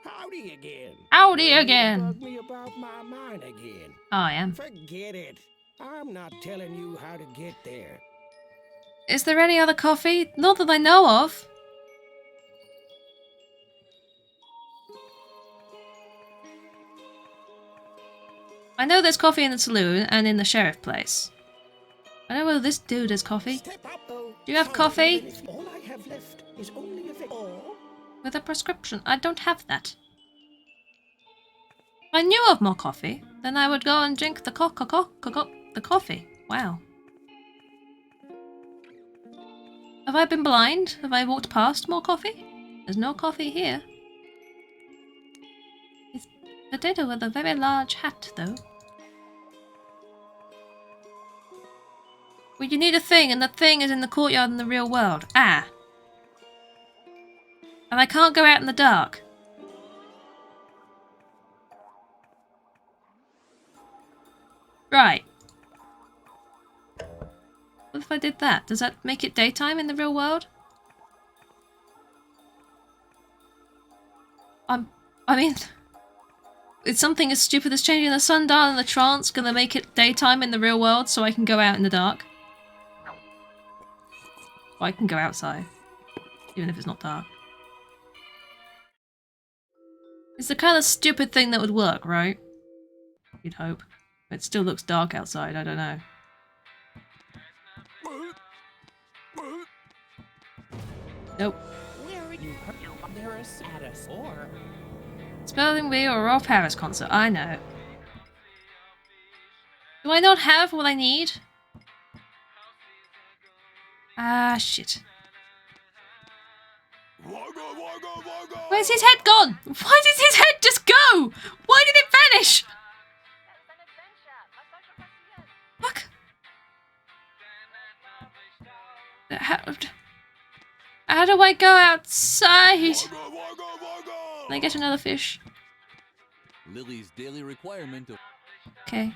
Howdy again. Howdy again. You bug me about my mine again. Oh, I am. Forget it. I'm not telling you how to get there. Is there any other coffee? Not that I know of. I know there's coffee in the saloon and in the sheriff place. I don't know whether this dude has coffee. Do you have coffee? All I have left is only With a prescription. I don't have that. If I knew of more coffee, then I would go and drink the coffee. Wow. Have I been blind? Have I walked past more coffee? There's no coffee here. It's a potato with a very large hat, though. Well, you need a thing, and the thing is in the courtyard in the real world. Ah. And I can't go out in the dark. Right. What if I did that? Does that make it daytime in the real world? I mean... Is something as stupid as changing the sundial in the trance gonna make it daytime in the real world so I can go out in the dark? Or I can go outside. Even if it's not dark. It's the kind of stupid thing that would work, right? You'd hope. It still looks dark outside, I don't know. Nope. Where are you? Paris at us, or Spelling Bee or Raw Paris concert, I know. Do I not have what I need? Ah, shit. Where's his head gone? Why did his head just go? Why did it vanish? Fuck. How do I go outside? Can I get another fish? Lily's daily requirement of... Okay.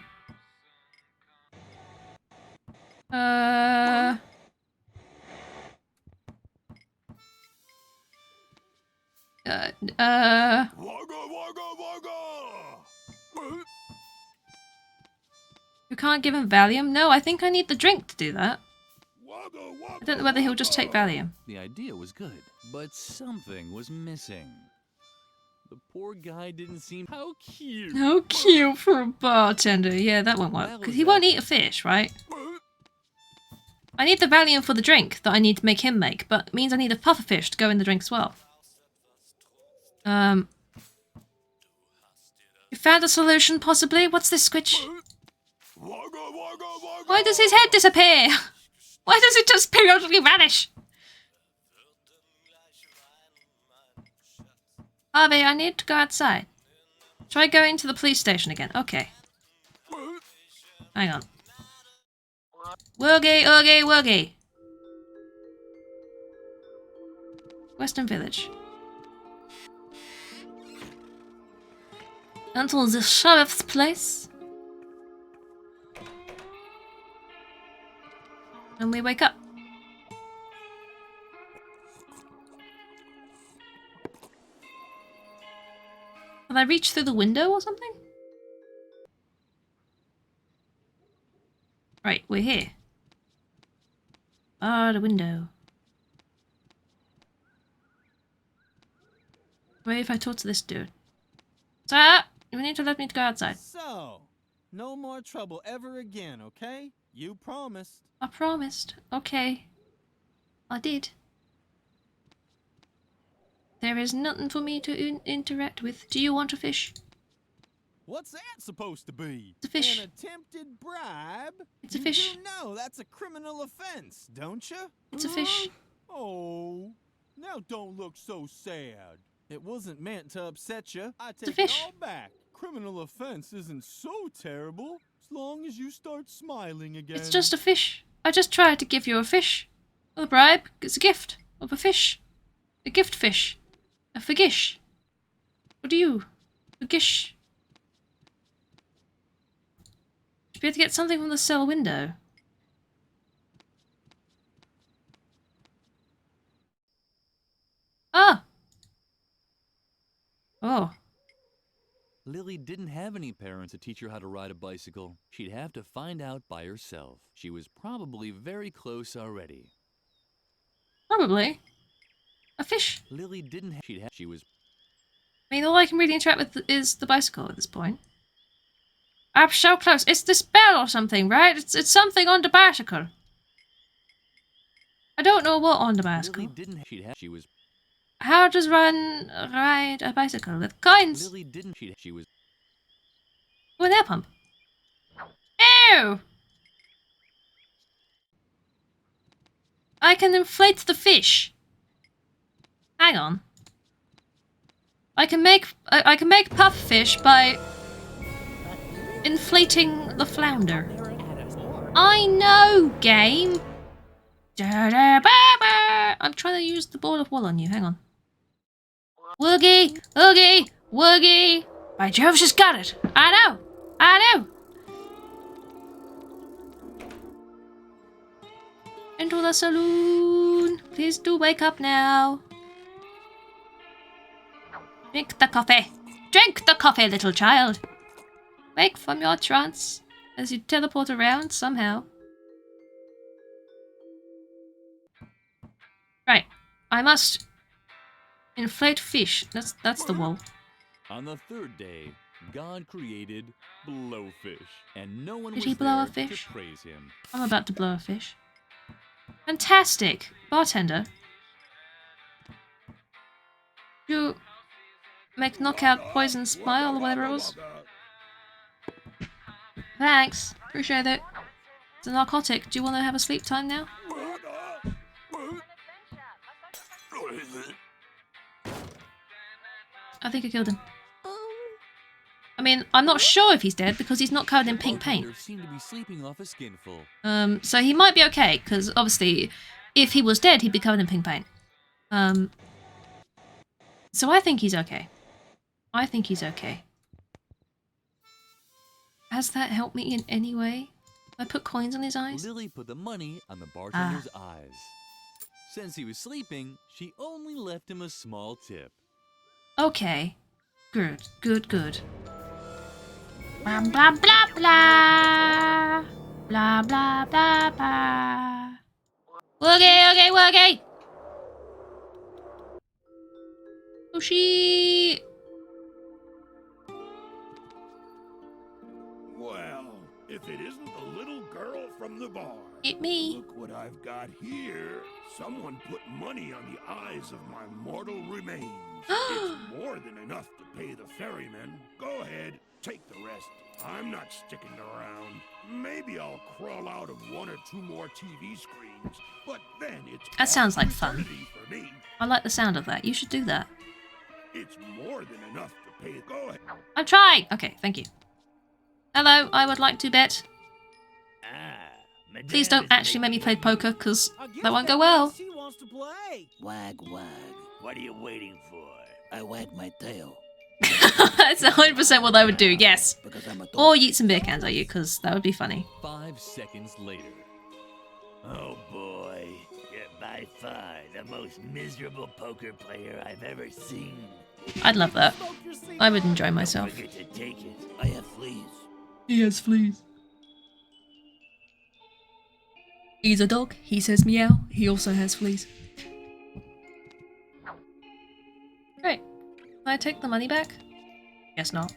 You can't give him Valium? No, I think I need the drink to do that. I don't know whether he'll just take Valium. The idea was good, but something was missing. The poor guy didn't seem... How cute! How cute for a bartender. Yeah, that won't work. Because he won't eat a fish, right? I need the Valium for the drink that I need to make him make, but it means I need a pufferfish to go in the drink as well. You found a solution, possibly? What's this, Squitch? Why does his head disappear? Why does it just periodically vanish? Harvey, I need to go outside. Try going to the police station again. Okay. Hang on. Woogie, oogie, woogie. Western Village. Until the sheriff's place. And we wake up. Have I reached through the window or something? Right, we're here. Ah, the window. Wait, if I talk to this dude. Sir, you need to let me go outside. So, no more trouble ever again, okay? You promised. I promised. Okay. I did. There is nothing for me to interact with. Do you want a fish? What's that supposed to be? It's a fish. An attempted bribe? It's a fish. You do know that's a criminal offense, don't you? It's a fish. Oh, now don't look so sad. It wasn't meant to upset you. I take a fish. it all back. Criminal offense isn't so terrible as long as you start smiling again. It's just a fish. I just tried to give you a fish. Not a bribe. It's a gift of a fish. A gift fish. A forgish. What do you? Forgish. Should be able to get something from the cell window. Ah! Oh. Lily didn't have any parents to teach her how to ride a bicycle. She'd have to find out by herself. She was probably very close already. Probably. A fish. Lily didn't. She was. I mean, all I can really interact with is the bicycle at this point. I'm so close. It's this bell or something, right? It's something on the bicycle. I don't know what on the bicycle. Lily didn't. She was. How does one ride a bicycle with coins? Lily didn't. She was. Oh, an air pump. Ew! I can inflate the fish. Hang on. I can make puff fish by inflating the flounder. I know, game. I'm trying to use the ball of wool on you. Hang on. Woogie, woogie, woogie. By Jove, she's got it. I know. I know. Into the saloon. Please do wake up now. Drink the coffee. Drink the coffee, little child. Wake from your trance as you teleport around somehow. Right. I must inflate fish. That's the wool. On the third day, God created blowfish, and no one Did was he blow there a fish? to praise him. I'm about to blow a fish. Fantastic! Bartender. You make knockout poison smile or whatever it was. Thanks. Appreciate it. It's a narcotic. Do you want to have a sleep time now? I think I killed him. I mean, I'm not sure if he's dead because he's not covered in pink paint. Seemed to be sleeping off a skinful. So he might be okay, because obviously, if he was dead, he'd be covered in pink paint. So I think he's okay. I think he's okay. Has that helped me in any way? I put coins on his eyes? Lily put the money on the bartender's eyes. Since he was sleeping, she only left him a small tip. Okay. Good, good, good. Blah, blah, blah, blah. Blah, blah, blah, blah. Woogie, okay, woogie! Sushi! Well, if it isn't the little girl from the bar. It me. Look what I've got here. Someone put money on the eyes of my mortal remains. It's more than enough to pay the ferryman. Go ahead, take the rest. I'm not sticking around. Maybe I'll crawl out of one or two more TV screens, but then it's That sounds like fun. for me. I like the sound of that. You should do that. It's more than enough to pay. Go ahead. I'm trying! Okay, thank you. Hello, I would like to bet. Please don't actually make me play poker, because that won't go well. She wants to play. Wag, wag. What are you waiting for? I wag my tail. That's 100% what I would do, yes. Or eat some beer cans at you, because that would be funny. 5 seconds later. Oh boy, you're by far the most miserable poker player I've ever seen. I'd love that. I would enjoy myself. Don't forget to take it. I have fleas. He has fleas. He's a dog. He says meow. He also has fleas. Great. Can I take the money back? Guess not.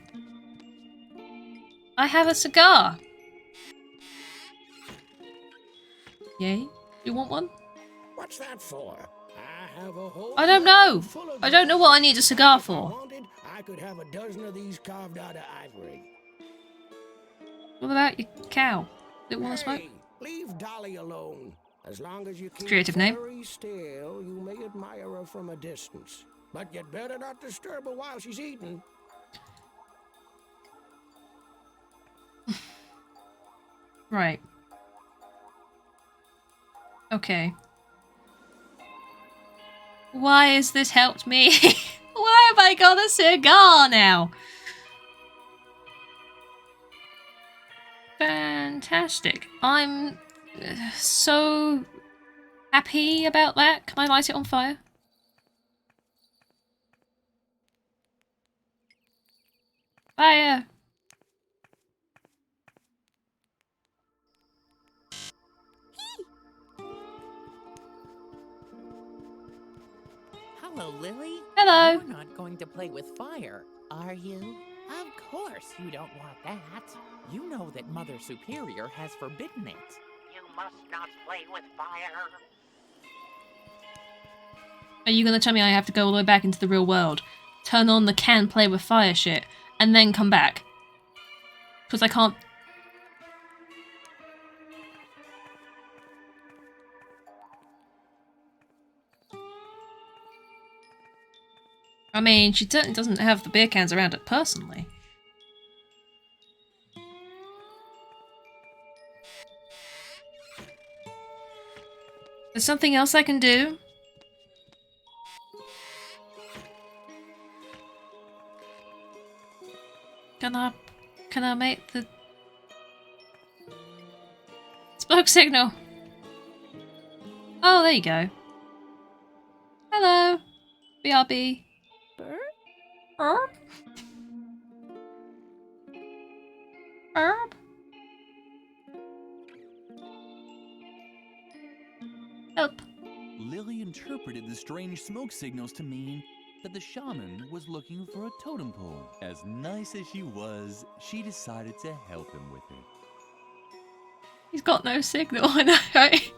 I have a cigar! Yay? You want one? What's that for? I have a whole I don't know! I don't know what I need a cigar for. wanted, I could have a dozen of these carved out of ivory. What about your cow? Did it want to smoke? Hey, leave Dolly alone. As long as you keep Creative name. very still, you may admire her from a distance. But you'd better not disturb her while she's eating. Right. Okay. Why has this helped me? Why have I got a cigar now? Fantastic. I'm so happy about that. Can I light it on fire? Fire! going to play with fire, are you? Of course you don't want that. You know that Mother Superior has forbidden it. You must not play with fire. Are you gonna tell me I have to go all the way back into the real world, turn on the can play with fire shit, and then come back? Because I can't... I mean, she certainly doesn't have the beer cans around it personally. There's something else I can do? Can I make the smoke signal? Oh, there you go. Hello, BRB. Herb? Herb? Help. Lily interpreted the strange smoke signals to mean that the shaman was looking for a totem pole. As nice as she was, she decided to help him with it. He's got no signal, I know, right?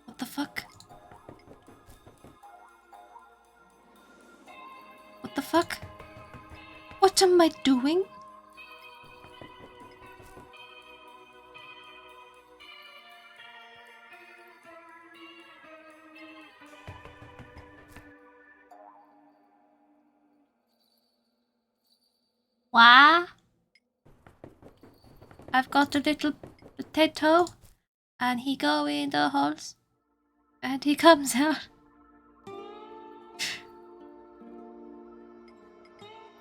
What the fuck? What the fuck? What am I doing? Why? I've got a little potato, and he go in the holes, and he comes out.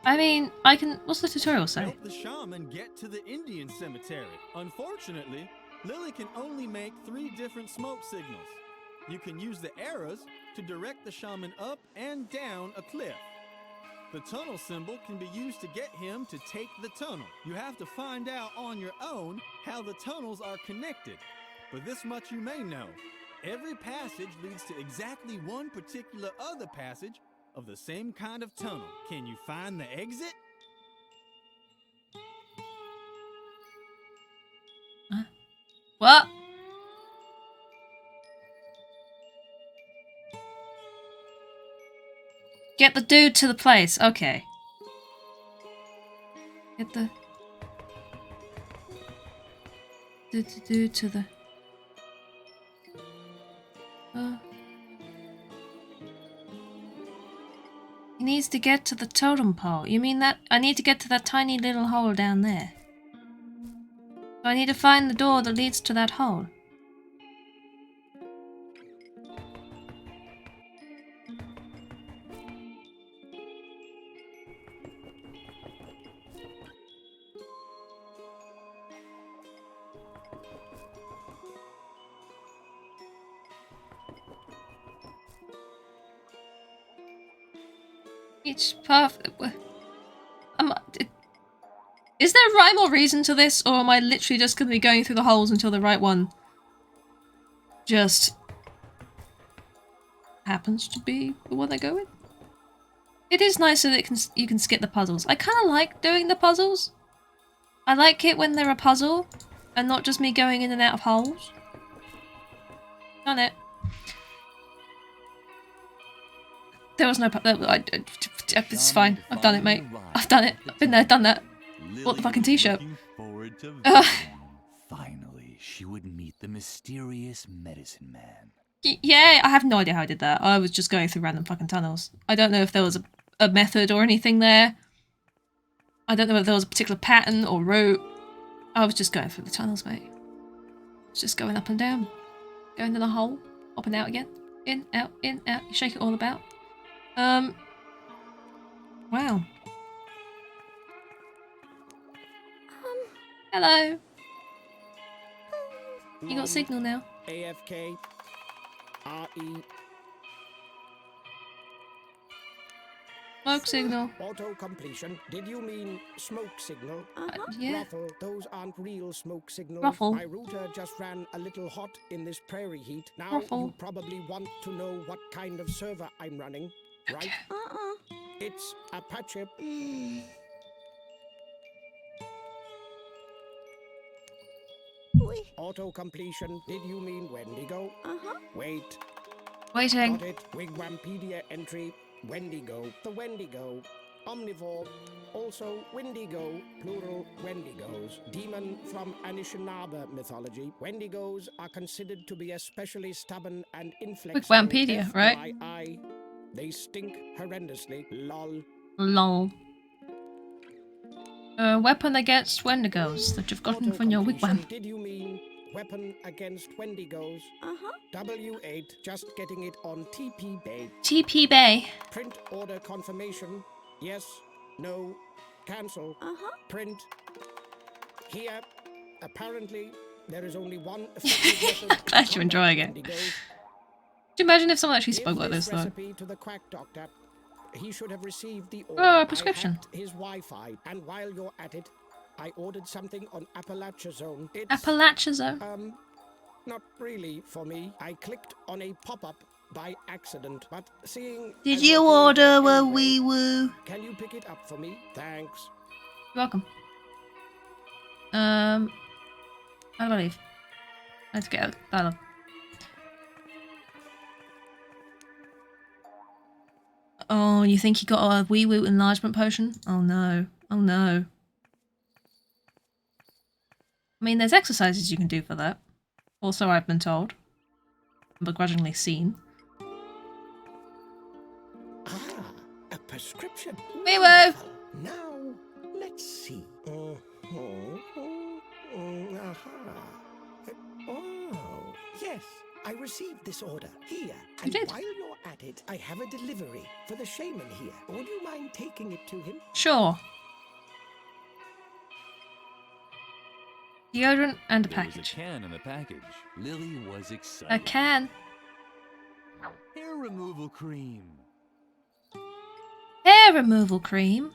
I mean, I can... What's the tutorial say? Help the shaman get to the Indian cemetery. Unfortunately, Lily can only make 3 different smoke signals. You can use the arrows to direct the shaman up and down a cliff. The tunnel symbol can be used to get him to take the tunnel. You have to find out on your own how the tunnels are connected. But this much you may know. Every passage leads to exactly one particular other passage of the same kind of tunnel. Can you find the exit? What? Get the dude to the place. Okay. Get the dude to the... He needs to get to the totem pole. You mean that I need to get to that tiny little hole down there? So I need to find the door that leads to that hole. Each path... Is there rhyme or reason to this, or am I literally just going to be going through the holes until the right one just happens to be the one I go with? It is nice that you can skip the puzzles. I kind of like doing the puzzles. I like it when they're a puzzle and not just me going in and out of holes. Done it. There was no... It's fine. I've done it, mate. I've done it. I've been there, done that. What the fucking t-shirt? Finally, she would meet the mysterious medicine man. Yeah, I have no idea how I did that. I was just going through random fucking tunnels. I don't know if there was a method or anything there. I don't know if there was a particular pattern or route. I was just going through the tunnels, mate. I was just going up and down. Going in a hole. Up and out again. In, out, you shake it all about. Wow. Hello. You got signal now. AFK. RE. Smoke signal. Auto completion. Did you mean smoke signal? Yeah. Ruffle, those aren't real smoke signals. Ruffle. My router just ran a little hot in this prairie heat. Now Ruffle. you probably want to know what kind of server I'm running, right? It's Apache. Auto completion. Did you mean Wendigo? Wait. Waiting. Got it. Wigwampedia entry. Wendigo. The Wendigo. Omnivore. Also Wendigo. Plural Wendigos. Demon from Anishinaabe mythology. Wendigos are considered to be especially stubborn and inflexible. Wigwampedia, right? FYI. They stink horrendously. Lol. Lol. A weapon against Wendigos that you've gotten from your wigwam. Did you mean weapon against Wendigos? W8, just getting it on TP Bay. TP Bay. Print order confirmation. Yes, no, cancel. Print. Here, apparently, there is only one effective method. Glad you're enjoying it. Could you imagine if someone actually spoke like this, though? Recipe to the quack doctor. He should have received the order. Oh, a prescription. I hacked his Wi-Fi, and while you're at it, I ordered something on Appalachia Zone. It's, Appalachia Zone? Not really for me. I clicked on a pop-up by accident, but seeing... Did you order a wee woo? Can you pick it up for me? Thanks. You're welcome. How do I leave? Let's get out. Battle. Oh, you think he got a wee woo enlargement potion? Oh no. Oh no. I mean, there's exercises you can do for that. Also, I've been told. Begrudgingly seen. A prescription. Wee woo! Now, let's see. Oh, yes. I received this order here. And while you're at it, I have a delivery for the shaman here. Would you mind taking it to him? Sure. Deodorant and a There was package. a can in the package. Lily was excited. A can. Hair removal cream. Hair removal cream.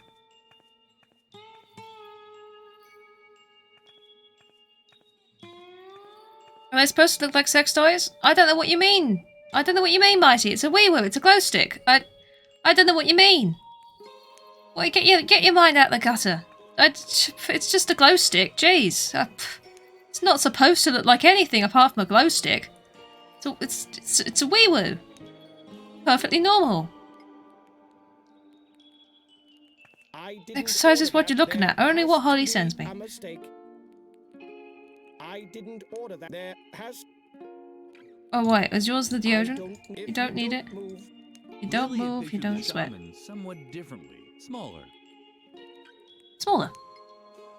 Am I supposed to look like sex toys? I don't know what you mean. I don't know what you mean, Mighty. It's a wee woo. It's a glow stick. I don't know what you mean. Well, get your mind out the gutter. It's just a glow stick. Jeez. It's not supposed to look like anything apart from a glow stick. So it's a wee woo. Perfectly normal. Exercise is what you're looking at. Only what Holly sends me. A mistake. I didn't order that. There has... Oh wait, is yours the deodorant? You don't need it. You don't Lily move, you pictured don't the sweat. shaman somewhat differently. Smaller. Smaller.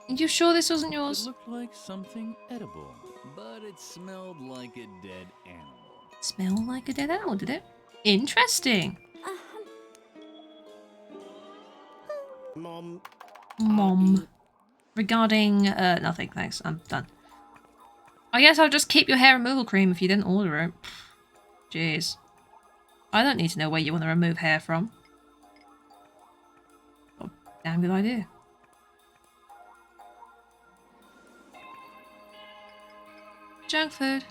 Are you sure this wasn't It yours? looked like something edible, but it smelled like a dead animal. Smell like a dead animal, did it? Interesting. Mom. Regarding, nothing, thanks. I'm done. I guess I'll just keep your hair removal cream if you didn't order it. Jeez. I don't need to know where you want to remove hair from. Oh, damn good idea. Junk food.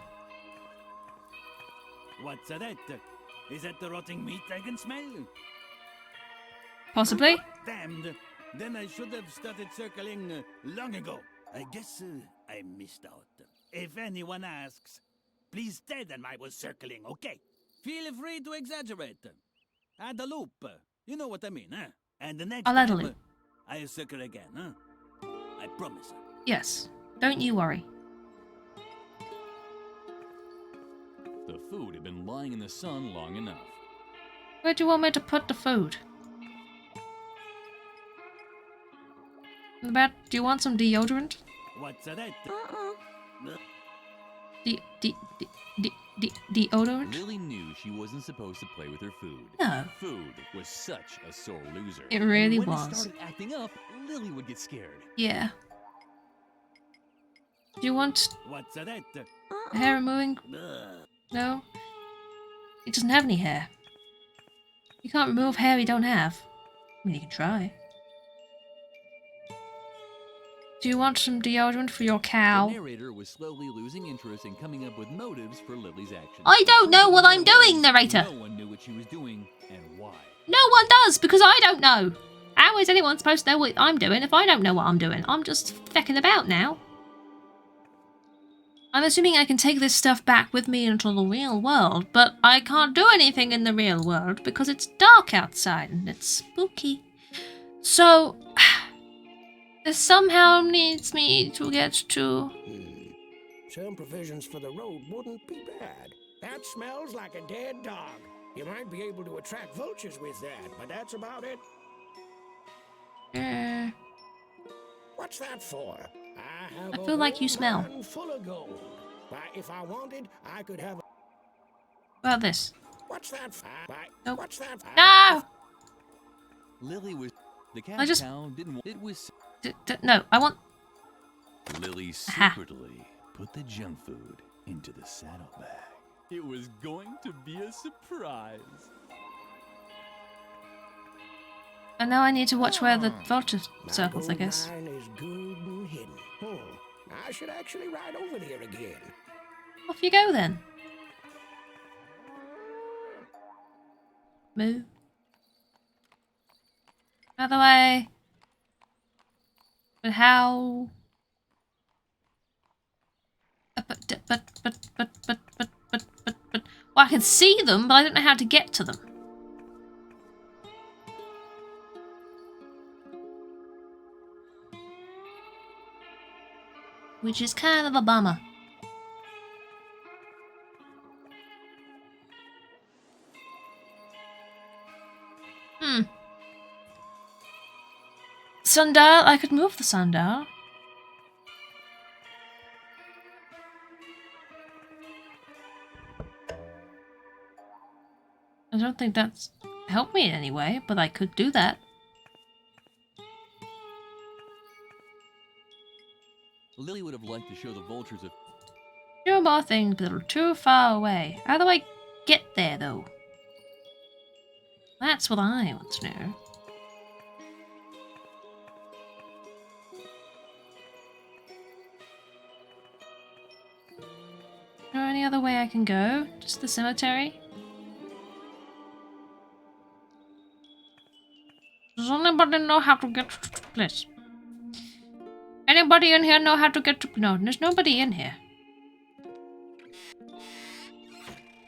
What's that? Is that the rotting meat I can smell? Possibly. Damned. Then I should have started circling long ago. I guess I missed out. If anyone asks, please tell them I was circling, okay? Feel free to exaggerate. Add a loop. You know what I mean, huh? And the next I'll add a time, loop. I'll circle again, huh? I promise. Yes. Don't you worry. The food had been lying in the sun long enough. Where do you want me to put the food? Do you want some deodorant? What's that? Deodorant? Lily knew she wasn't supposed to play with her food. No. Food was such a sore loser. It really when was. It started acting up, Lily would get scared. Yeah. Do you want What's that? hair removing? No? He doesn't have any hair. You can't remove hair you don't have. mean, you can try. Do you want some deodorant for your cow? The narrator was slowly losing interest in coming up with motives for Lily's actions. I don't know what I'm doing, narrator. No one knew what she was doing and why. No one does, because I don't know. How is anyone supposed to know what I'm doing if I don't know what I'm doing? I'm just fecking about now. I'm assuming I can take this stuff back with me into the real world, but I can't do anything in the real world because it's dark outside and it's spooky. So, this somehow needs me to get to... Some provisions for the road wouldn't be bad. That smells like a dead dog. You might be able to attract vultures with that, but that's about it. What's that for? I feel like you smell. Full of gold. But if I wanted, I could have. What about this? What's that for? Nope. What's that for? No! Lily was... The cat I just... town didn't want... It was... No, I want... Lily secretly put the junk food into the saddlebag. It was going to be a surprise. And now I need to watch where the vulture circles, I guess. Mine is good and hidden. I should actually ride over there again. Off you go then. Move. Out of the way. But how? But. Well, I can see them, but I don't know how to get to them. Which is kind of a bummer. Sundial? I could move the sundial. I don't think that's helped me in any way, but I could do that. Lily would have liked to show the vultures a... Two more things, but they're too far away. How do I get there, though? That's what I want to know. Is there any other way I can go? Just the cemetery? Does anybody know how to get to the place? Anybody in here know how to get to... No, there's nobody in here.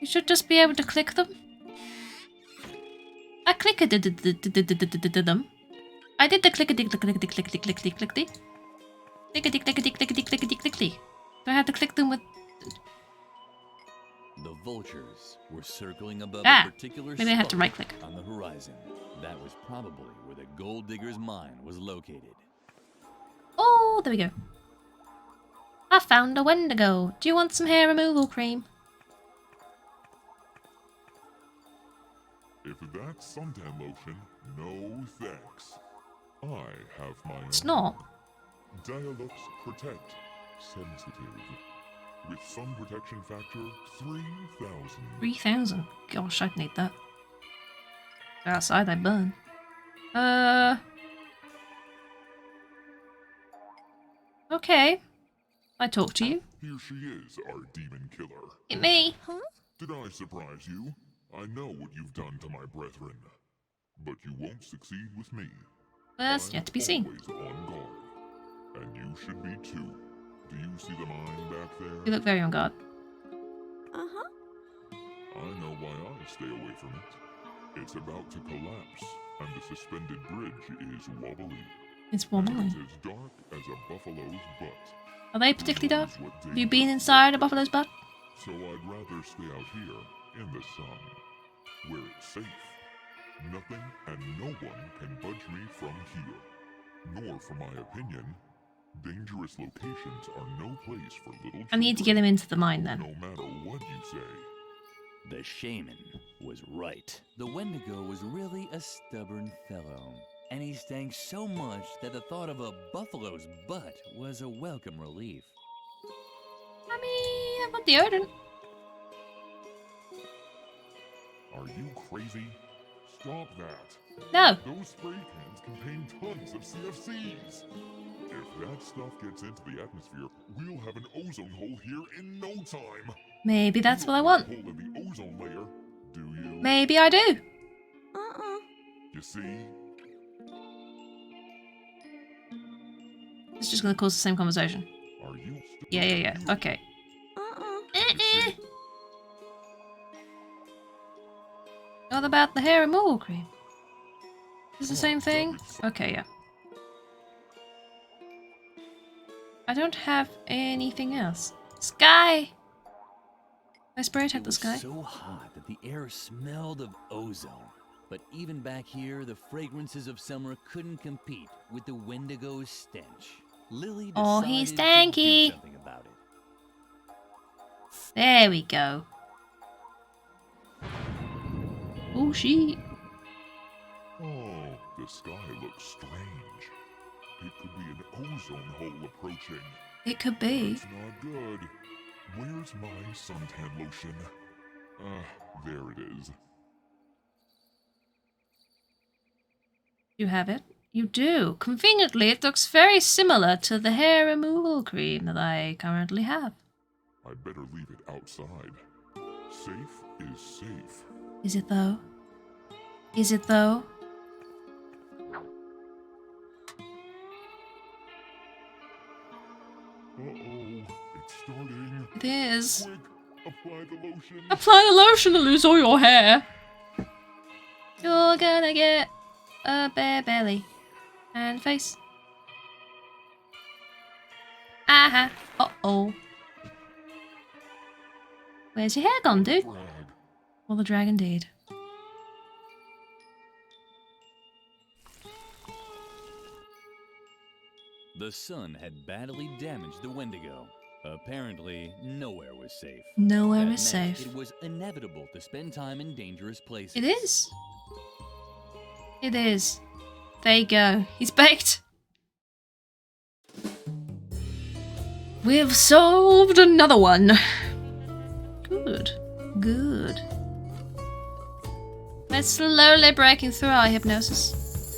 You should just be able to click them. I clicked them. I did the clickety-clickety-clickety-clickety-clickety. Clickety-clickety-clickety-clickety-clickety. Do I have to click them with... The vultures were circling above a particular maybe I have to spot right-click. on the horizon. That was probably where the gold digger's mine was located. Oh, there we go. I found a Wendigo. Do you want some hair removal cream? If that's suntan lotion, no thanks. I have my own. It's not. Dialux Protect. Sensitive. With sun protection factor 3000. 3,000. Gosh, I'd need that. Outside, I burn. Okay. I talk to you. Here she is, our demon killer. Hit me. Huh? Did I surprise you? I know what you've done to my brethren. But you won't succeed with me. That's yet to be seen. Always on guard. And you should be too. Do you see the mine back there? You look very on guard. Uh-huh. I know why I stay away from it. It's about to collapse, and the suspended bridge is wobbly. It's wobbly. It's as dark as a buffalo's butt. Are they particularly dark? Have you been inside a buffalo's butt? So I'd rather stay out here, in the sun, where it's safe. Nothing and no one can budge me from here. Nor, for my opinion, dangerous locations are no place for little children. I need to get him into the mine then. No matter what you say. The shaman was right. The Wendigo was really a stubborn fellow. And he stank so much that the thought of a buffalo's butt was a welcome relief. I mean, I've got deodorant. Are you crazy? Stop that. No. Those spray cans contain tons of CFCs. If that stuff gets into the atmosphere, we'll have an ozone hole here in no time. Maybe that's what I want. Hole in the ozone layer, do you? Maybe I do. You see? It's just gonna cause the same conversation. Are you? Yeah. Okay. What about the hair removal cream? Is the same thing? Okay, yeah. I don't have anything else. Sky! I spray attack the sky. So hot that the air smelled of ozone. But even back here, the fragrances of summer couldn't compete with the Wendigo's stench. Lily decided Oh, he's to do stanky. something about it. There we go. Oh, she. Oh, the sky looks strange. It could be an ozone hole approaching. It could be. That's not good. Where's my suntan lotion? There it is. You have it? You do. Conveniently, it looks very similar to the hair removal cream that I currently have. I better leave it outside. Safe is safe. Is it though? Is it though? Uh-oh, it's starting. It is. Quick, apply the lotion. Apply the lotion to lose all your hair. You're gonna get a bare belly and face. Aha. Uh-oh. Where's your hair gone, dude? Well, the drag indeed. The sun had badly damaged the Wendigo. Apparently, nowhere was safe. Nowhere That is meant safe. It was inevitable to spend time in dangerous places. It is. It is. There you go. He's baked. We've solved another one. Good. Good. We're slowly breaking through our hypnosis.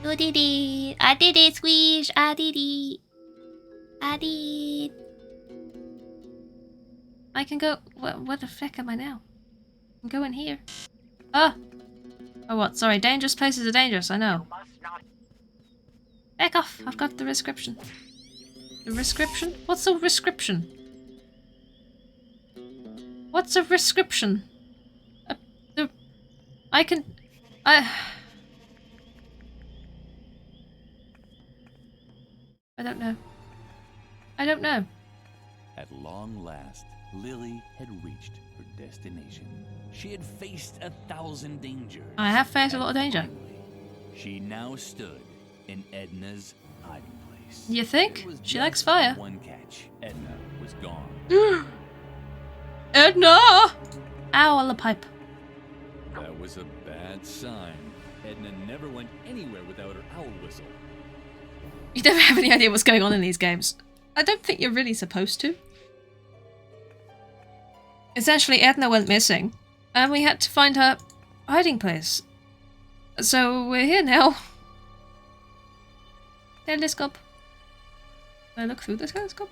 You did it. I did it, Squish. I did it. I did. I can go. Where the fuck am I now? I'm going here. Ah. Oh, what? Sorry. Dangerous places are dangerous. I know. Back off. I've got the prescription. The prescription? What's a prescription? What's a prescription? I can... I don't know. I don't know. At long last, Lily had reached her destination. She had faced 1,000 dangers. I have faced a lot of danger. She now stood in Edna's hiding place. You think? She likes fire. One catch. Edna was gone. Edna! Ow, on the pipe. That was a bad sign. Edna never went anywhere without her owl whistle. You never have any idea what's going on in these games. I don't think you're really supposed to. Essentially, Edna went missing, and we had to find her hiding place. So we're here now. Telescope. Can I look through the telescope?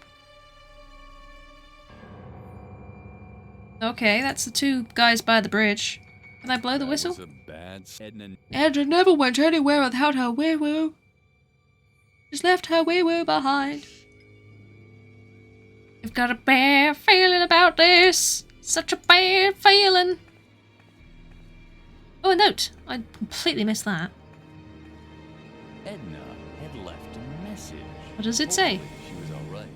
Okay, that's the two guys by the bridge. Can I blow the whistle? That was a bad Edna never went anywhere without her wee-woo. Just left her wee-woo behind. I've got a bad feeling about this. Such a bad feeling. Oh, a note. I completely missed that. Edna had left a message. What does it say? She was all right.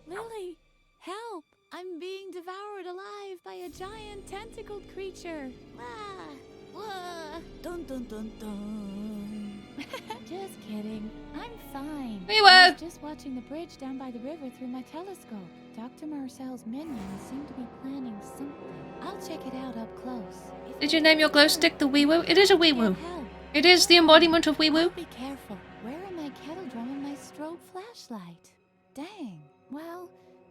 Lily, help! I'm being devoured alive by a giant tentacled creature. Ah, wah, dun dun dun dun. Just kidding. I'm fine. We were. I was just watching the bridge down by the river through my telescope. Dr. Marcel's minions seem to be planning something. I'll check it out up close. Did you name your glow stick the wee-woo? It is a wee-woo. It is the embodiment of wee-woo. Be careful. Where are my kettle drum and my strobe flashlight? Dang. Well,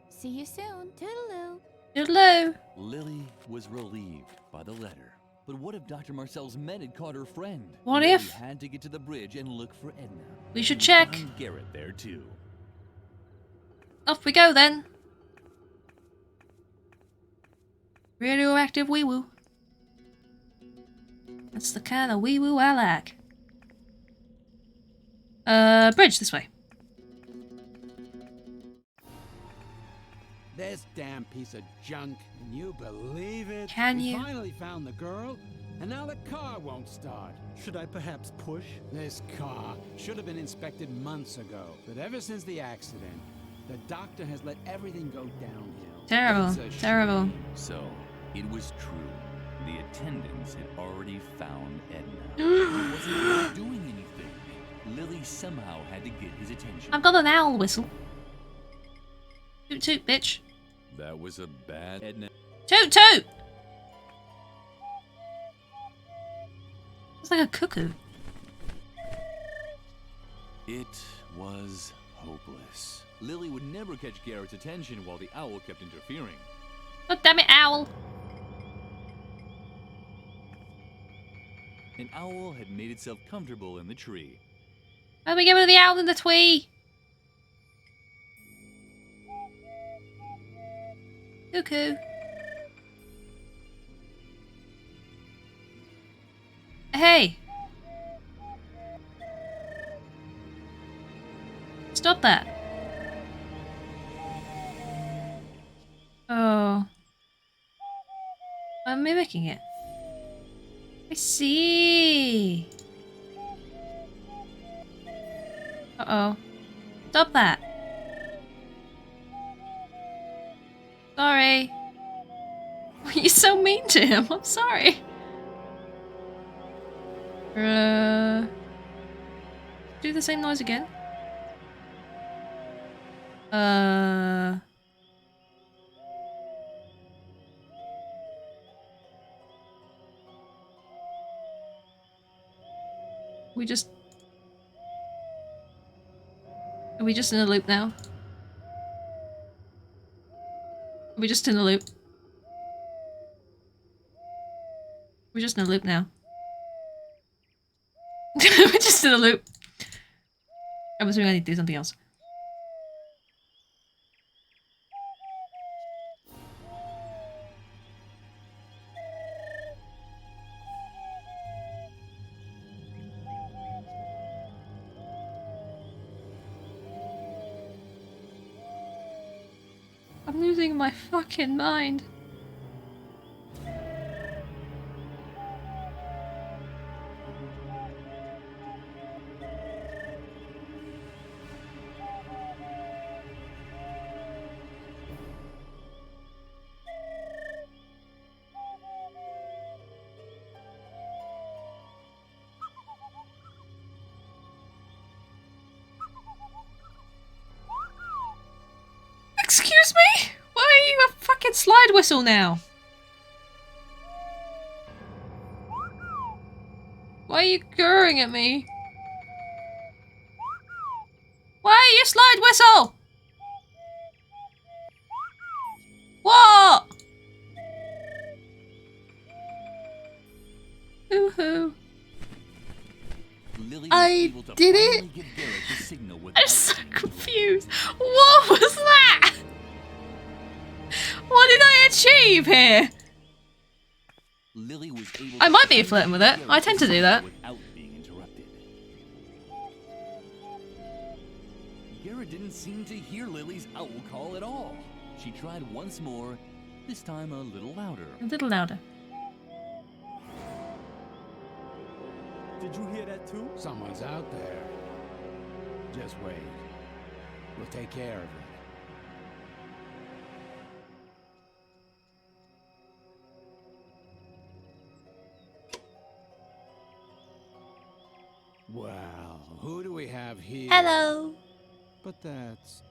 see you soon. Toodaloo. Toodaloo. Lily was relieved by the letter. But what if Dr. Marcel's men had caught her friend? What Lily if? had to get to the bridge and look for Edna. We should check. Find Garrett there too. Off we go then. Radioactive wee woo. That's the kind of wee woo I like. Bridge this way. This damn piece of junk. Can you believe it? Can we you? finally found the girl, and now the car won't start. Should I perhaps push? This car should have been inspected months ago. But ever since the accident, the doctor has let everything go downhill. Terrible. It's a shame. Terrible. So, it was true. The attendants had already found Edna. He wasn't even doing anything. Lily somehow had to get his attention. I've got an owl whistle. Toot toot, bitch. That was a bad Edna. Toot toot! It's like a cuckoo. It was hopeless. Lily would never catch Garrett's attention while the owl kept interfering. God damn it, owl! An owl had made itself comfortable in the tree. How do we get rid of the owl in the tree? Cuckoo. Hey! Stop that. Oh. I'm mimicking it. I see. Uh-oh. Stop that. Sorry. You're so mean to him. I'm sorry. Do the same noise again. Are we just in a loop now? Are we just in a loop? We're just in a loop now. We're just in a loop. I'm assuming I need to do something else. I'm losing my fucking mind. Excuse me? Why are you a fucking slide whistle now? Why are you gurring at me? Why are you slide whistle? What? Hoo-hoo. Lily was I able to did finally it? give Garrett the signal I'm without so being confused. What was that? What did I achieve here? Lily was able I to might be finally flirting with give it. Garrett I the tend to do signal that. Without being interrupted. Garrett didn't seem to hear Lily's owl call at all. She tried once more, this time a little louder. A little louder. Did you hear that too? Someone's out there. Just wait. We'll take care of it. Well, who do we have here? Hello. But that's...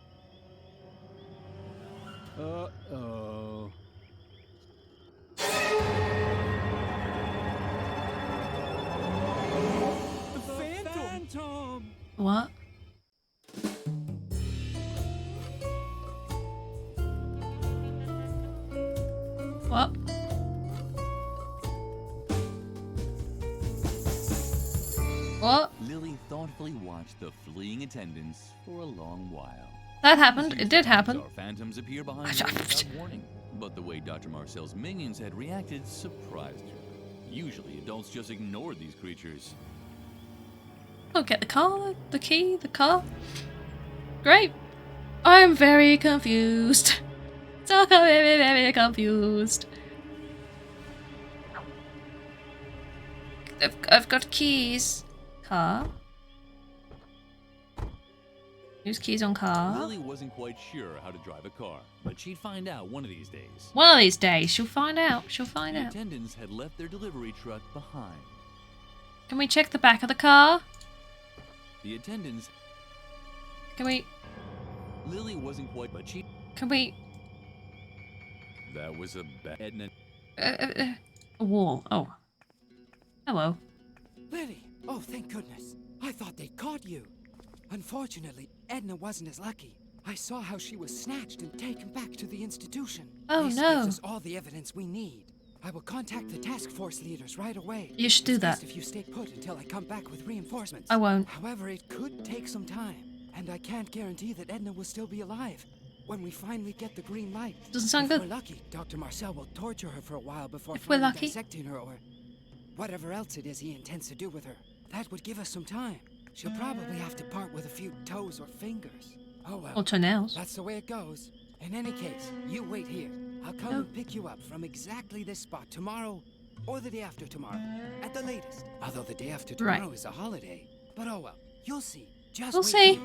Uh-oh. The Phantom! What? What? What? Lily thoughtfully watched the fleeing attendants for a long while. That happened. It did happen. Our phantoms appear behind her without warning. But the way Dr. Marcel's minions had reacted surprised her. Usually, adults just ignore these creatures. Oh, get the car, the key, the car. Great. I'm very confused. So very, very confused. I've got keys. Car. Use keys on car. Lily wasn't quite sure how to drive a car, but she'd find out one of these days. One of these days, she'll find out. She'll find The out. attendants had left their delivery truck behind. Can we check the back of the car? The attendants... Can we... Lily wasn't quite, but she... Can we... That was a bad... Edna... a wall. Oh. Hello. Lily! Oh, thank goodness. I thought they'd caught you. Unfortunately, Edna wasn't as lucky. I saw how she was snatched and taken back to the institution. Oh, this no. gives us all the evidence we need. I will contact the task force leaders right away. You should do It's that. best if you stay put until I come back with reinforcements. I won't. However, it could take some time, and I can't guarantee that Edna will still be alive when we finally get the green light. Doesn't sound If good. we're lucky, Dr. Marcel will torture her for a while before If we're finally lucky. dissecting her or whatever else it is he intends to do with her. That would give us some time. She'll probably have to part with a few toes or fingers. Oh well. Or toenails. That's the way it goes. In any case, you wait here. I'll come and pick you up from exactly this spot tomorrow or the day after tomorrow, at the latest. Although the day after tomorrow is a holiday. But oh well, you'll see. Just We'll wait see. here.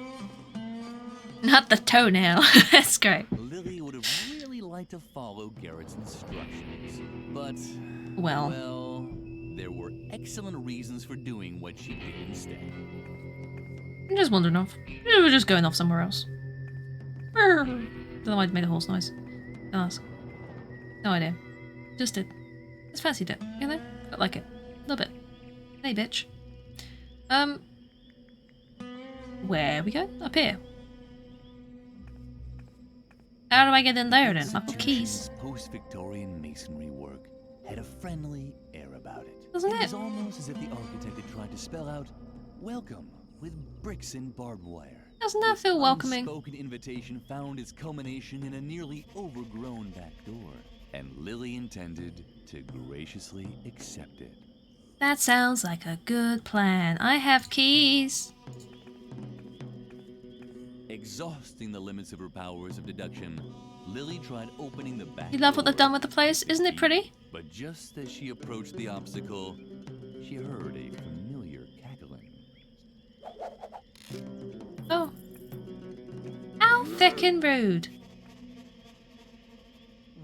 Not the toenail. That's great. Lily would have really liked to follow Garrett's instructions, but... Well. Well, there were excellent reasons for doing what she did instead. I'm just wandering off. We were just going off somewhere else. Don't know why I made a horse noise. Don't ask. No idea. Just did. Just fancied it, you know? I like it. A little bit. Hey, bitch. Where we go? Up here. How do I get in there then? I've got keys. Post-Victorian masonry work had a friendly air about it. Doesn't It it? was almost as if the architect had tried to spell out, "Welcome," with bricks and barbed wire. Doesn't that feel welcoming? Unspoken invitation found its culmination in a nearly overgrown back door, and Lily intended to graciously accept it. That sounds like a good plan. I have keys. Exhausting the limits of her powers of deduction, Lily tried opening the back You love what door, they've done with the place? Isn't it pretty? but just as she approached the obstacle, she heard a familiar cackling. Oh. How feckin' rude.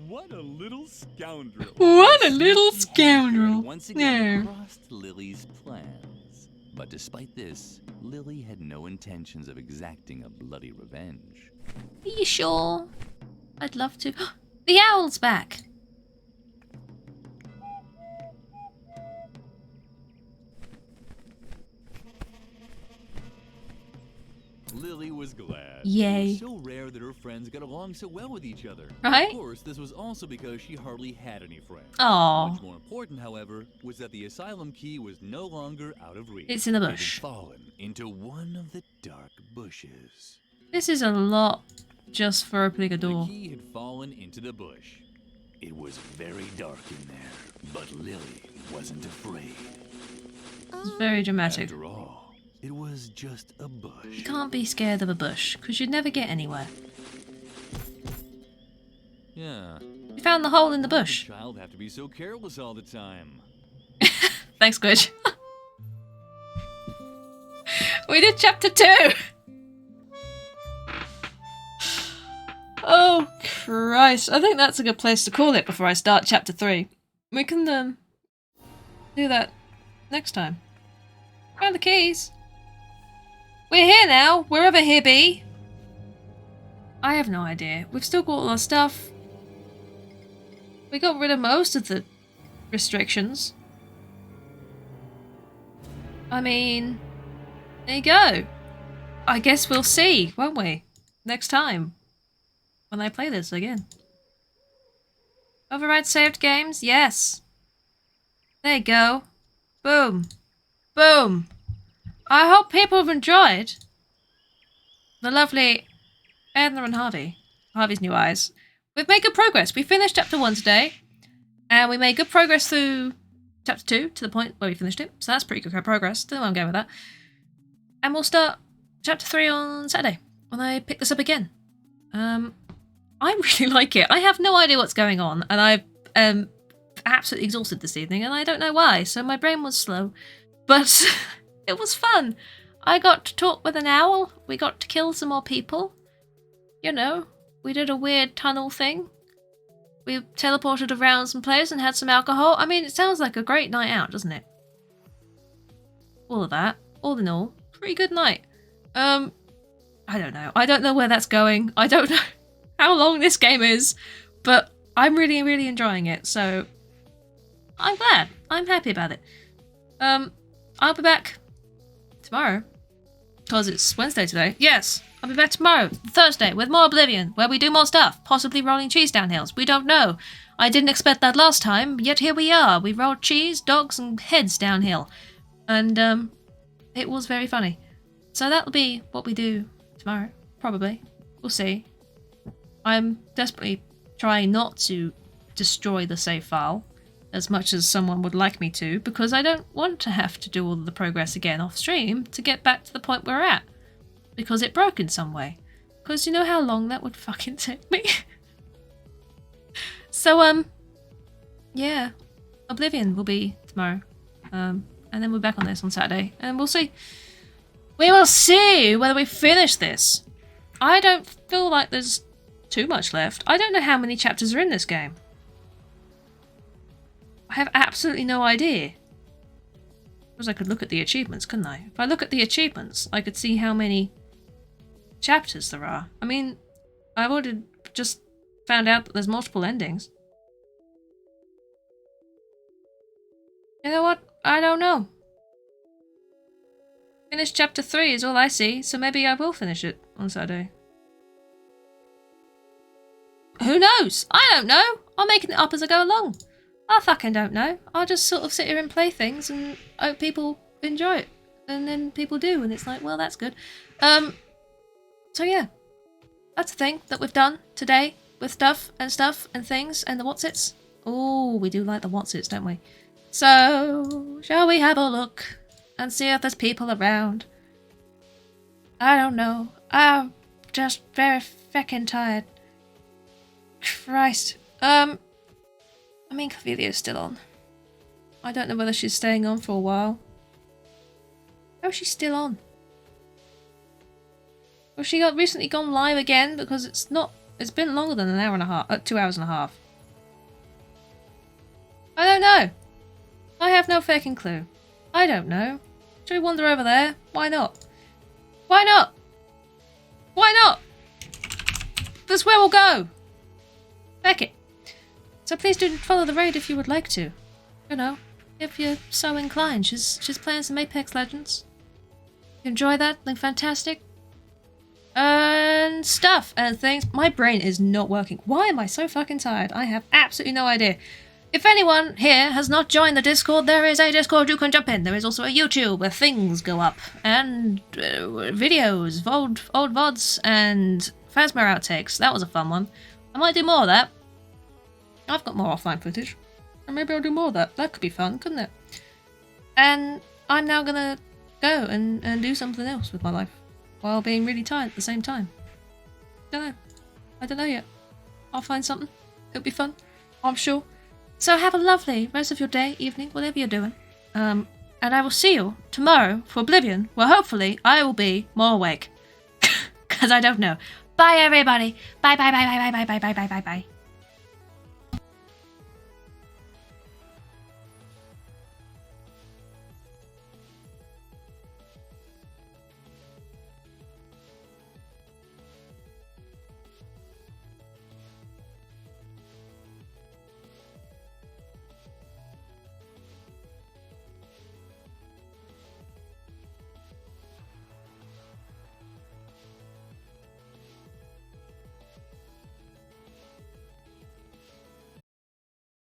What a little scoundrel! What a little scoundrel. Once again No. crossed Lily's plans. But despite this, Lily had no intentions of exacting a bloody revenge. Are you sure? I'd love to. The owl's back. Lily was glad. Yay. It was so rare that her friends got along so well with each other. Right? Of course, this was also because she hardly had any friends. Aw. Much more important, however, was that the asylum key was no longer out of reach. It's in the It had bush. fallen into one of the dark bushes. This is a lot just for opening a door. The key had fallen into the bush. It was very dark in there, but Lily wasn't afraid. It's very dramatic. After all, it was just a bush. You can't be scared of a bush, because you'd never get anywhere. Yeah. You found the hole in the bush. Child have to be so careless all the time. Thanks, Squidge. We did chapter 2! Oh, Christ. I think that's a good place to call it before I start chapter 3. We can do that next time. Found the keys. We're here now, wherever here be. I have no idea. We've still got all our stuff. We got rid of most of the restrictions. I mean, there you go. I guess we'll see, won't we? Next time. When I play this again. Override saved games? Yes. There you go. Boom. Boom. I hope people have enjoyed the lovely Edna and Harvey. Harvey's New Eyes. We've made good progress. We finished chapter 1 today, and we made good progress through chapter 2 to the point where we finished it. So that's pretty good progress. Don't know where I'm going with that. And we'll start chapter 3 on Saturday when I pick this up again. I really like it. I have no idea what's going on, and I absolutely exhausted this evening, and I don't know why, so my brain was slow. But it was fun. I got to talk with an owl. We got to kill some more people. You know, we did a weird tunnel thing. We teleported around some place and had some alcohol. I mean, it sounds like a great night out, doesn't it? All of that. All in all, pretty good night. I don't know. I don't know where that's going. I don't know how long this game is, but I'm really, really enjoying it, so I'm glad. I'm happy about it. I'll be back tomorrow, because it's Wednesday today. Yes, I'll be back tomorrow, Thursday, with more Oblivion, where we do more stuff, possibly rolling cheese down hills. We don't know. I didn't expect that last time, yet here we are. We rolled cheese, dogs, and heads downhill. And, it was very funny. So that'll be what we do tomorrow, probably. We'll see. I'm desperately trying not to destroy the save file as much as someone would like me to, because I don't want to have to do all of the progress again off stream to get back to the point we're at. Because it broke in some way. Because you know how long that would fucking take me? So, yeah. Oblivion will be tomorrow. And then we're back on this on Saturday. And we'll see. We will see whether we finish this. I don't feel like there's too much left. I don't know how many chapters are in this game. I have absolutely no idea. Because I could look at the achievements, couldn't I? If I look at the achievements, I could see how many chapters there are. I mean, I've already just found out that there's multiple endings. You know what? I don't know. Finish chapter 3 is all I see, so maybe I will finish it on Saturday. Who knows? I don't know. I'm making it up as I go along. I fucking don't know. I'll just sort of sit here and play things and hope people enjoy it. And then people do, and it's like, well, that's good. So yeah. That's a thing that we've done today with stuff and things and the whatsits. Oh, we do like the whatsits, don't we? So, shall we have a look and see if there's people around? I don't know. I'm just very feckin' tired. Christ. I mean, Clavelia's still on. I don't know whether she's staying on for a while. Oh, she's still on. Well, she got recently gone live again because it's been longer than an hour and a half, 2 hours and a half. I don't know. I have no fucking clue. I don't know. Should we wander over there? Why not? Why not? Why not? That's where we'll go. Heck it. So please do follow the raid if you would like to. You know, if you're so inclined. She's playing some Apex Legends. You enjoy that? Like fantastic? And stuff and things. My brain is not working. Why am I so fucking tired? I have absolutely no idea. If anyone here has not joined the Discord, there is a Discord you can jump in. There is also a YouTube where things go up. And videos, old VODs, and Phasma outtakes. That was a fun one. I might do more of that. I've got more offline footage. And maybe I'll do more of that. That could be fun, couldn't it? And I'm now gonna go and do something else with my life. While being really tired at the same time. Don't know. I don't know yet. I'll find something. It'll be fun. I'm sure. So have a lovely rest of your day, evening, whatever you're doing. And I will see you tomorrow for Oblivion, where hopefully I will be more awake. Because I don't know. Bye, everybody. Bye, bye, bye, bye, bye, bye, bye, bye, bye, bye.